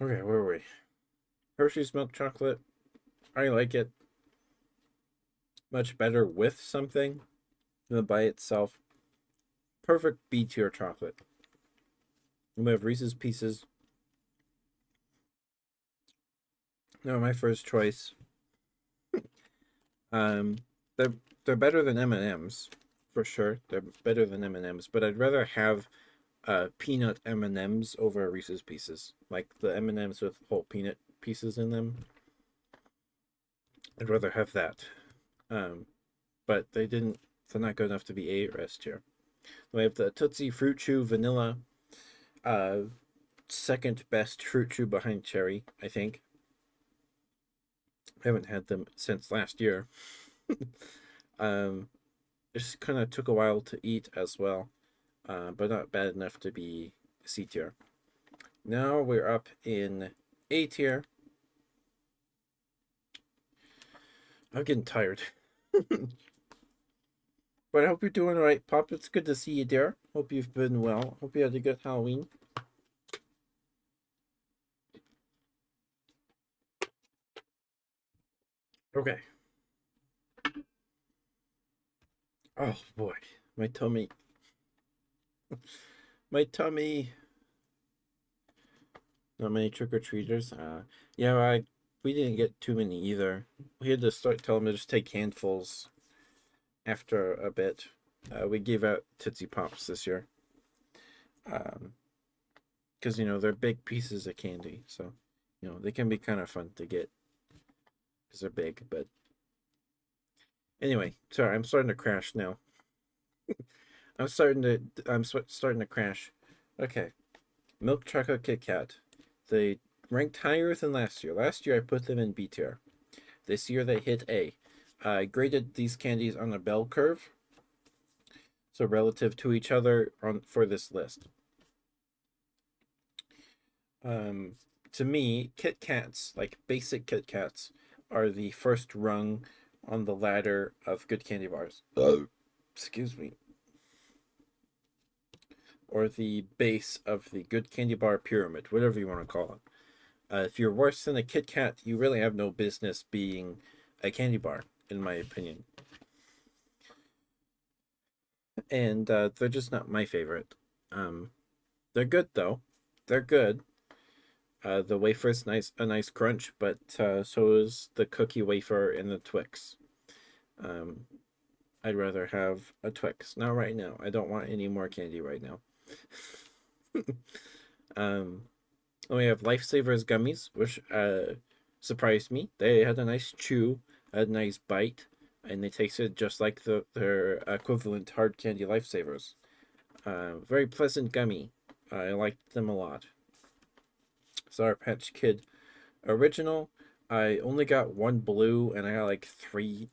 Okay, where are we? Hershey's milk chocolate. I like it much better with something than by itself. Perfect B tier chocolate. We have Reese's Pieces. No, my first choice. They're better than M&Ms for sure. They're better than M&Ms, but I'd rather have peanut M&Ms over Reese's Pieces, like the M&Ms with whole peanut pieces in them. I'd rather have that. But they didn't. They're not good enough to be A or S tier. We have the Tootsie Fruit Chew Vanilla. Uh, Second best fruit chew behind cherry, I think. I haven't had them since last year. It just kind of took a while to eat as well, but not bad enough to be C tier. Now we're up in A tier. I'm getting tired. But I hope you're doing all right, Pop. It's good to see you, dear. Hope you've been well. Hope you had a good Halloween. Okay. Oh boy, my tummy. My tummy. Not many trick or treaters. Yeah, we didn't get too many either. We had to start telling them to just take handfuls after a bit. We gave out Tootsie Pops this year. Because they're big pieces of candy, so they can be kind of fun to get because they're big. But anyway, sorry, I'm starting to crash now. I'm starting to crash. Okay, Milk Chocolate Kit Kat. They ranked higher than last year. Last year I put them in B tier. This year they hit A. I graded these candies on a bell curve, so relative to each other for this list. To me, Kit Kats, like basic Kit Kats, are the first rung on the ladder of good candy bars. Oh, excuse me. Or the base of the good candy bar pyramid, whatever you want to call it. If you're worse than a Kit Kat, you really have no business being a candy bar, in my opinion. And they're just not my favorite. They're good though. They're good. The wafer's a nice crunch, but so is the cookie wafer and the Twix. Um, I'd rather have a Twix. Not right now. I don't want any more candy right now. We have Lifesavers gummies, which surprised me. They had a nice chew, a nice bite, and they tasted just like their equivalent hard candy Lifesavers. Very pleasant gummy. I liked them a lot. Sour Patch Kid original. I only got one blue, and I got like three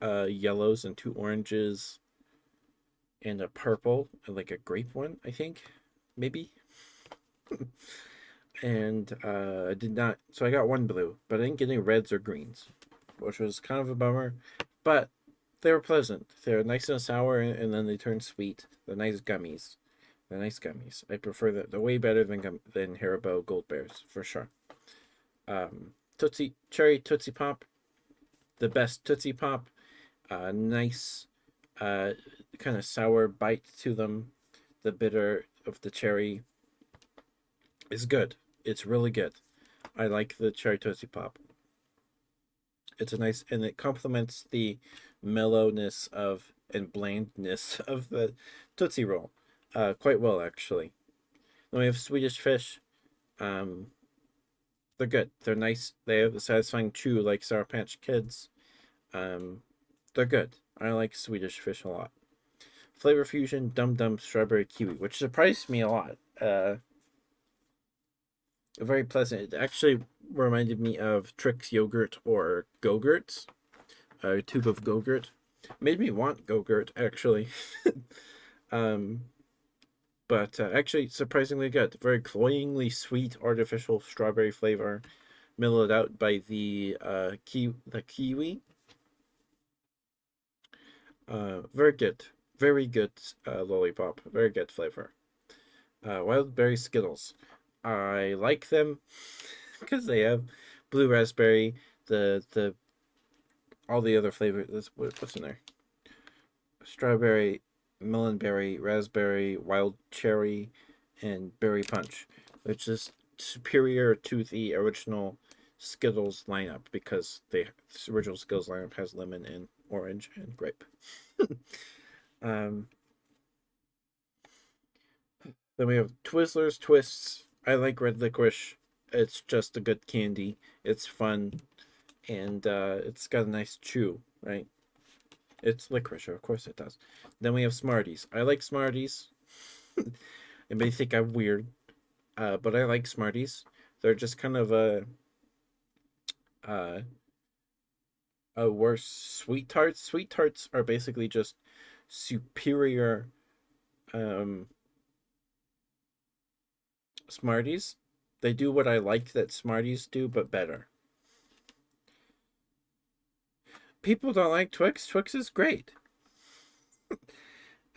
yellows and two oranges, and a purple, and like a grape one, I think, maybe. And I did not. So I got one blue, but I didn't get any reds or greens, which was kind of a bummer. But they were pleasant. They're nice and sour, and then they turn sweet. They're nice gummies. They're nice gummies. I prefer that. They're way better than Haribo Gold Bears for sure. Cherry Tootsie Pop, the best Tootsie Pop. Nice, kind of sour bite to them. The bitter of the cherry is good. It's really good. I like the cherry Tootsie Pop. It's a nice, and it complements the mellowness of and blandness of the Tootsie Roll quite well, actually. Then we have Swedish Fish. They're good. They're nice. They have a satisfying chew like Sour Patch Kids. They're good. I like Swedish Fish a lot. Flavor Fusion Dum Dum Strawberry Kiwi, which surprised me a lot. Very pleasant. It actually reminded me of Trix yogurt or Go-Gurts, a tube of Go-Gurt. Made me want Go-Gurt actually. But actually surprisingly good. Very cloyingly sweet artificial strawberry flavor, mellowed out by the kiwi. Very good. Very good lollipop. Very good flavor. Wild berry Skittles. I like them because they have blue raspberry, the all the other flavors. What's in there? Strawberry, melonberry, raspberry, wild cherry, and berry punch, which is superior to the original Skittles lineup because the original Skittles lineup has lemon and orange and grape. Then we have Twizzlers Twists. I like red licorice. It's just a good candy. It's fun, and it's got a nice chew, right? It's licorice, of course it does. Then we have Smarties. I like Smarties. It may think I'm weird, but I like Smarties. They're just kind of uh, a worse sweet tarts. Sweet tarts are basically just superior um, Smarties. They do what I like that Smarties do, but better. People don't like Twix. Twix is great.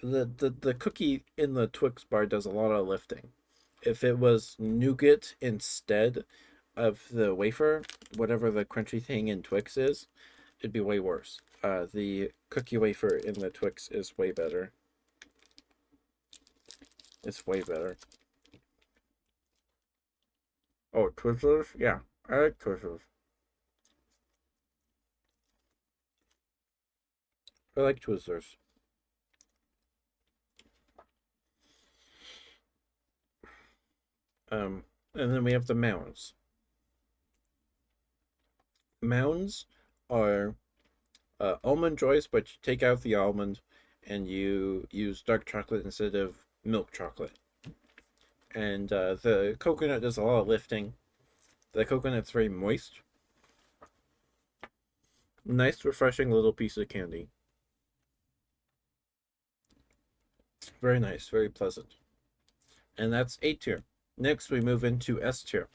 The cookie in the Twix bar does a lot of lifting. If it was nougat instead of the wafer, whatever the crunchy thing in Twix is, it'd be way worse. The cookie wafer in the Twix is way better. It's way better. Oh, Twizzlers? Yeah, I like Twizzlers. I like Twizzlers. Um, and then we have the Mounds. Mounds are almond joys, but you take out the almond and you use dark chocolate instead of milk chocolate. And the coconut does a lot of lifting. The coconut's very moist. Nice, refreshing little piece of candy. Very nice, very pleasant. And that's A tier. Next, we move into S tier.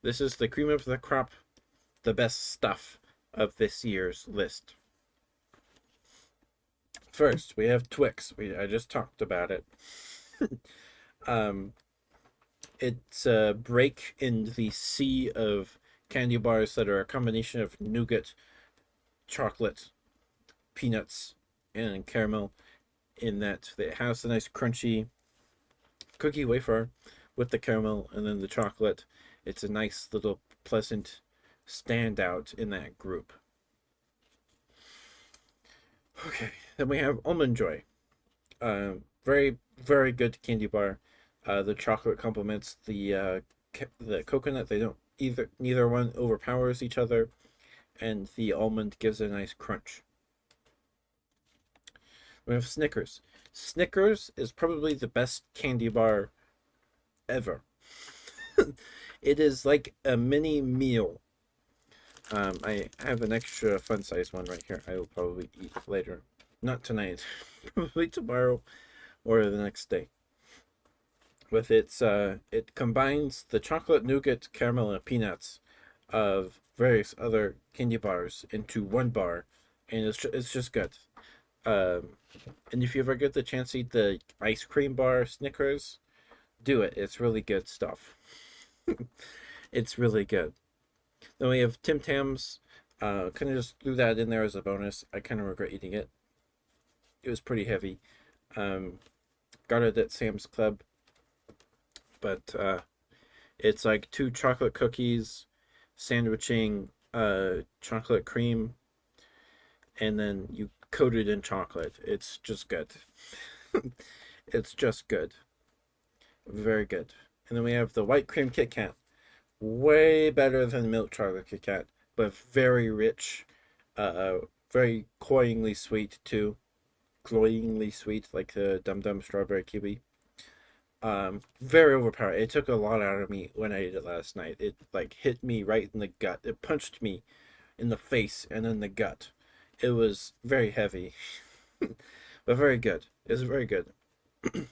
This is the cream of the crop, the best stuff of this year's list. First, we have Twix. I just talked about it. um, it's a break in the sea of candy bars that are a combination of nougat, chocolate, peanuts, and caramel. In that it has a nice crunchy cookie wafer with the caramel and then the chocolate. It's a nice little pleasant standout in that group. Okay, then we have Almond Joy. Very very good candy bar. The chocolate complements the coconut. They don't neither one overpowers each other, and the almond gives a nice crunch. We have Snickers. Snickers is probably the best candy bar ever. It is like a mini meal. I have an extra fun size one right here. I will probably eat later. Not tonight. Probably tomorrow or the next day. With it combines the chocolate nougat, caramel, and peanuts of various other candy bars into one bar, and it's just good. Um, and if you ever get the chance to eat the ice cream bar Snickers, do it. It's really good stuff. It's really good. Then we have Tim Tams. Kind of just threw that in there as a bonus. I kind of regret eating it. It was pretty heavy. Um, got it at Sam's Club, but it's like two chocolate cookies, sandwiching chocolate cream, and then you coat it in chocolate. It's just good. It's just good. Very good. And then we have the white cream Kit Kat. Way better than milk chocolate Kit Kat, but very rich. Very cloyingly sweet too. Cloyingly sweet, like the Dum Dum Strawberry Kiwi. Very overpowering. It took a lot out of me when I ate it last night. It like hit me right in the gut. It punched me in the face and in the gut. It was very heavy, but very good. It's very good. Then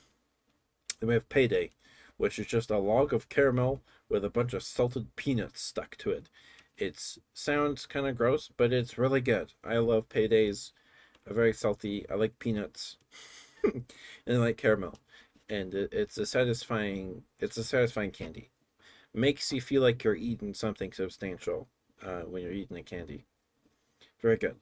we have Payday, which is just a log of caramel with a bunch of salted peanuts stuck to it. It sounds kind of gross, but it's really good. I love Paydays. Very salty. I like peanuts, and I like caramel, and it's a satisfying candy. Makes you feel like you're eating something substantial when you're eating a candy. Very good.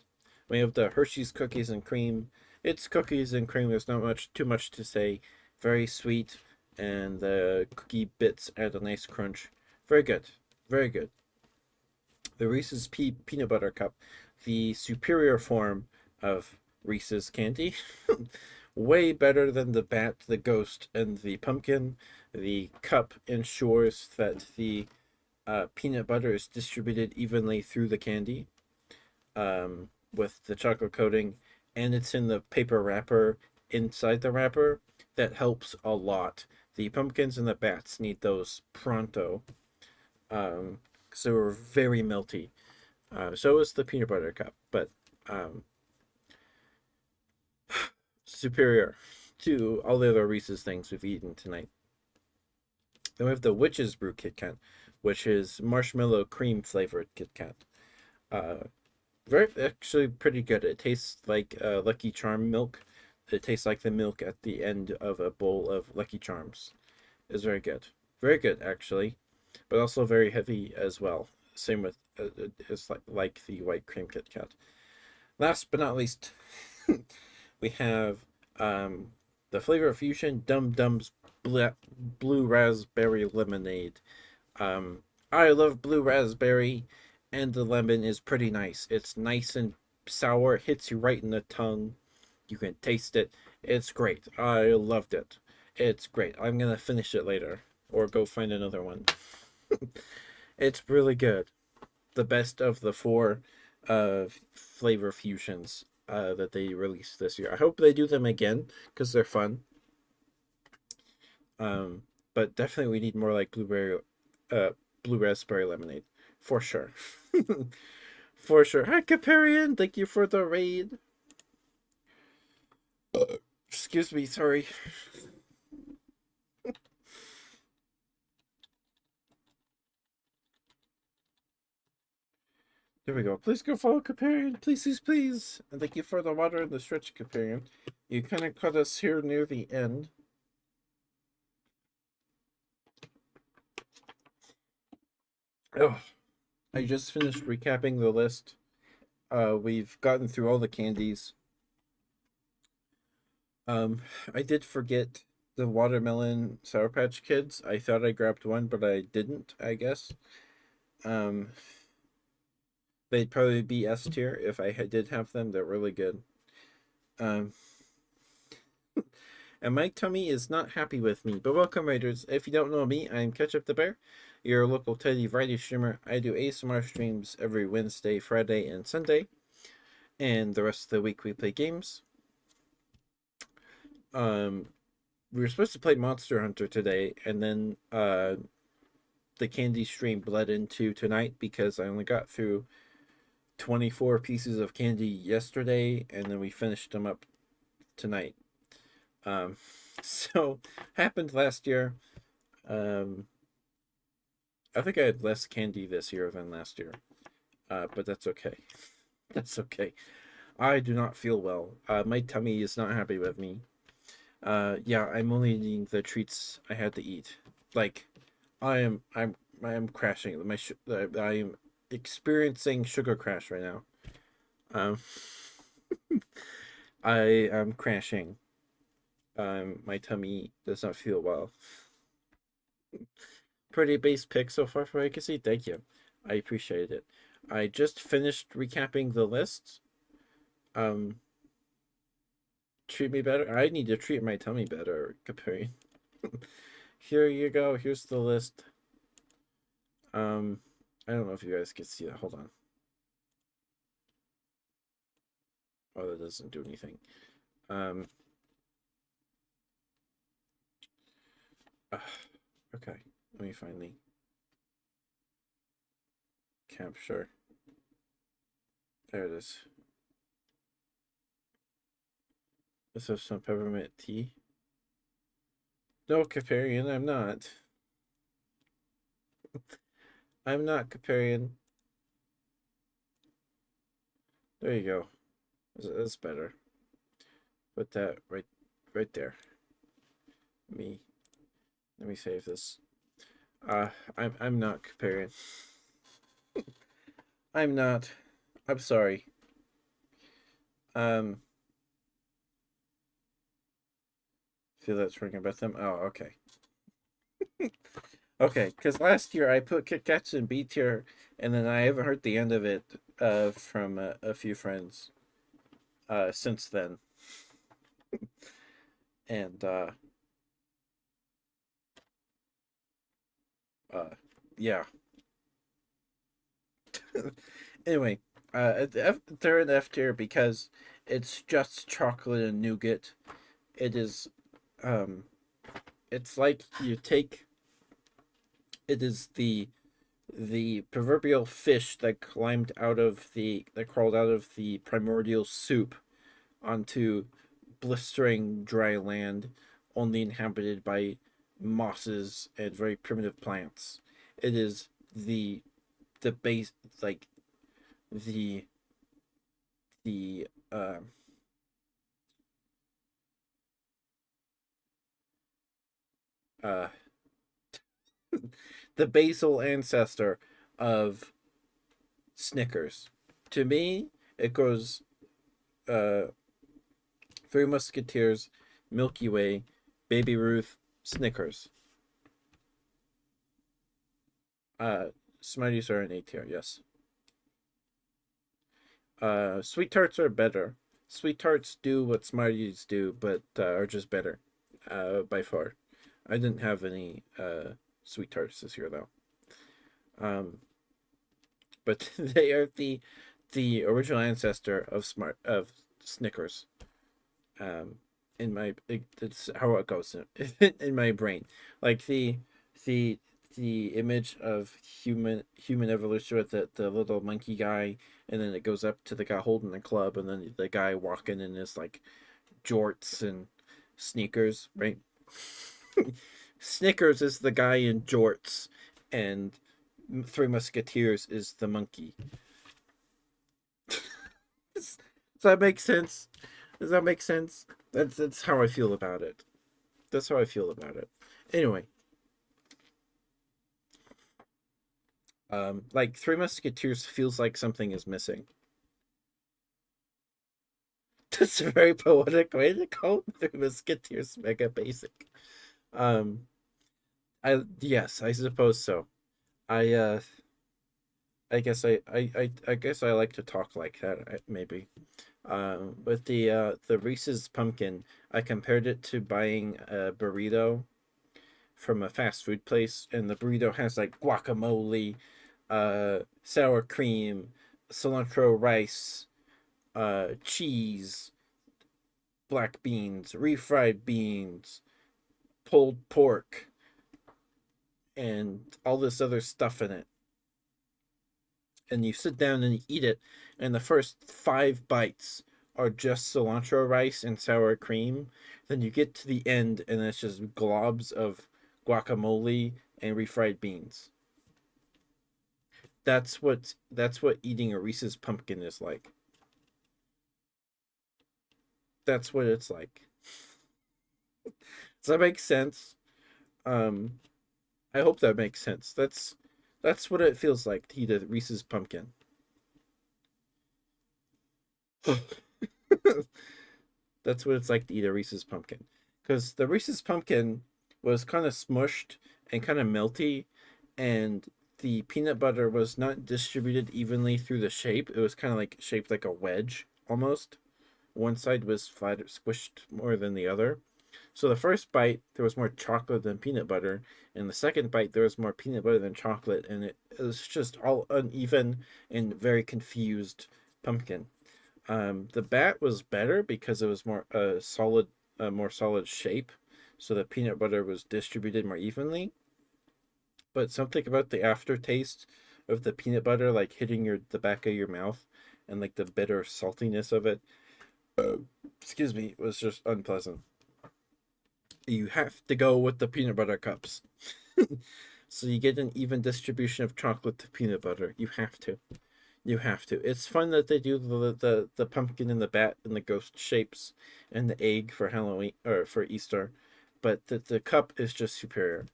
We have the Hershey's cookies and cream. It's cookies and cream. There's not too much to say. Very sweet, and the cookie bits add a nice crunch. Very good. Very good. The Reese's Peanut Butter Cup, the superior form of Reese's candy. Way better than the bat, the ghost, and the pumpkin. The cup ensures that the peanut butter is distributed evenly through the candy, with the chocolate coating, and it's in the paper wrapper inside the wrapper. That helps a lot. The pumpkins and the bats need those pronto, because they were very melty. So is the peanut butter cup, but um, superior to all the other Reese's things we've eaten tonight. Then we have the Witch's Brew Kit Kat, which is marshmallow cream flavored Kit Kat. Uh, Very actually pretty good. It tastes like Lucky Charm milk. It tastes like the milk at the end of a bowl of Lucky Charms. It's very good actually, but also very heavy as well. Same with it's like the white cream Kit Kat. Last but not least, we have the Flavor Fusion Dum Dums Blue Raspberry Lemonade. I love blue raspberry, and the lemon is pretty nice. It's nice and sour, hits you right in the tongue. You can taste it. It's great. I loved it. It's great. I'm gonna finish it later or go find another one. It's really good. The best of the four flavor fusions that they released this year. I hope they do them again because they're fun. Um, but definitely we need more like uh, blue raspberry lemonade for sure. For sure. Hi, Caparian. Thank you for the raid. Excuse me. Sorry. There we go. Please go follow Caparian. Please, please, please. And thank you for the water and the stretch, Caparian. You kind of cut us here near the end. Oh, I just finished recapping the list. We've gotten through all the candies. I did forget the watermelon Sour Patch Kids. I thought I grabbed one, but I didn't, I guess. Um, they'd probably be S tier if I did have them. They're really good. Um, and my tummy is not happy with me. But welcome, Raiders. If you don't know me, I'm Ketchup the Bear, your local Teddy variety streamer. I do ASMR streams every Wednesday, Friday, and Sunday. And the rest of the week we play games. Um, we were supposed to play Monster Hunter today, and then the candy stream bled into tonight because I only got through 24 pieces of candy yesterday, and then we finished them up tonight. So happened last year. I think I had less candy this year than last year, but that's okay. That's okay. I do not feel well. My tummy is not happy with me. Yeah, I'm only eating the treats I had to eat. Like, I am crashing. I am experiencing sugar crash right now. Um, I am crashing. My tummy does not feel well. Pretty base pick so far for Legacy. Thank you. I appreciate it. I just finished recapping the list. Um, Treat me better. I need to treat my tummy better, Capri. Here you go. Here's the list. I don't know if you guys can see that. Hold on. Oh, that doesn't do anything. Okay. Let me finally capture. There it is. Let's have some peppermint tea. No, Caparian, I'm not. I'm not Caparian. There you go. That's better. Put that right there. Let me save this. I'm not Caparian. I'm not. I'm sorry. Feel that's ringing about them. Oh, okay. Okay, because last year I put Kit Kats in B tier, and then I haven't heard the end of it from a few friends since then. And yeah. Anyway, they're in F tier because it's just chocolate and nougat. It is, um, it's like you take. It is the proverbial fish that crawled out of the primordial soup onto blistering dry land only inhabited by mosses and very primitive plants. It is the base, like the the uh the basal ancestor of Snickers. To me, it goes uh Three Musketeers, Milky Way, Baby Ruth, Snickers. Smarties are an A tier, yes. Sweet Tarts are better. Sweet Tarts do what Smarties do, but are just better, by far. I didn't have any Sweet Tarts this year though. Um, but they are the original ancestor of Snickers. Um, it's how it goes in my brain. Like the the image of human evolution with the little monkey guy, and then it goes up to the guy holding the club, and then the guy walking in his like jorts and sneakers, right? Snickers is the guy in jorts, and Three Musketeers is the monkey. Does that make sense? Does that make sense? That's how I feel about it. That's how I feel about it. Anyway, like Three Musketeers feels like something is missing. That's a very poetic way to call Three Musketeers mega basic. Um, I yes, I suppose so. I I guess I like to talk like that. Maybe. With the Reese's pumpkin, I compared it to buying a burrito from a fast food place, and the burrito has like guacamole, sour cream, cilantro rice, cheese, black beans, refried beans, pulled pork, and all this other stuff in it. And you sit down and you eat it, and the first 5 bites are just cilantro rice and sour cream. Then you get to the end, and it's just globs of guacamole and refried beans. That's what eating a Reese's pumpkin is like. That's what it's like. Does that make sense? Um, I hope that makes sense. That's what it feels like to eat a Reese's pumpkin. That's what it's like to eat a Reese's pumpkin. Because the Reese's pumpkin was kind of smushed and kind of melty, and the peanut butter was not distributed evenly through the shape. It was kind of like shaped like a wedge almost. One side was flat, squished more than the other. So the first bite, there was more chocolate than peanut butter, and the second bite, there was more peanut butter than chocolate, and it was just all uneven and very confused pumpkin. The bat was better because it was more solid shape, so the peanut butter was distributed more evenly. But something about the aftertaste of the peanut butter, like hitting the back of your mouth, and like the bitter saltiness of it, uh, excuse me, was just unpleasant. You have to go with the peanut butter cups, so you get an even distribution of chocolate to peanut butter. You have to. You have to. It's fun that they do the pumpkin and the bat and the ghost shapes and the egg for Halloween or for Easter, but the cup is just superior.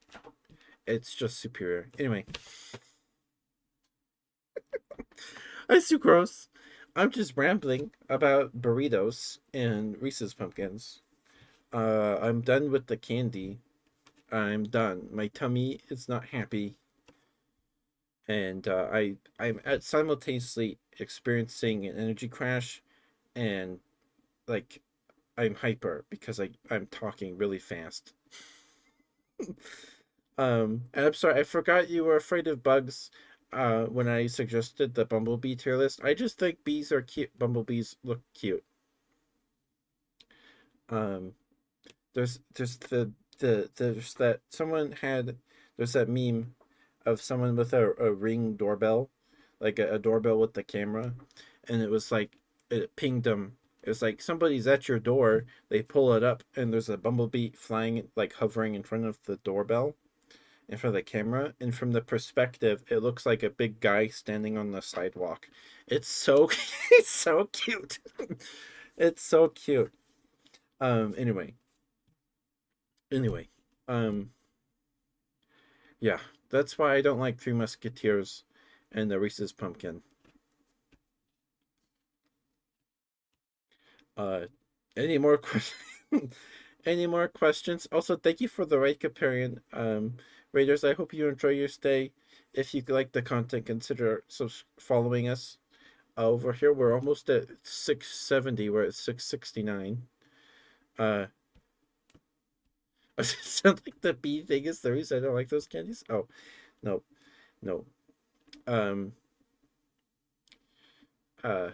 It's just superior. Anyway, hi sucrose. I'm just rambling about burritos and Reese's pumpkins. I'm done with the candy. I'm done. My tummy is not happy, and I'm simultaneously experiencing an energy crash, and like I'm hyper because I'm talking really fast. And I'm sorry, I forgot you were afraid of bugs. when I suggested the bumblebee tier list. I just think bees are cute. Bumblebees look cute. Um, there's there's that someone had there's that meme of someone with a ring doorbell, like a doorbell with the camera, and it was like it pinged them. It was like somebody's at your door. They pull it up, and there's a bumblebee flying, like hovering in front of the doorbell, in front of the camera. And from the perspective, it looks like a big guy standing on the sidewalk. It's so it's so cute. It's so cute. Anyway, anyway, um, yeah, that's why I don't like Three Musketeers and the Reese's Pumpkin. Uh, any more questions? Any more questions? Also, thank you for the right companion. Raiders, I hope you enjoy your stay. If you like the content, consider following us. Over here, we're almost at 670. We're at 669. Uh, does it sound like the bee thing is the reason I don't like those candies? Oh, no, no. Um, uh,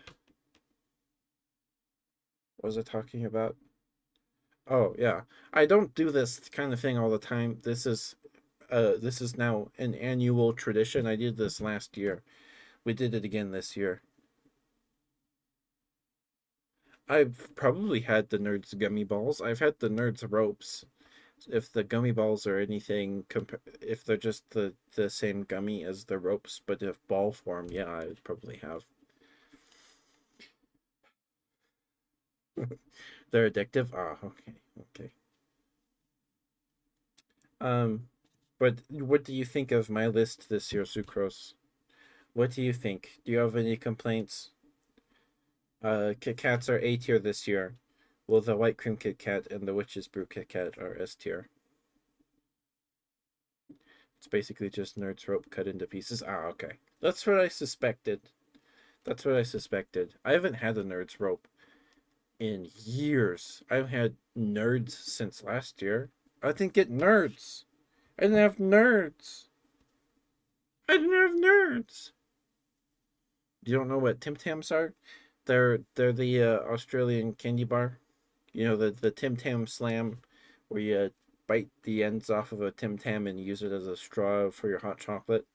what was I talking about? Oh, yeah. I don't do this kind of thing all the time. This is now an annual tradition. I did this last year. We did it again this year. I've probably had the Nerds gummy balls. I've had the Nerds ropes. If the gummy balls are anything, if they're just the same gummy as the ropes, but if ball form, yeah, I would probably have. They're addictive. Ah, okay, okay. Um, but what do you think of my list this year, Sucrose? What do you think? Do you have any complaints? Kit Kats are A tier this year. Well, the white cream Kit Kat and the witch's brew Kit Kat are S tier. It's basically just Nerds rope cut into pieces. Ah, okay. That's what I suspected. That's what I suspected. I haven't had a Nerds rope in years. I've had Nerds since last year. I didn't get Nerds. I didn't have Nerds. I didn't have Nerds. You don't know what Tim Tams are? They're the Australian candy bar. You know the Tim Tam Slam, where you bite the ends off of a Tim Tam and use it as a straw for your hot chocolate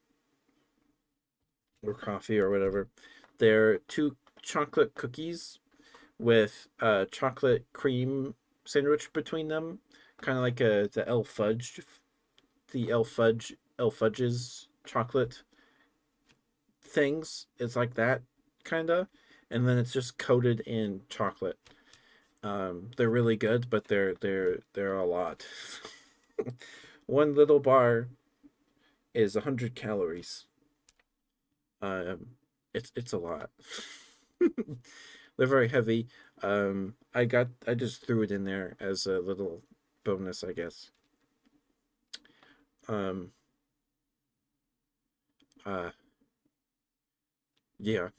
or coffee or whatever. They're two chocolate cookies with chocolate cream sandwich between them, kind of like a the L Fudge's chocolate things. It's like that kind of, and then it's just coated in chocolate. They're really good, but they're a lot. One little bar is 100 calories. Um, it's a lot. They're very heavy. I just threw it in there as a little bonus, I guess. Um, uh, yeah,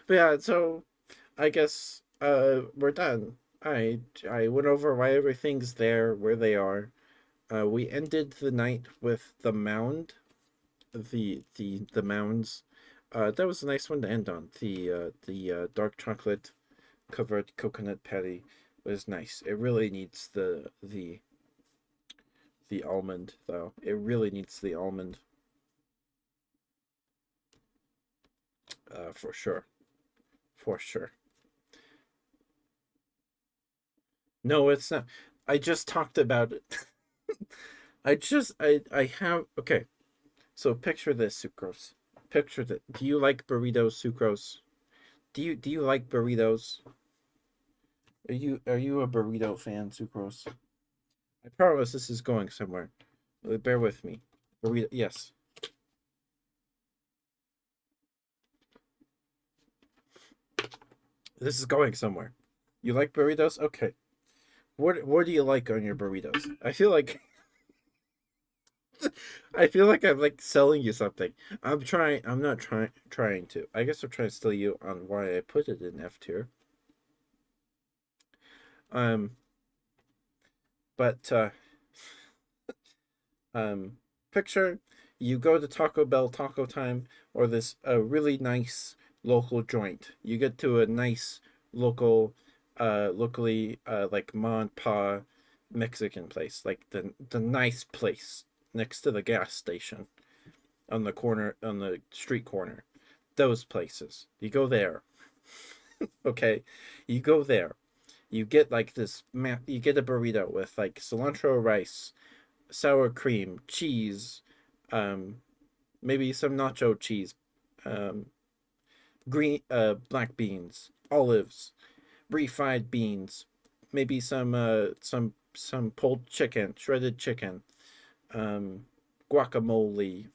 but yeah. So I guess we're done. I went over why everything's there, where they are. We ended the night with the mound, the mounds. That was a nice one to end on. The dark chocolate covered coconut patty was nice. It really needs the almond though. It really needs the almond, for sure, for sure. No, it's not. I just talked about it. I have okay. So picture this, Sucrose. Picture that. Do you like burritos, Sucrose? Do you like burritos? Are you a burrito fan, Sucrose? I promise this is going somewhere. Bear with me. Burrito, yes. This is going somewhere. You like burritos? Okay. What do you like on your burritos? I feel like I'm like selling you something. I'm not trying to. I guess I'm trying to sell you on why I put it in F tier. Um but um picture You go to Taco Bell Taco Time, or this a really nice local joint. You get to a nice local locally like ma and pa Mexican place, like the nice place next to the gas station on the corner, on the street corner. Those places. You go there. Okay? You go there. You get like this you get a burrito with like cilantro rice, sour cream, cheese, um maybe some nacho cheese, um green black beans, olives, refried beans, maybe some pulled chicken, shredded chicken, um guacamole,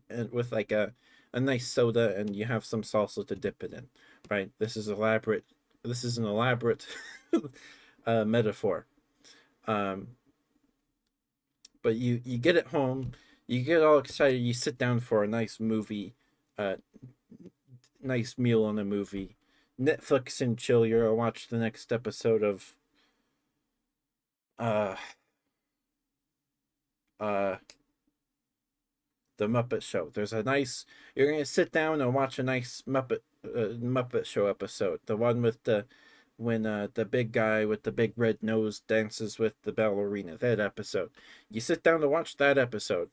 and with like a nice soda, and you have some salsa to dip it in, right? This is an elaborate metaphor. um but you get it home, you get all excited, you sit down for a nice movie, uh nice meal on a movie, Netflix and chill. You'll watch the next episode of uh uh the Muppet Show. There's a nice, you're gonna sit down and watch a nice Muppet Show episode, the one with the when the big guy with the big red nose dances with the ballerina, that episode. You sit down to watch that episode.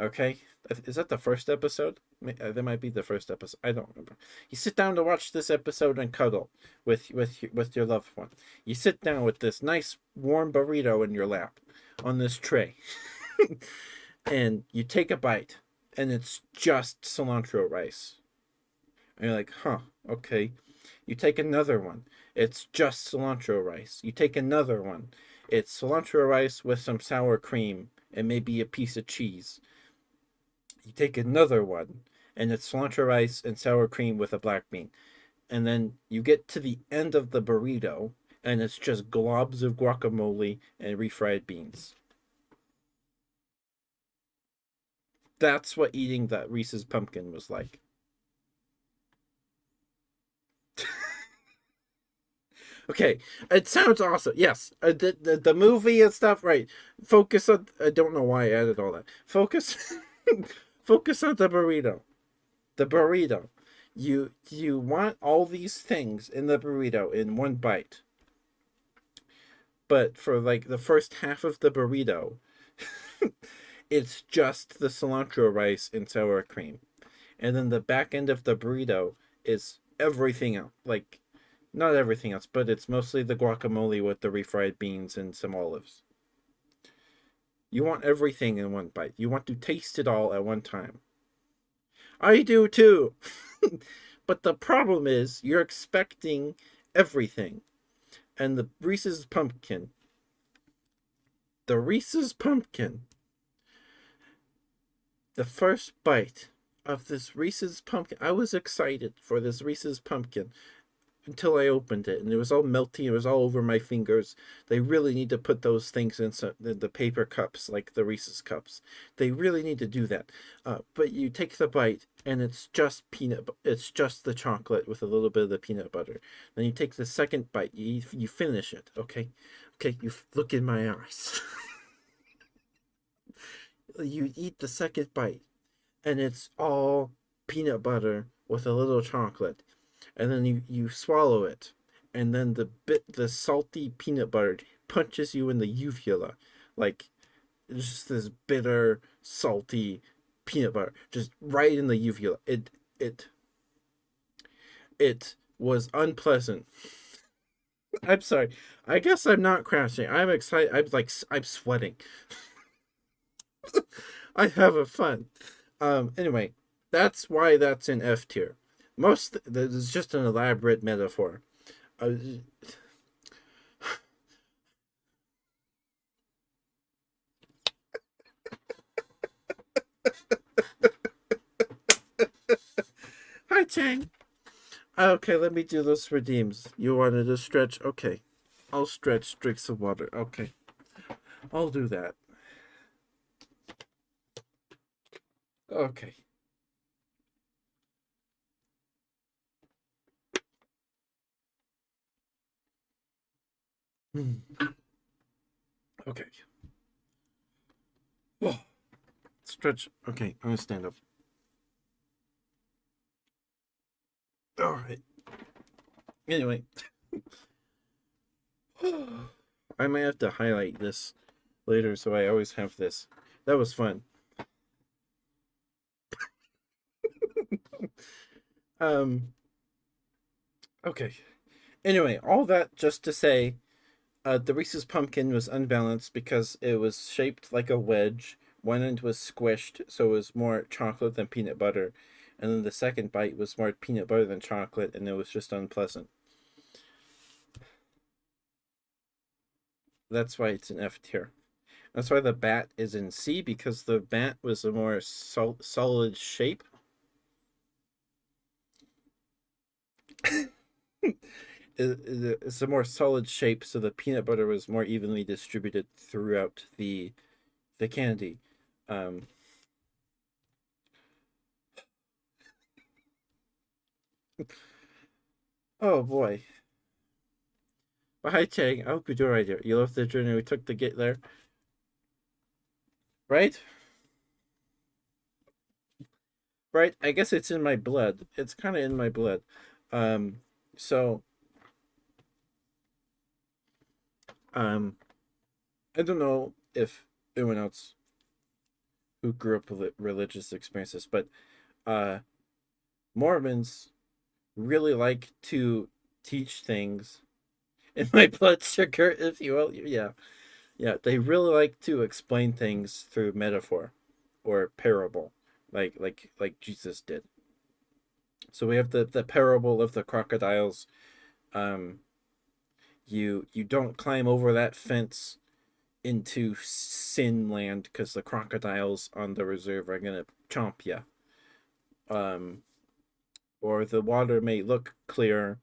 Okay, is that the first episode? That might be the first episode. I don't remember. You sit down to watch this episode and cuddle with your loved one. You sit down with this nice warm burrito in your lap on this tray, and you take a bite, and it's just cilantro rice. And you're like, huh, okay. You take another one. It's just cilantro rice. You take another one. It's cilantro rice with some sour cream and maybe a piece of cheese. You take another one, and it's cilantro rice and sour cream with a black bean. And then you get to the end of the burrito, and it's just globs of guacamole and refried beans. That's what eating that Reese's pumpkin was like. Okay, it sounds awesome. Yes, the movie and stuff. Right. Focus on. I don't know why I added all that. Focus, focus on the burrito. The burrito. You want all these things in the burrito in one bite, but for like the first half of the burrito, it's just the cilantro rice and sour cream, and then the back end of the burrito is everything else. Like not everything else, but it's mostly the guacamole with the refried beans and some olives. You want everything in one bite. You want to taste it all at one time. I do too. But the problem is you're expecting everything. And the Reese's pumpkin, the first bite of this Reese's pumpkin, I was excited for this Reese's pumpkin until I opened it, and it was all melty. It was all over my fingers. They really need to put those things in the paper cups, like the Reese's cups. They really need to do that. But you take the bite, and it's just peanut. It's just the chocolate with a little bit of the peanut butter. Then you take the second bite. You finish it. Okay, okay. You look in my eyes. You eat the second bite, and it's all peanut butter with a little chocolate, and then you swallow it, and then the salty peanut butter punches you in the uvula, like just this bitter salty peanut butter just right in the uvula. It was unpleasant. I'm sorry. I guess I'm not crashing. I'm excited. I'm sweating. I have a fun. Anyway, that's why that's in F tier. Most This is just an elaborate metaphor. Uh, Hi, Chang. Okay, let me do those redeems. You wanted to stretch? Okay. I'll stretch, drink some water. Okay. I'll do that. Okay. Hmm. Okay. Oh. stretch. Okay, I'm gonna stand up. All right. Anyway, I might have to highlight this later, so I always have this. That was fun. Um. Okay. Anyway, all that just to say, the Reese's pumpkin was unbalanced because it was shaped like a wedge. One end was squished, so it was more chocolate than peanut butter, and then the second bite was more peanut butter than chocolate, and it was just unpleasant. That's why it's an F tier. That's why the bat is in C, because the bat was a more solid shape. It's a more solid shape, so the peanut butter was more evenly distributed throughout the candy. Um, oh boy. But hi Chang, I hope you're doing right here. You love the journey we took to get there, right? Right? I guess it's in my blood. It's kind of in my blood. Um, so um, I don't know if anyone else who grew up with religious experiences, but uh, Mormons really like to teach things in my blood sugar, if you will. Yeah, yeah. They really like to explain things through metaphor or parable, like Jesus did. So we have the parable of the crocodiles. Um, you don't climb over that fence into sin land because the crocodiles on the reserve are gonna chomp you. Um, or the water may look clear,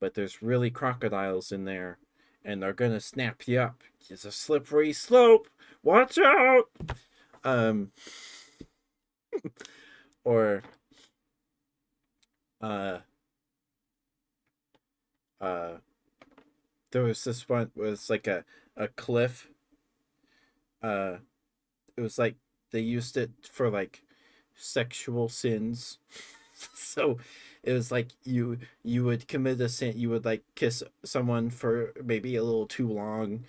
but there's really crocodiles in there, and they're gonna snap you up. It's a slippery slope. Watch out. Um, or uh uh, there was this one was like a cliff. Uh, it was like they used it for like sexual sins. So it was like you would commit a sin, you would like kiss someone for maybe a little too long,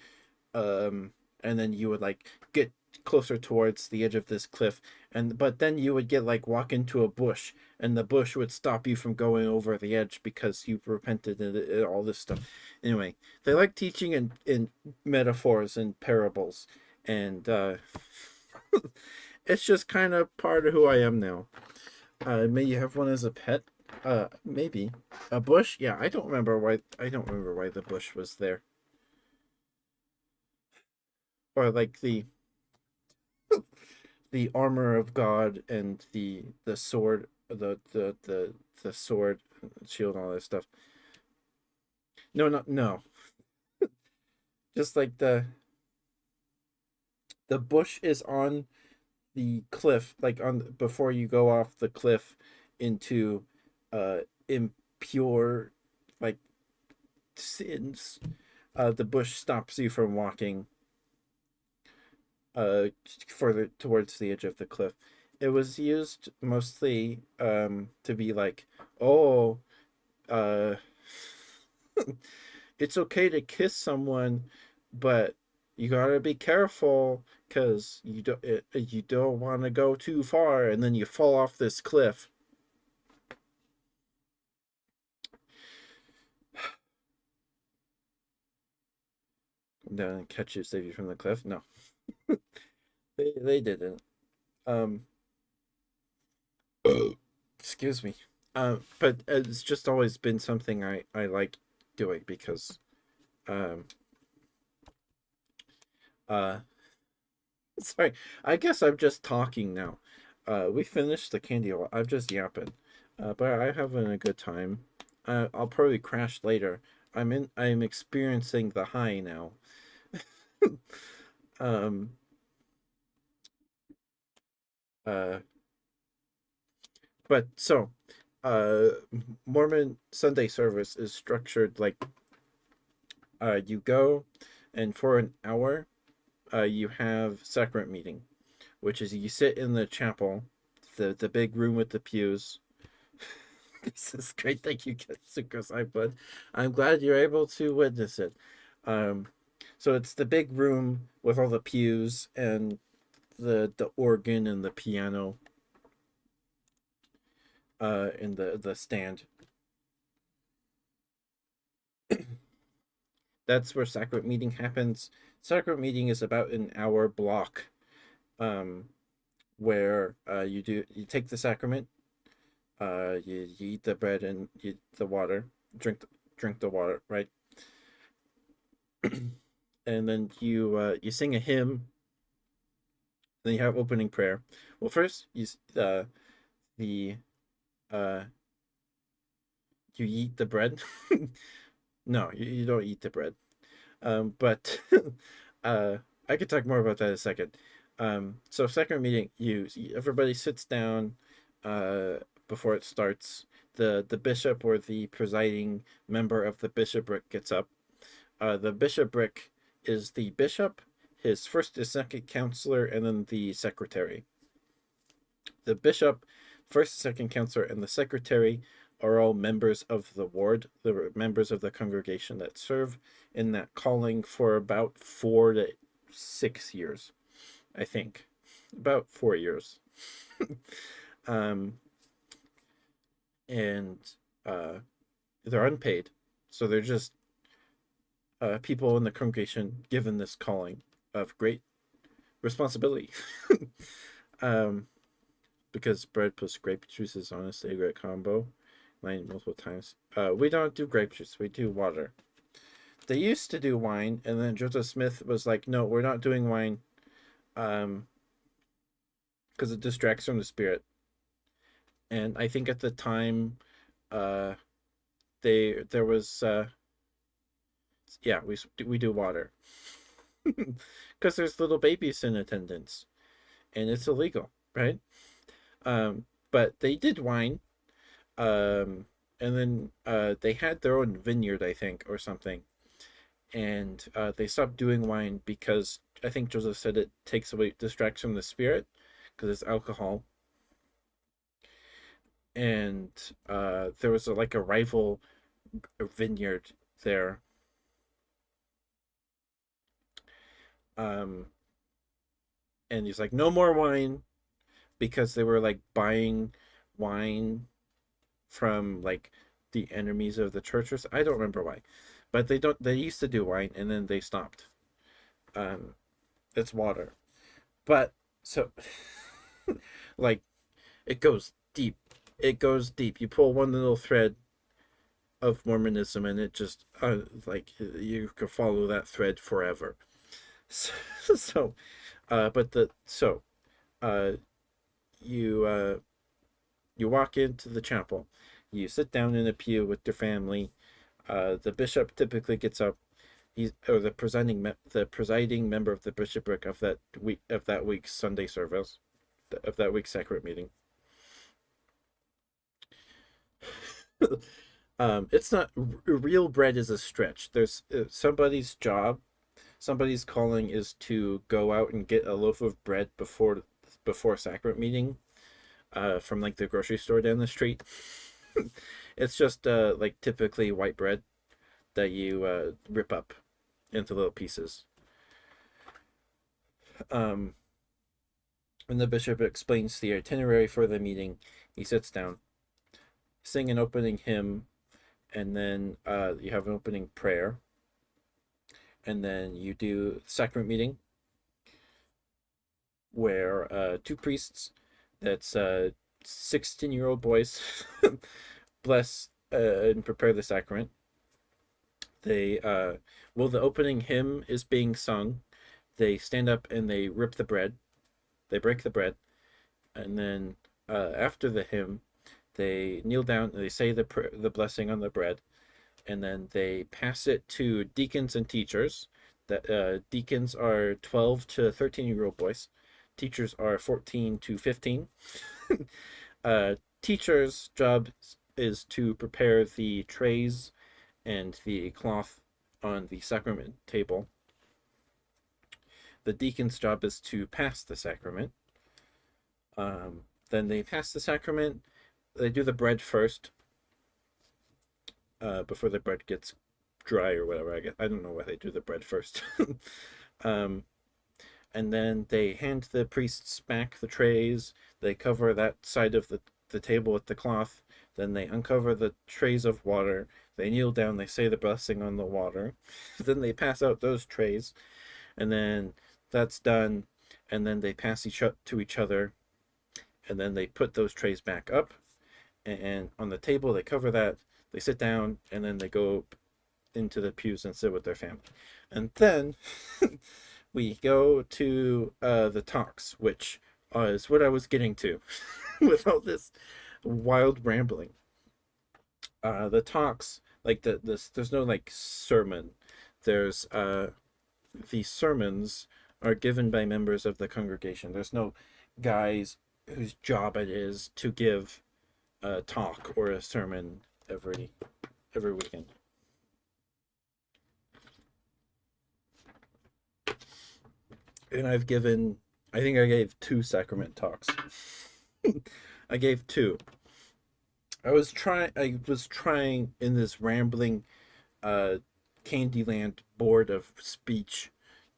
and then you would like get closer towards the edge of this cliff, and but then you would get like walk into a bush, and the bush would stop you from going over the edge because you repented and all this stuff. Anyway, they like teaching in metaphors and parables, and it's just kind of part of who I am now. May you have one as a pet? Maybe a bush. Yeah, I don't remember why. I don't remember why the bush was there, or like the armor of God and the sword, the sword, shield, and all that stuff. No, no. Just like the bush is on the cliff, like on before you go off the cliff into impure like sins. The bush stops you from walking uh further towards the edge of the cliff. It was used mostly to be like, oh, uh it's okay to kiss someone, but you gotta be careful because you don't want to go too far, and then you fall off this cliff. Come down and catch you, save you from the cliff. No, they didn't. Um, excuse me. But it's just always been something I like doing because um uh sorry, I guess I'm just talking now. We finished the candy. I'm just yapping. But I'm having a good time. I'll probably crash later. I'm experiencing the high now. um uh but so uh Mormon Sunday service is structured like you go, and for an hour you have sacrament meeting. which is you sit in the chapel, the big room with the pews. This is great that you get Synchro Blood. I'm glad you're able to witness it. Um, so it's the big room with all the pews and the organ and the piano, and the stand. That's where sacrament meeting happens. Sacrament meeting is about an hour block, um, where you take the sacrament, you eat the bread and you eat the water, drink the water, right? And then you sing a hymn. Then you have opening prayer. Well, first the uh you eat the bread. No, you don't eat the bread. But uh, I could talk more about that in a second. So second meeting, everybody sits down, uh, before it starts. The bishop or the presiding member of the bishopric gets up. The bishopric is the bishop, his first and second counselor, and then the secretary. The bishop, first and second counselor, and the secretary are all members of the ward, the members of the congregation that serve in that calling for about 4 to 6 years, I think. About 4 years. um, and they're unpaid. So they're just people in the congregation given this calling of great responsibility. um, because bread plus grape juice is honestly a great combo. Mine multiple times. We don't do grape juice. We do water. They used to do wine, and then Joseph Smith was like, "No, we're not doing wine, because it distracts from the spirit." And I think at the time, uh, there was yeah, we do water because there's little babies in attendance, and it's illegal, right? But they did wine, um, and then they had their own vineyard, I think, or something, and they stopped doing wine because I think Joseph said it takes away, distracts from the spirit because it's alcohol. And there was like a rival vineyard there, um, and he's like, no more wine, because they were like buying wine from like the enemies of the church, or I don't remember why, but they used to do wine and then they stopped. Um, it's water, but so like it goes deep. It goes deep. You pull one little thread of Mormonism, and it just like you could follow that thread forever. So, so but the so uh, you you walk into the chapel, you sit down in a pew with your family. The bishop typically gets up. He's or the presiding member of the bishopric of that week's Sunday service, of that week's sacrament meeting. It's not real bread is a stretch. There's somebody's calling is to go out and get a loaf of bread before sacrament meeting, from like the grocery store down the street. It's just like typically white bread that you rip up into little pieces. Um, when the bishop explains the itinerary for the meeting, he sits down, sing an opening hymn, and then you have an opening prayer, and then you do sacrament meeting, where two priests, that's 16-year-old boys, bless and prepare the sacrament. They well, the opening hymn is being sung. They stand up and they rip the bread. They break the bread, and then after the hymn, they kneel down and they say the blessing on the bread, and then they pass it to deacons and teachers. That deacons are 12 to 13-year-old boys. Teachers are 14 to 15. Teachers' job is to prepare the trays and the cloth on the sacrament table. The deacon's job is to pass the sacrament. Then they pass the sacrament. They do the bread first, before the bread gets dry or whatever. I don't know why they do the bread first. um, and then they hand the priests back the trays. They cover that side of the table with the cloth. Then they uncover the trays of water. They kneel down. They say the blessing on the water. Then they pass out those trays, and then that's done. And then they pass to each other, and then they put those trays back up. And on the table, they cover that. They sit down, and then they go into the pews and sit with their family. And then we go to the talks, which is what I was getting to with all this wild rambling. The talks, like there's no like sermon. There's the sermons are given by members of the congregation. There's no guys whose job it is to give a talk or a sermon every weekend. And I think I gave two sacrament talks. I gave two. I was trying in this rambling uh Candyland board of speech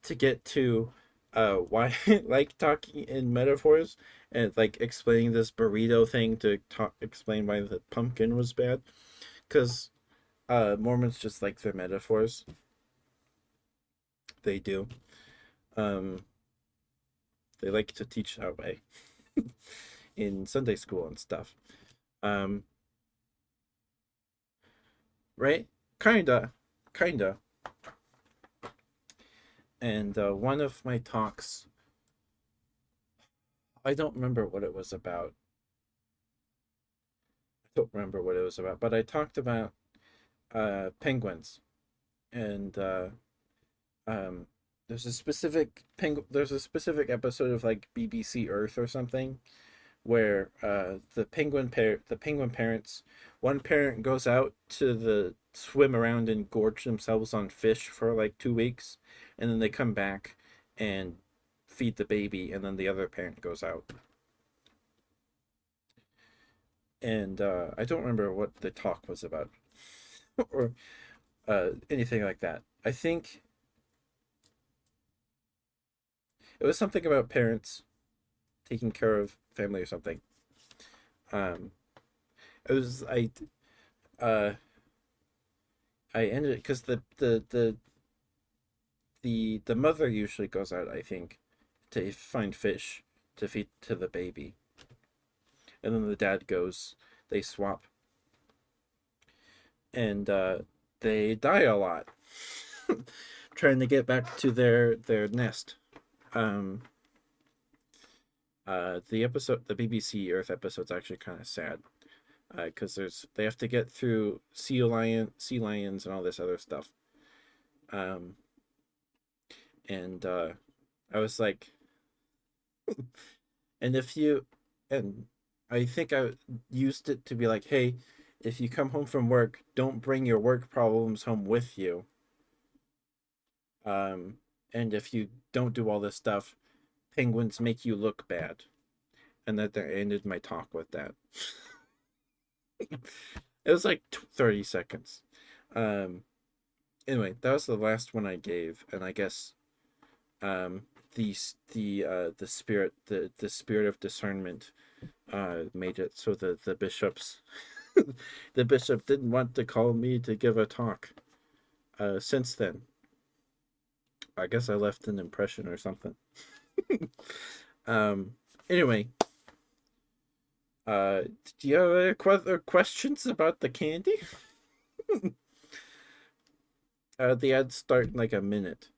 to get to why I like talking in metaphors, and like explaining this burrito thing to explain why the pumpkin was bad, because Mormons just like their metaphors. They do. Um they like to teach that way in Sunday school and stuff. Um right? Kinda. Kinda. And one of my talks, I don't remember what it was about. I don't remember what it was about, but I talked about penguins, and um there's a specific episode of like BBC Earth or something where the penguin parents, one parent goes out to the swim around and gorge themselves on fish for like 2 weeks, and then they come back and feed the baby, and then the other parent goes out. And I don't remember what the talk was about or anything like that. I think it was something about parents taking care of family or something. Um, it was uh I ended it because the mother usually goes out, I think, to find fish to feed to the baby, and then the dad goes. They swap, and they die a lot trying to get back to their nest. Um, the BBC Earth episode's actually kind of sad because they have to get through sea lions, and all this other stuff. Um, and I was like, and if you, and I think I used it to be like, hey, if you come home from work, don't bring your work problems home with you. Um, and if you don't do all this stuff, penguins make you look bad. And that I ended my talk with that. It was like 30 seconds. Um, anyway, that was the last one I gave, and I guess um the spirit of discernment made it so that the bishops the bishop didn't want to call me to give a talk. Since then, I guess I left an impression or something. um anyway, uh do you have any other questions about the candy? The ads start in like a minute.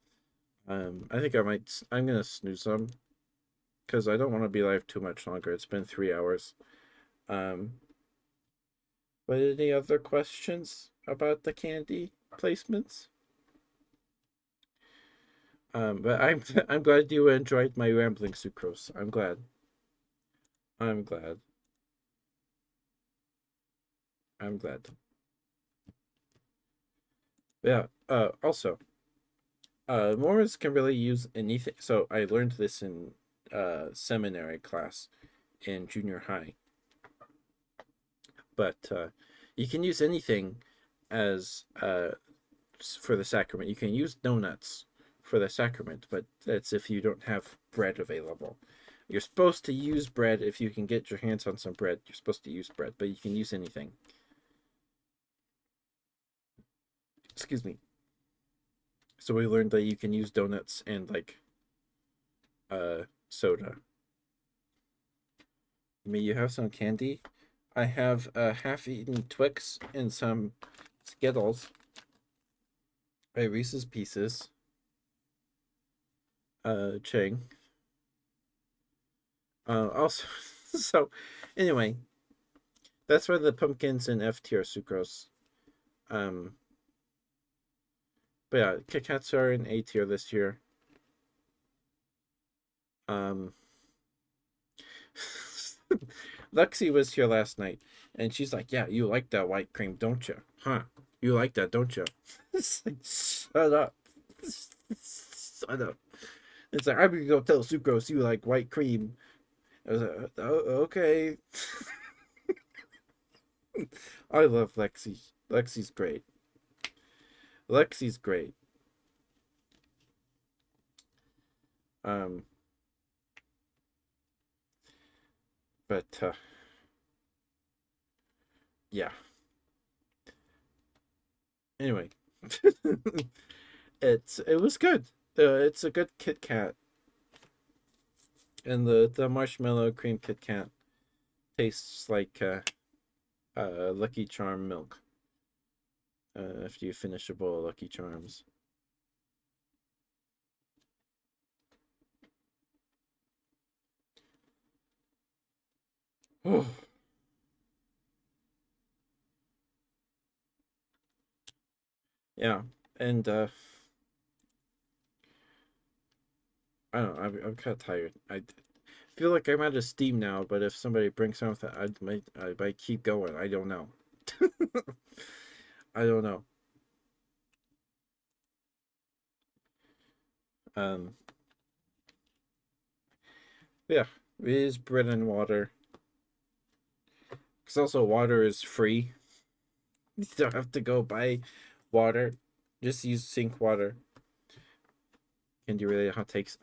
I think I'm gonna snooze them because I don't want to be live too much longer. It's been 3 hours. Um, but any other questions about the candy placements? But I'm glad you enjoyed my rambling, Sucrose. I'm glad. I'm glad. I'm glad. Yeah. Also, Mormons can really use anything. So I learned this in seminary class. in junior high. But you can use anything as for the sacrament. You can use donuts for the sacrament, but that's if you don't have bread available. You're supposed to use bread if you can get your hands on some bread. You're supposed to use bread, but you can use anything. Excuse me. So we learned that you can use donuts and like soda. May you have some candy? I have a half-eaten Twix and some Skittles. A Reese's Pieces. Ching. Also, so anyway, that's why the pumpkins in F tier sucrose. Um, but yeah, Kit Kats are in A tier this year. Lexi was here last night, and she's like, "Yeah, you like that white cream, don't you? Huh? You like that, don't you?" It's like, shut up, shut up. It's like I'm gonna go tell Sucrose you like white cream. I was like, oh, okay. I love Lexi. Lexi's great. Lexi's great. Um, but yeah. Anyway, it was good. It's a good Kit Kat, and the marshmallow cream Kit Kat tastes like Lucky Charm milk. After you finish a bowl of Lucky Charms. Yeah, and I don't know. I'm kind of tired. I feel like I'm out of steam now. But if somebody brings something, I might keep going. I don't know. I don't know. Um, yeah, it is bread and water. Because also water is free. You don't have to go buy water. Just use sink water. Can you really hot takes?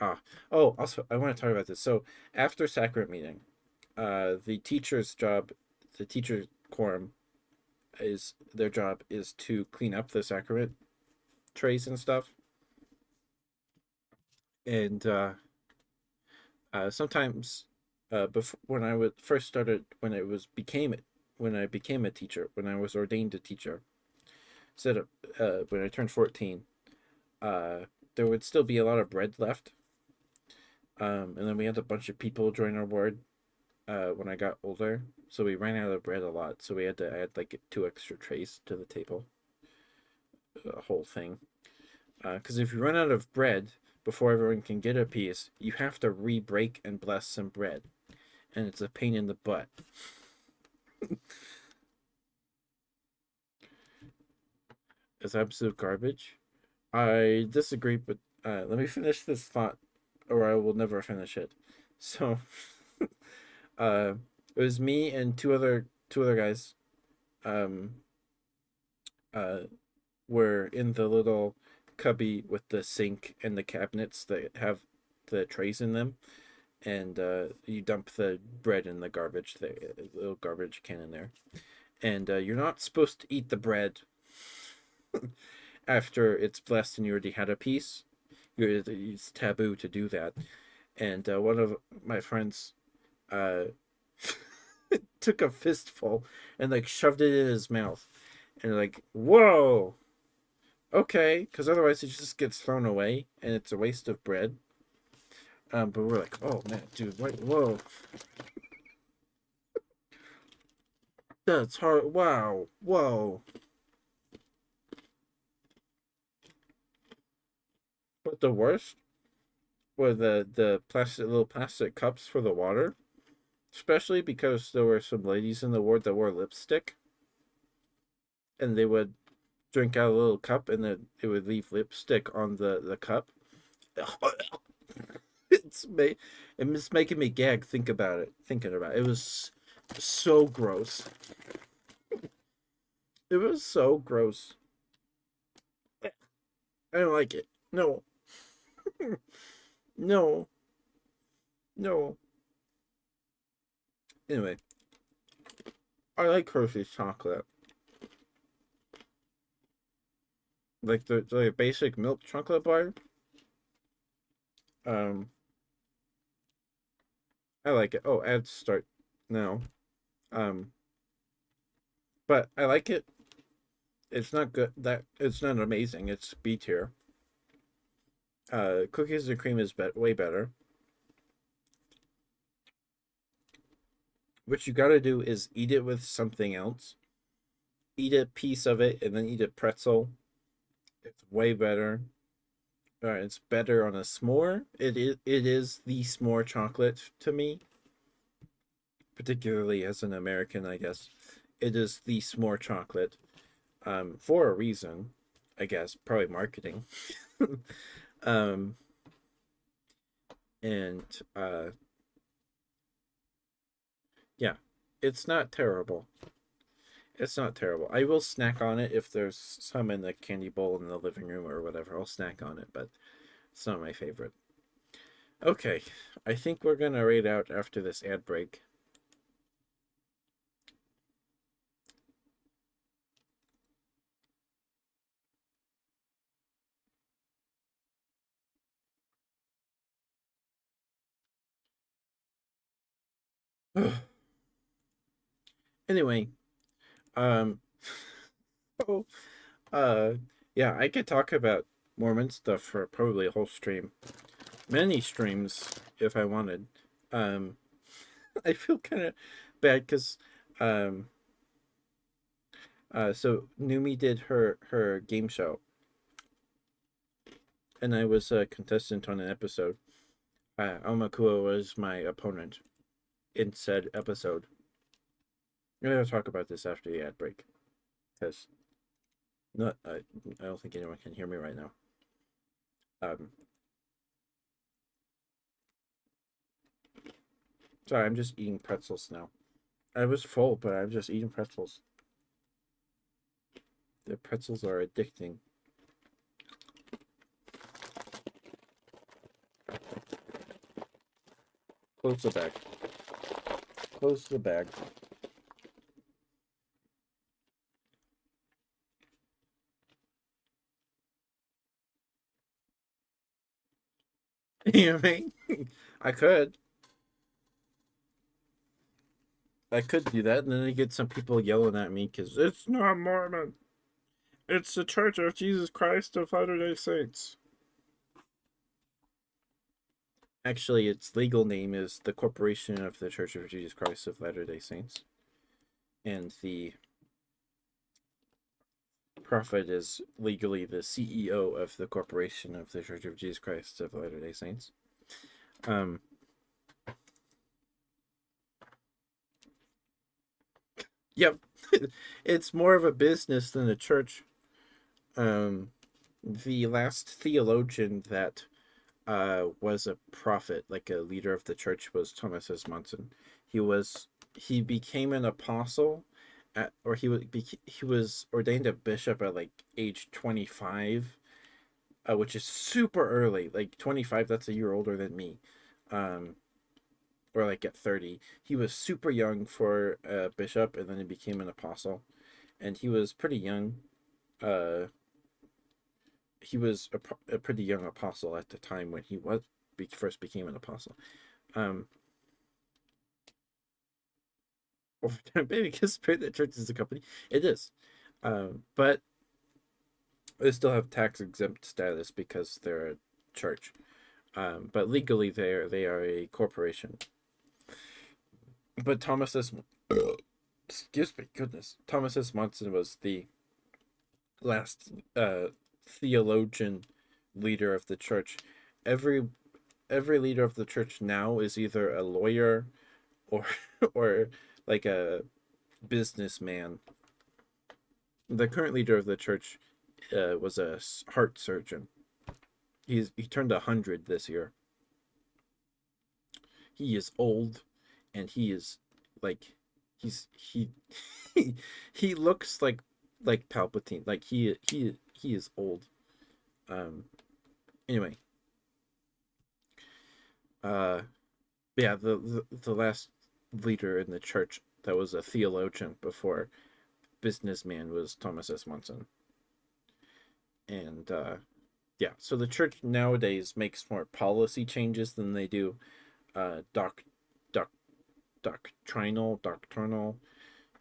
Oh, also I want to talk about this. So after sacrament meeting, the teacher's job, the teacher quorum, is their job is to clean up the sacrament trays and stuff. And sometimes, before when I would first started when I became a teacher, when I was ordained a teacher, instead of when I turned 14, uh, there would still be a lot of bread left. And then we had a bunch of people join our ward when I got older, so we ran out of bread a lot. So we had to add like 2 extra trays to the table, a whole thing. Because if you run out of bread before everyone can get a piece, you have to re-break and bless some bread, and it's a pain in the butt. It's absolute garbage. I disagree, but let me finish this thought, or I will never finish it. So, uh, it was me and two other guys. Um, uh, were in the little cubby with the sink and the cabinets that have the trays in them, and you dump the bread in the garbage, the little garbage can in there, and you're not supposed to eat the bread after it's blessed and you already had a piece. It's taboo to do that. And one of my friends uh, took a fistful and like shoved it in his mouth, and like, whoa, okay, because otherwise it just gets thrown away and it's a waste of bread. But we're like, oh man, dude, wait, whoa, that's hard. Wow, whoa. But the worst were the plastic little plastic cups for the water, especially because there were some ladies in the ward that wore lipstick, and they would drink out of a little cup, and then it would leave lipstick on the cup. It's making me gag. Thinking about it. It was so gross. It was so gross. I don't like it. No, no, no. Anyway, I like Hershey's chocolate. Like the basic milk chocolate bar. Um, I like it. Oh, ads start now. Um, but I like it. It's not good. That it's not amazing. It's B tier. Cookies and cream is way better. What you gotta do is eat it with something else. Eat a piece of it and then eat a pretzel. It's way better. It's better on a s'more. It is the s'more chocolate to me, particularly as an American, I guess. It is the s'more chocolate. For a reason, I guess, probably marketing. um, and yeah, it's not terrible. It's not terrible. I will snack on it if there's some in the candy bowl in the living room or whatever. I'll snack on it, but it's not my favorite. Okay, I think we're gonna rate out after this ad break. Anyway, um, oh, uh, yeah, I could talk about Mormon stuff for probably a whole stream, many streams if I wanted. Um, I feel kind of bad because, um, so Numi did her game show, and I was a contestant on an episode. Omakua was my opponent in said episode. I'm gonna talk about this after the ad break, because not I don't think anyone can hear me right now. Um, Sorry, I'm just eating pretzels now. I was full, but I'm just eating pretzels. The pretzels are addicting. Close the bag. Close the bag. You know what I mean? I could. I could do that, and then I get some people yelling at me because it's not Mormon. It's the Church of Jesus Christ of Latter-day Saints. Actually, its legal name is the Corporation of the Church of Jesus Christ of Latter-day Saints. And the prophet is legally the CEO of the Corporation of the Church of Jesus Christ of Latter-day Saints. Yep. It's more of a business than a church. The last theologian that was a prophet, like a leader of the church, was Thomas S. Monson. He became an apostle or he was ordained a bishop at like age 25, which is super early. Like 25, that's a year older than me. Um, or like at 30. He was super young for a bishop, and then he became an apostle. And he was pretty young. Uh, he was a pretty young apostle at the time when first became an apostle. Um, Over time, baby, because the church is a company. It is, but they still have tax exempt status because they're a church. But legally, they are a corporation. But Thomas S. Excuse me, goodness, Thomas S. Monson was the last theologian leader of the church. Every every leader of the church now is either a lawyer or or like a businessman. The current leader of the church was a heart surgeon. He turned 100 this year. he is old, and he is like he he looks like Palpatine. Like he is old. Um. Anyway, uh, yeah, the last leader in the church that was a theologian before businessman was Thomas S. Monson. And yeah, so the church nowadays makes more policy changes than they do doc doctrinal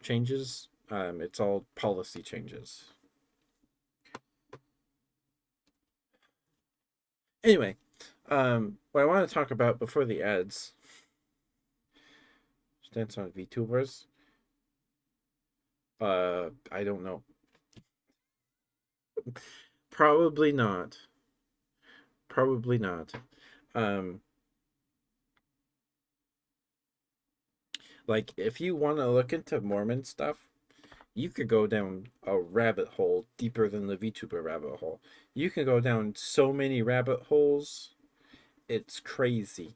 changes. It's all policy changes. Anyway, what I want to talk about before the ads, stance on VTubers. I don't know. Probably not. Probably not. Um, like if you want to look into Mormon stuff, you could go down a rabbit hole deeper than the VTuber rabbit hole. You can go down so many rabbit holes, it's crazy.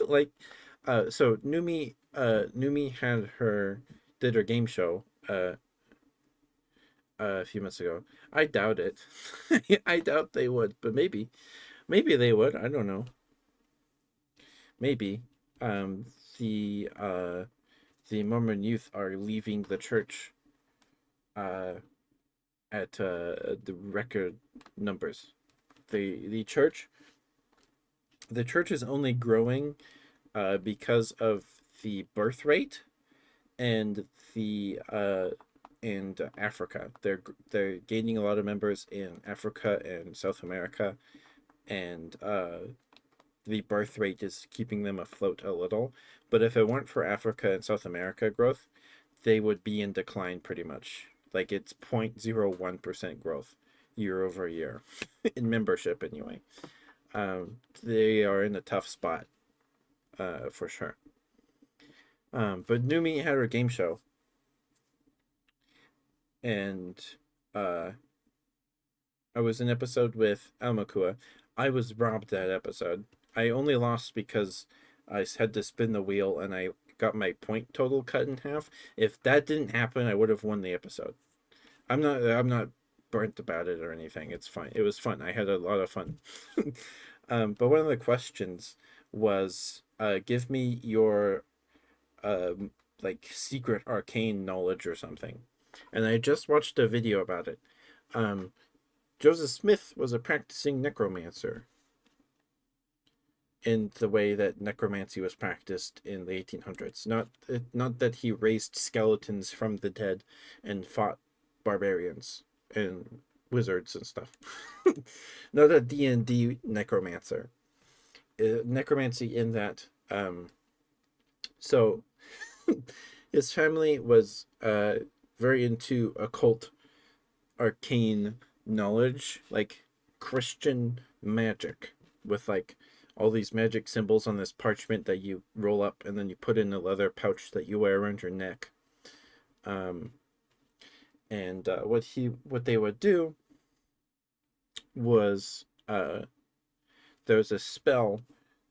Like, so Numi did her game show a few months ago. I doubt it. I doubt they would, but maybe they would. I don't know. Maybe. Um, the uh the Mormon youth are leaving the church uh at the record numbers. The church is only growing because of the birth rate and the and Africa. They're gaining a lot of members in Africa and South America, and the birth rate is keeping them afloat a little. But if it weren't for Africa and South America growth, they would be in decline pretty much. Like it's 0.01% growth year over year in membership anyway. They are in a tough spot, for sure. But Numi had her game show, and uh, I was in episode with Almakua. I was robbed that episode. I only lost because I had to spin the wheel and I got my point total cut in half. If that didn't happen, I would have won the episode. I'm not burnt about it or anything. It's fine. It was fun. I had a lot of fun. But one of the questions was, give me your like secret arcane knowledge or something. And I just watched a video about it. Um, Joseph Smith was a practicing necromancer in the way that necromancy was practiced in the 1800s. Not that he raised skeletons from the dead and fought barbarians and wizards and stuff. Not a D&D necromancer. Necromancy in that so his family was very into occult arcane knowledge, like Christian magic, with like all these magic symbols on this parchment that you roll up and then you put in a leather pouch that you wear around your neck. Um, and what they would do was there was a spell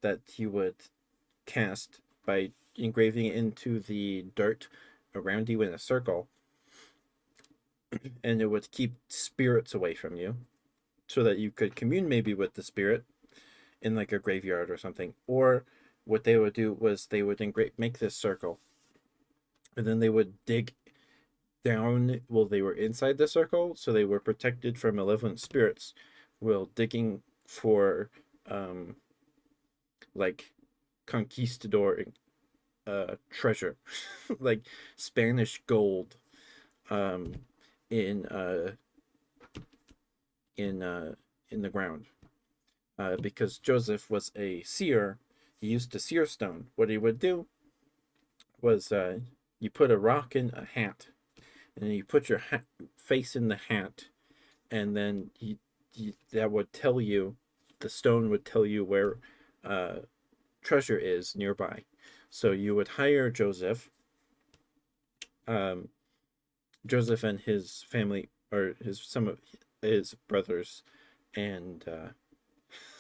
that you would cast by engraving it into the dirt around you in a circle, and it would keep spirits away from you so that you could commune maybe with the spirit in like a graveyard or something. Or what they would do was they would make this circle, and then they would dig down while they were inside the circle, so they were protected from malevolent spirits while digging for like conquistador treasure, like Spanish gold, um, in in uh, in the ground. Because Joseph was a seer, he used to seer stone. What he would do was you put a rock in a hat, and you put your face in the hat, and then that would tell you, the stone would tell you where treasure is nearby. So you would hire Joseph. Um, Joseph and his family, or some of his brothers, and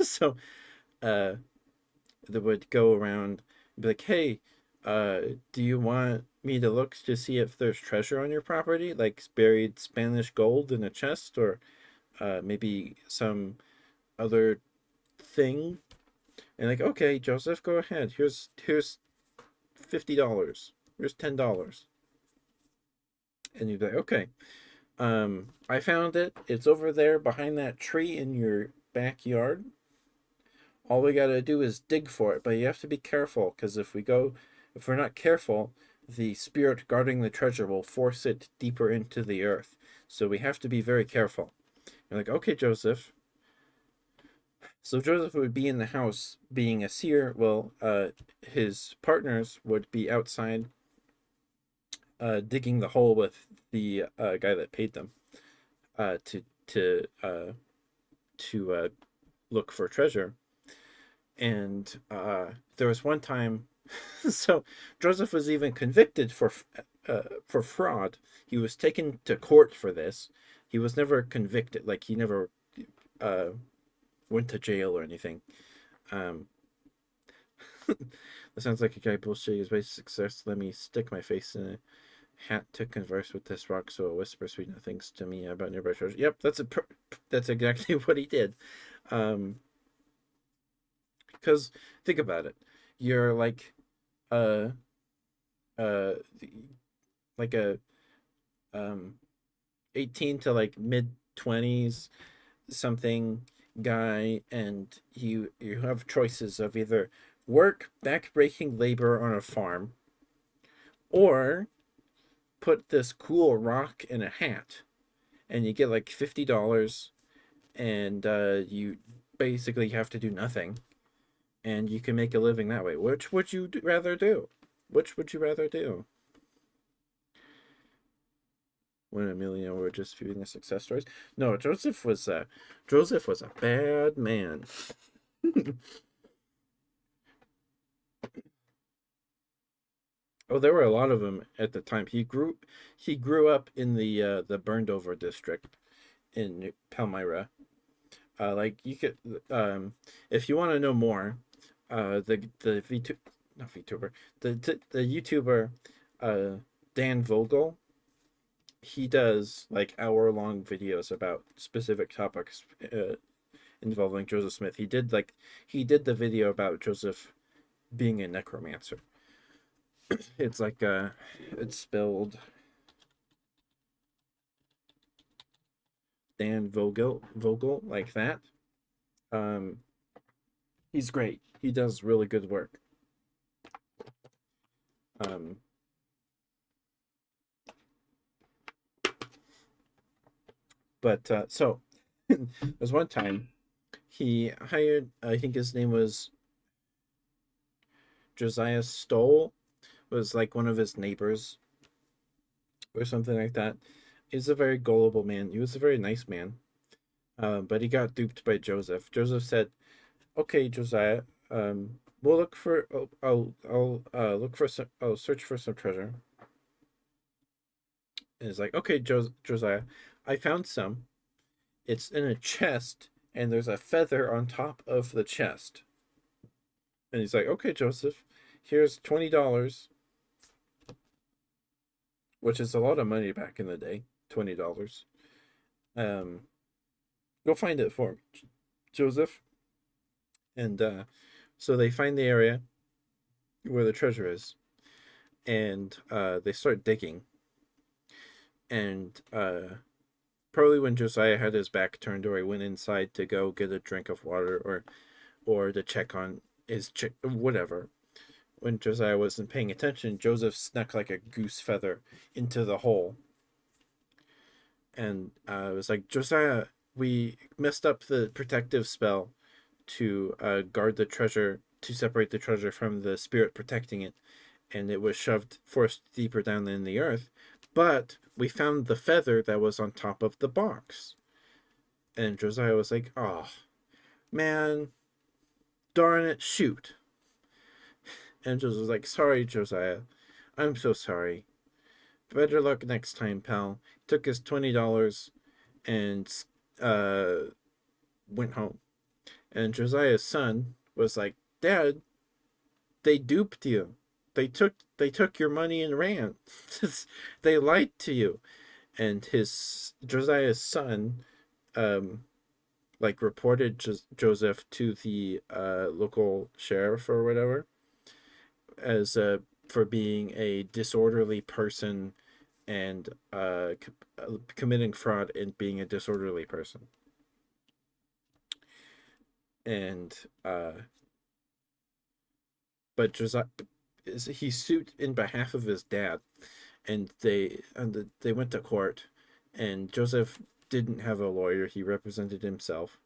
so uh, that would go around and be like, "Hey, do you want me to look to see if there's treasure on your property, like buried Spanish gold in a chest, or maybe some other thing?" And like, "Okay, Joseph, go ahead. Here's $50. Here's $10." And you'd be like, "Okay, I found it. It's over there behind that tree in your backyard. All we gotta do is dig for it, but you have to be careful, because if we're not careful, the spirit guarding the treasure will force it deeper into the earth. So we have to be very careful." You're like, "Okay, Joseph." So Joseph would be in the house being a seer. Well, his partners would be outside digging the hole with the guy that paid them uh, to to uh, to look for treasure. And there was one time, so Joseph was even convicted for fraud. He was taken to court for this. He was never convicted, like he never uh, went to jail or anything. Um, that sounds like a guy bullshitting his way to success. Let me stick my face in a hat to converse with this rock, so it whispers sweet things to me about nearby treasure. Yep, that's exactly what he did. Um, because think about it, you're uh uh like a um 18 to like mid 20s something guy, and you have choices of either work back-breaking labor on a farm, or put this cool rock in a hat, and you get like $50, and you basically have to do nothing, and you can make a living that way. Which would you rather do? Which would you rather do? When Amelia were just viewing the success stories. No, Joseph was a bad man. Oh, there were a lot of them at the time. He grew up in the burned over district in Palmyra. Like you could if you want to know more, the VTuber, not VTuber, the YouTuber Dan Vogel, he does like hour-long videos about specific topics involving Joseph Smith. He did the video about Joseph being a necromancer. It's like it's spelled Dan Vogel like that. Um, he's great. He does really good work. Um, but so there's one time he hired. I think his name was Josiah Stoll. Was like one of his neighbors or something like that. He's a very gullible man. He was a very nice man. But he got duped by Joseph. Joseph said, "Okay, Josiah, we'll look for. I'll look for some. I'll search for some treasure." And he's like, "Okay, Josiah, I found some. It's in a chest, and there's a feather on top of the chest." And he's like, "Okay, Joseph, here's $20, which is a lot of money back in the day. $20. Um, go find it for me, Joseph." And so they find the area where the treasure is, and they start digging. And probably when Josiah had his back turned, or he went inside to go get a drink of water, or to check on his whatever. When Josiah wasn't paying attention, Joseph snuck like a goose feather into the hole, and it was like, "Josiah, we messed up the protective spell to guard the treasure, to separate the treasure from the spirit protecting it, and it was forced deeper down in the earth. But we found the feather that was on top of the box." And Josiah was like, "Oh, man, darn it, shoot." And Joseph was like, "Sorry, Josiah. I'm so sorry. Better luck next time, pal." Took his $20 and uh, went home. And Josiah's son was like, "Dad, they duped you. They took your money and ran. They lied to you. And his Josiah's son, um, like reported Joseph to the local sheriff or whatever as for being a disorderly person and committing fraud and being a disorderly person. And but Josiah, he sued in behalf of his dad, and they went to court, and Joseph didn't have a lawyer; he represented himself,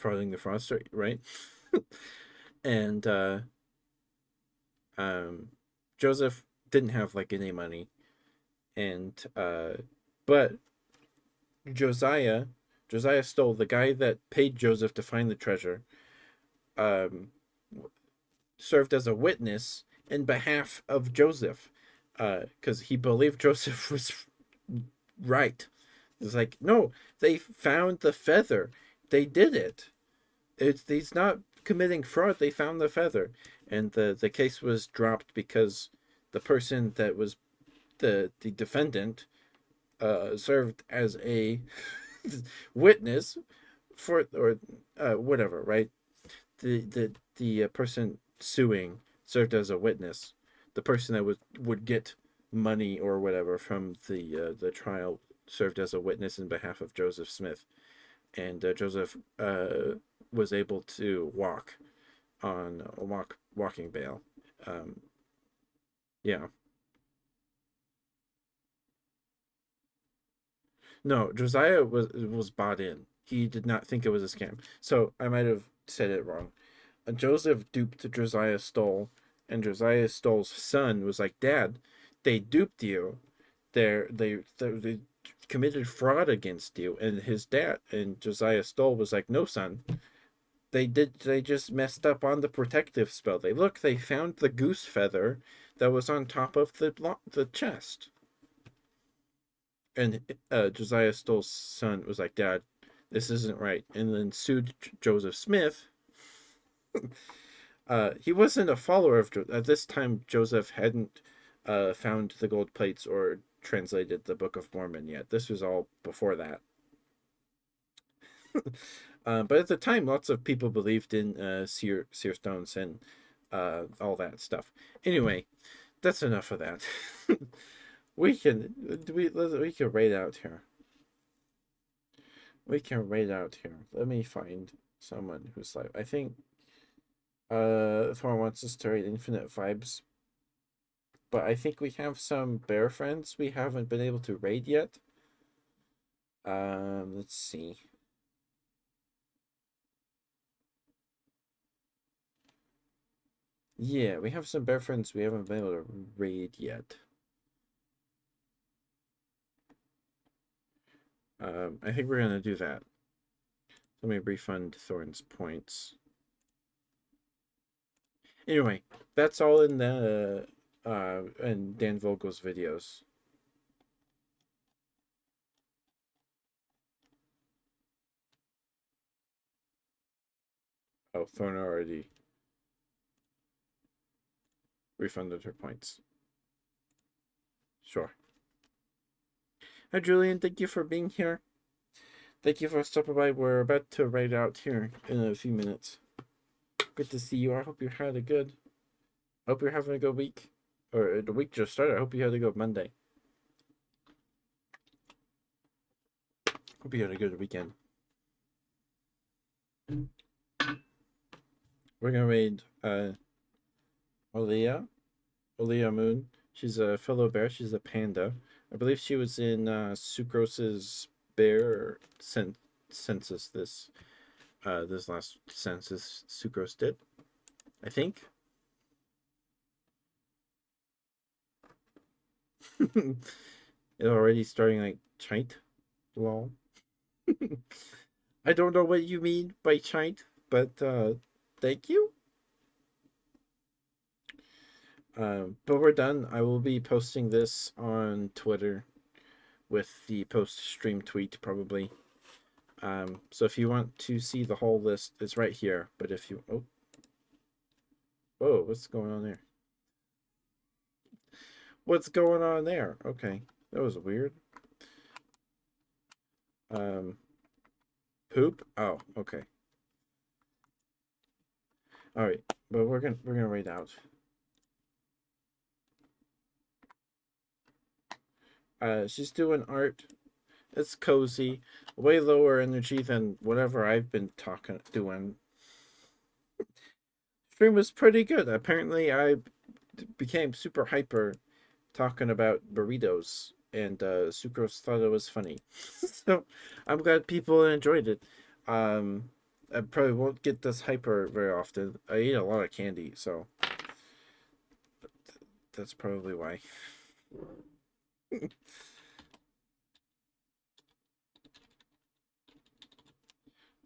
frauding the fraudster, right? And um, Joseph didn't have like any money, and but Josiah Josiah stole the guy that paid Joseph to find the treasure. Um, Served as a witness in behalf of Joseph, because he believed Joseph was right. It's like, no, they found the feather. They did it. He's not committing fraud. They found the feather, and the case was dropped because the person that was the defendant served as a witness for or whatever, right? The person suing served as a witness. The person that would get money or whatever from the trial served as a witness in behalf of Joseph Smith, and Joseph was able to walk on a walking bail. Um, yeah, no, Josiah was bought in. He did not think it was a scam. So I might have said it wrong. Joseph duped Josiah Stoll, and Josiah Stoll's son was like, "Dad, they duped you. They committed fraud against you." And his dad and Josiah Stoll was like, "No, son, they just messed up on the protective spell. They found the goose feather that was on top of the chest." And Josiah Stoll's son was like, "Dad, this isn't right," and then sued Joseph Smith. He wasn't a follower of at this time. Joseph hadn't found the gold plates or translated the Book of Mormon yet. This was all before that. But at the time, lots of people believed in seer stones and all that stuff. Anyway, that's enough of that. We can raid out here. We can raid out here. Let me find someone who's like, I think Thor wants us to raid Infinite Vibes, but I think we have some bear friends we haven't been able to raid yet. Let's see. Yeah, we have some bear friends we haven't been able to raid yet. I think we're gonna do that. Let me refund Thorn's points. Anyway, that's all in the in Dan Vogel's videos. Oh, Thorn already refunded her points. Sure. Hi, Julian. Thank you for being here. Thank you for stopping by. We're about to raid out here in a few minutes. Good to see you. I hope you had a good. I hope you're having a good week. Or the week just started. I hope you had a good Monday. Hope you had a good weekend. We're gonna raid Olea Moon. She's a fellow bear. She's a panda. I believe she was in Sucrose's bear census this last census Sucrose did. I think. It's already starting like chite. Lol. I don't know what you mean by chite, but thank you. But we're done. I will be posting this on Twitter with the post stream tweet probably. So if you want to see the whole list, it's right here. But if you oh, what's going on there? What's going on there? Okay, that was weird. Um, poop. Oh, okay. All right, but we're gonna write out. She's doing art. It's cozy, way lower energy than whatever I've been doing. Stream was pretty good. Apparently, I became super hyper talking about burritos, and Sucrose thought it was funny. So I'm glad people enjoyed it. Um, I probably won't get this hyper very often. I eat a lot of candy, so that's probably why.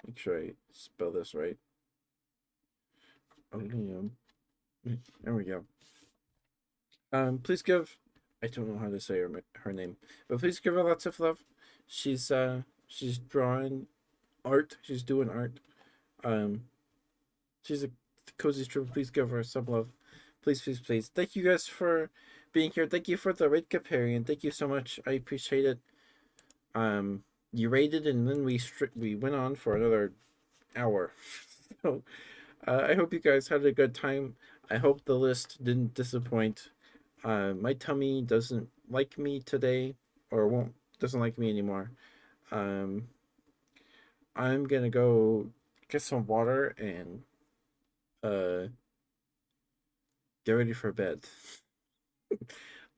Make sure I spell this right. Oleum. There we go. Please give. I don't know how to say her name, but please give her lots of love. She's drawing art. She's doing art. Um, she's a cozy stripper. Please give her some love. Please, please, please. Thank you guys for being here. Thank you for the raid companion. Thank you so much. I appreciate it. You raided and then we went on for another hour. So I hope you guys had a good time. I hope the list didn't disappoint. My tummy doesn't like me today, or won't doesn't like me anymore. Um, I'm gonna go get some water and uh get ready for bed.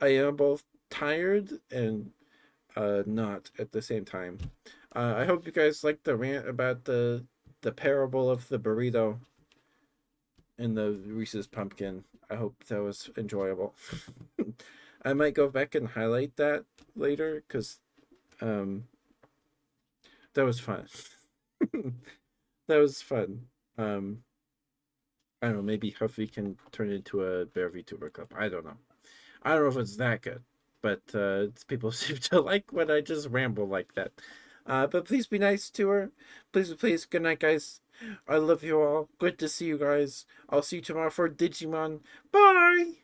I am both tired and not at the same time. I hope you guys liked the rant about the parable of the burrito and the Reese's pumpkin. I hope that was enjoyable. I might go back and highlight that later because um that was fun. That was fun. Um I don't know, maybe Huffy can turn into a Bear VTuber club. I don't know. I don't know if it's that good, but people seem to like when I just ramble like that. But please be nice to her. Please, please. Good night, guys. I love you all. Good to see you guys. I'll see you tomorrow for Digimon. Bye.